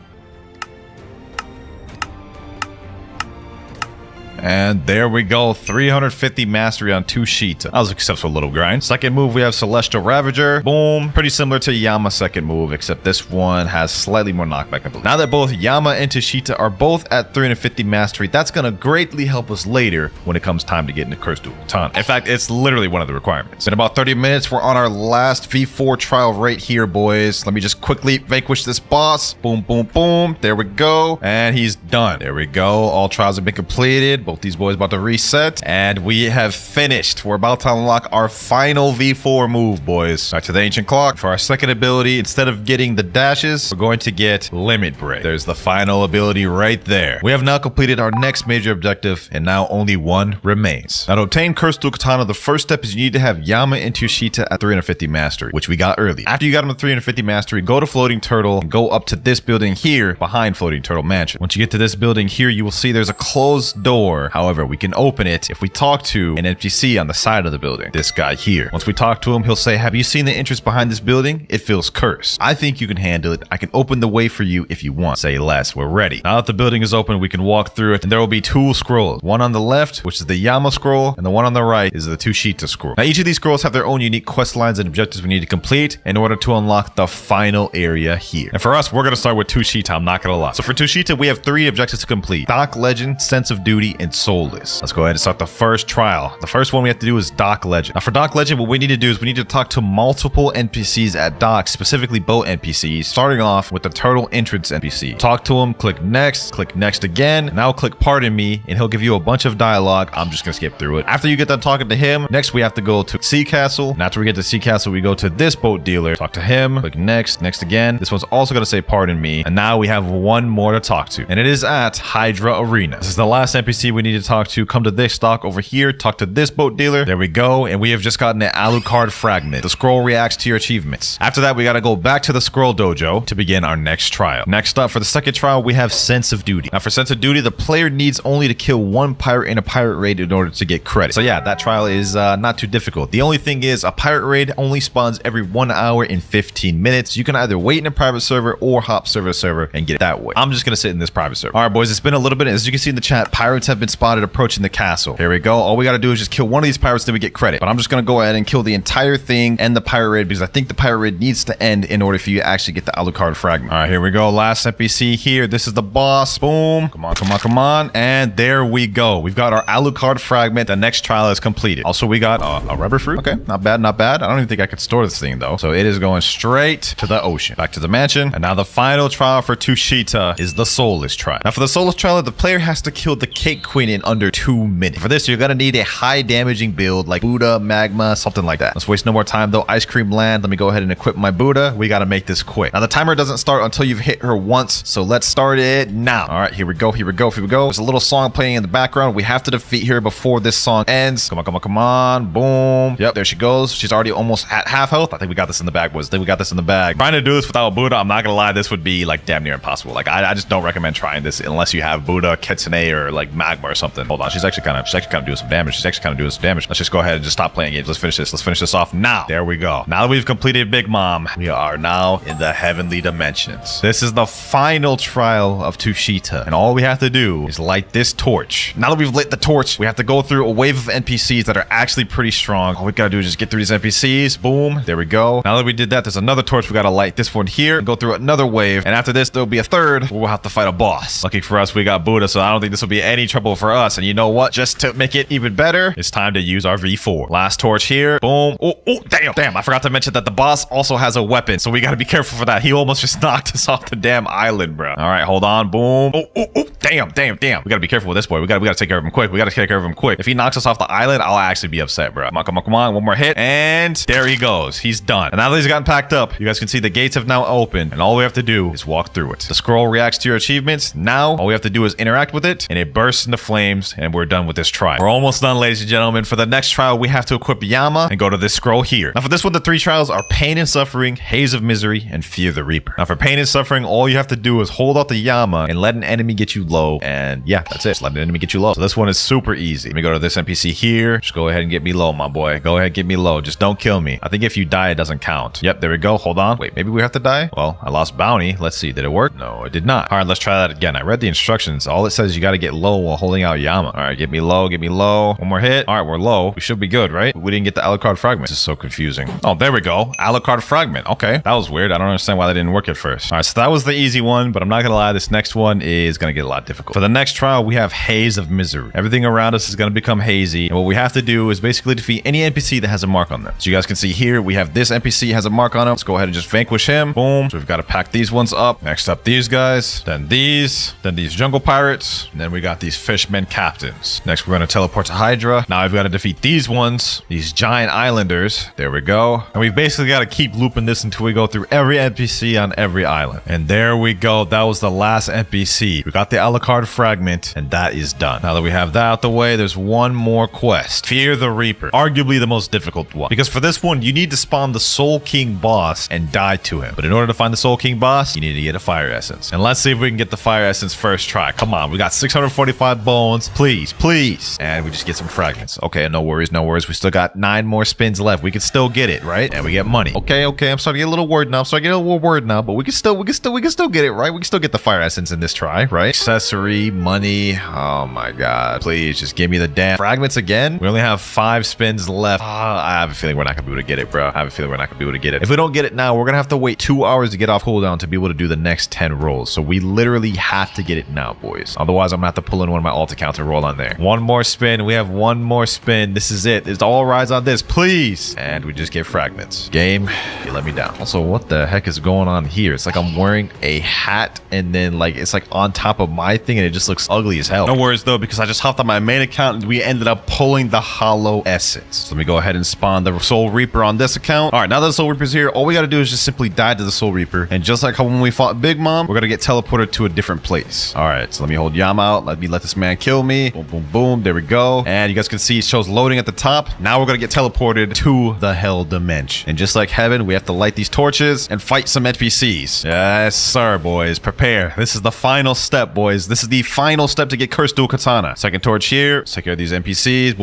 S2: And there we go, 350 mastery on Tushita. That was a successful little grind. Second move, we have Celestial Ravager. Boom. Pretty similar to Yama's second move, except this one has slightly more knockback ability. Now that both Yama and Tushita are both at 350 mastery, that's going to greatly help us later when it comes time to get into Cursed Dual Katana. In fact, it's literally one of the requirements. In about 30 minutes, we're on our last V4 trial right here, boys. Let me just quickly vanquish this boss. Boom, boom, boom. There we go. And he's done. There we go. All trials have been completed. Both these boys about to reset, and we have finished. We're about to unlock our final V4 move, boys. Back to the ancient clock. For our second ability, instead of getting the dashes, we're going to get Limit Break. There's the final ability right there. We have now completed our next major objective, and now only 1 remains. Now to obtain Cursed Dual Katana, the first step is you need to have Yama and Tushita at 350 mastery, which we got early. After you got them to 350 mastery, go to Floating Turtle and go up to this building here behind Floating Turtle Mansion. Once you get to this building here, you will see there's a closed door. However, we can open it if we talk to an NPC on the side of the building. This guy here. Once we talk to him, he'll say, "Have you seen the entrance behind this building? It feels cursed. I think you can handle it. I can open the way for you if you want." Say less. We're ready. Now that the building is open, we can walk through it, and there will be 2 scrolls. One on the left, which is the Yama scroll, and the one on the right is the Tushita scroll. Now each of these scrolls have their own unique quest lines and objectives we need to complete in order to unlock the final area here. And for us, we're going to start with Tushita. I'm not going to lie. So for Tushita, we have 3 objectives to complete: Dock Legend, Sense of Duty, and Soulless. Let's go ahead and start the first trial. The first one we have to do is Dock Legend. Now for Dock Legend, what we need to do is we need to talk to multiple NPCs at Dock, specifically boat NPCs, starting off with the Turtle Entrance NPC. Talk to him, click next again. Now click Pardon Me, and he'll give you a bunch of dialogue. I'm just gonna skip through it. After you get done talking to him, next we have to go to Sea Castle. And after we get to Sea Castle, we go to this boat dealer, talk to him, click next again. This one's also gonna say Pardon Me. And now we have 1 more to talk to, and it is at Hydra Arena. This is the last NPC we need to talk to. Come to this dock over here, talk to this boat dealer. There we go, and we have just gotten an Alucard fragment. The scroll reacts to your achievements. After that, we gotta go back to the scroll dojo to begin our next trial. Next up, for the second trial, we have Sense of Duty. Now for Sense of Duty, the player needs only to kill 1 pirate in a pirate raid in order to get credit. So yeah, that trial is not too difficult. The only thing is a pirate raid only spawns every 1 hour and 15 minutes. You can either wait in a private server or hop server to server and get it that way. I'm just gonna sit in this private server. together. All right, boys, it's been a little bit. As you can see in the chat, pirates have been spotted approaching the castle. Here we go. All we got to do is just kill one of these pirates, then we get credit. But I'm just going to go ahead and kill the entire thing and the pirate raid because I think the pirate raid needs to end in order for you to actually get the Alucard fragment. All right, here we go. Last NPC here. This is the boss. Boom. Come on, come on, come on. And there we go. We've got our Alucard fragment. The next trial is completed. Also, we got a rubber fruit. Okay, not bad, not bad. I don't even think I could store this thing though. So it is going straight to the ocean. Back to the mansion. And now the final trial for Tushita is the soulless trial. Now for the soulless trial, the player has to kill the cake queen in under 2 minutes. For this, you're gonna need a high damaging build like Buddha, Magma, something like that. Let's waste no more time though. Ice cream land. Let me go ahead and equip my Buddha. We gotta make this quick. Now the timer doesn't start until you've hit her once. So let's start it now. All right, here we go, here we go, here we go. There's a little song playing in the background. We have to defeat her before this song ends. Come on, come on, come on. Boom. Yep, there she goes. She's already almost at half health. I think we got this in the bag, boys. I think we got this in the bag. Trying to do this without Buddha, I'm not gonna lie, this would be like damn near impossible. Like I just don't recommend trying this unless you have Buddha, Kitsune, or like Magma or something. Hold on, she's actually kind of doing some damage. She's actually kind of doing some damage. Let's just go ahead and just stop playing games. Let's finish this. Let's finish this off now. There we go. Now that we've completed Big Mom, we are now in the heavenly dimensions. This is the final trial of Tushita, and all we have to do is light this torch. Now that we've lit the torch, we have to go through a wave of NPCs that are actually pretty strong. All we gotta do is just get through these NPCs. Boom. There we go. Now that we did that, there's another torch. We gotta light this one here and go through another wave. And after this, there'll be a third where we'll have to fight a boss. Lucky for us, we got Buddha, so I don't think this will be any trouble for us. And you know what? Just to make it even better, it's time to use our V4. Last torch here. Boom. Oh, damn. I forgot to mention that the boss also has a weapon, so we gotta be careful for that. He almost just knocked us off the damn island, bro. All right, hold on. Boom. Oh, damn. We gotta be careful with this boy. We gotta take care of him quick. If he knocks us off the island, I'll actually be upset, bro. Come on. One more hit. And there he goes. He's done. And now that he's gotten packed up, you guys can see the gates have now opened, and all we have to do is walk through it. The scroll reacts to your achievements. Now, all we have to do is interact with it, and it bursts into flames, and we're done with this trial. We're almost done, ladies and gentlemen. For the next trial, we have to equip Yama and go to this scroll here. Now, for this one, the 3 trials are Pain and Suffering, Haze of Misery, and Fear the Reaper. Now, for Pain and Suffering, all you have to do is hold out the Yama and let an enemy get you low, and yeah, that's it. Just let an enemy get you low. So this one is super easy. Let me go to this NPC here. Just go ahead and get me low, my boy. Go ahead, get me low. Just don't kill me. I think if you die, it doesn't count. Yep, there we go. Hold on. Wait, maybe we have to die? Well, I lost bounty. Let's see. Did it work? No, it did not. All right, let's try that again. I read the instructions. All it says is you got to get low while holding out Yama. All right, get me low. One more hit. All right, we're low. We should be good, right? We didn't get the Alucard fragment. This is so confusing. Oh, there we go. Alucard fragment. Okay, that was weird. I don't understand why that didn't work at first. All right, so that was the easy one, but I'm not gonna lie, this next one is gonna get a lot difficult. For the next trial, we have Haze of Misery. Everything around us is gonna become hazy, and what we have to do is basically defeat any NPC that has a mark on them. So you guys can see here, we have this NPC has a mark on him. Let's go ahead and just vanquish him. Boom. So we've got to pack these ones up. Next up, these guys, then these jungle pirates, and then we got these fishmen captains. Next, we're gonna teleport to Hydra. Now I've got to defeat these ones, these giant islanders. There we go. And we've basically got to keep looping this until we go through every NPC on every island. And there we go. That was the last NPC. We got the Alucard fragment, and that is done. Now that we have that out the way, there's one more quest. Fear the Reaper. Arguably the most difficult one. Because for this one, you need to spawn the Soul King boss and die to him. But in order to find the Soul King boss, you need to get a fire essence. And let's see if we can get the fire essence first try. Come on. We got 645 bones. Please. And we just get some fragments. Okay, no worries. We still got 9 more spins left. We can still get it, right? And we get money. Okay. I'm starting to get a little worried now. But we can still get it, right? We can still get the fire essence in this try, right? Accessory, money. Oh my god. Please just give me the damn fragments again. We only have 5 spins left. I have a feeling we're not gonna be able to get it, bro. If we don't get it now, we're gonna have to wait 2 hours to get off cooldown to be able to do the next 10 rolls. So we literally have to get it now, boys. Otherwise, I'm gonna have to pull in one of my alt accounts and roll on there. One more spin. We have one more spin. This is it. It all rides on this, please. And we just get fragments. Game, you let me down. Also, what the heck is going on here? It's like I'm wearing a hat and then like it's like on top of my thing and it just looks ugly as hell. No worries though, because I just hopped on my main account and we ended up pulling the hollow essence. So let me go ahead and spawn the Soul Reaper on this account. All right, now that the Soul Reaper's here, all we got to do is just simply die to the Soul Reaper. And just like how when we fought Big Mom, we're going to get teleported to a different place. All right, so let me hold Yama out. Let this man kill me. Boom. There we go. And you guys can see it shows loading at the top. Now we're going to get teleported to the Hell Dimension. And just like heaven, we have to light these torches and fight some NPCs. Yes, sir, boys. Prepare. This is the final step, boys. This is the final step to get Cursed Dual Katana. Second torch here. Let's take care of these NPCs.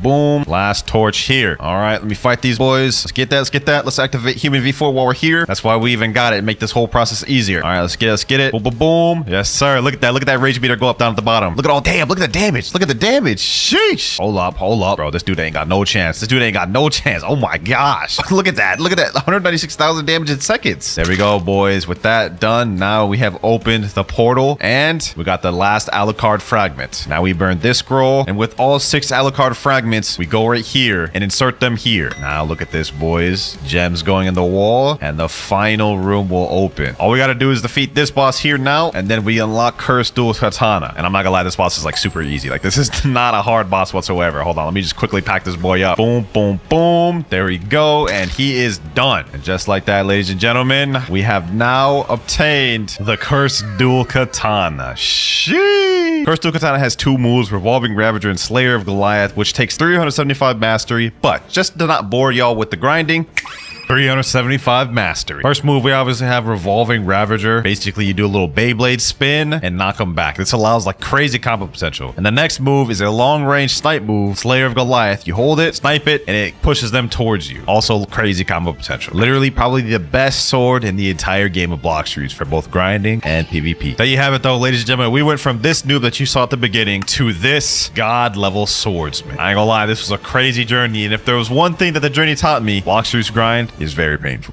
S2: Boom. Last torch here. All right, let me fight these boys. Let's get that. Let's activate Human V4 while we're here. That's why we even got it and make this whole process easier. All right, let's get it. Boom. Yes, sir. Look at that. Look at that rage meter go up down at the bottom. Look at all damn. Look at the damage. Look at the damage. Sheesh. Hold up. Bro, this dude ain't got no chance. Oh my gosh. Look at that. 196,000 damage in seconds. There we go, boys. With that done, now we have opened the portal and we got the last Alucard fragment. Now we burn this scroll, and with all 6 Alucard fragments, we go right here and insert them here. Now look at this, boys. Gems going in the wall, and the final room will open. All we gotta do is defeat this boss here now, and then we unlock Cursed Dual Katana. And I'm not gonna lie, this boss is like super easy. Like, this is not a hard boss whatsoever. Hold on, let me just quickly pack this boy up. Boom, boom, boom. There we go, and he is done. And just like that, ladies and gentlemen, we have now obtained the Cursed Dual Katana. Sheesh. Cursed Dual Katana has 2 moves, Revolving Ravager and Slayer of Goliath, which takes 375 mastery, but just to not bore y'all with the grinding, 375 mastery. First move, we obviously have Revolving Ravager. Basically, you do a little Beyblade spin and knock them back. This allows like crazy combo potential. And the next move is a long-range snipe move, Slayer of Goliath. You hold it, snipe it, and it pushes them towards you. Also, crazy combo potential. Literally, probably the best sword in the entire game of Blox Fruits for both grinding and PvP. There you have it, though, ladies and gentlemen. We went from this noob that you saw at the beginning to this god-level swordsman. I ain't gonna lie, this was a crazy journey, and if there was one thing that the journey taught me, Blox Fruits grind is very painful.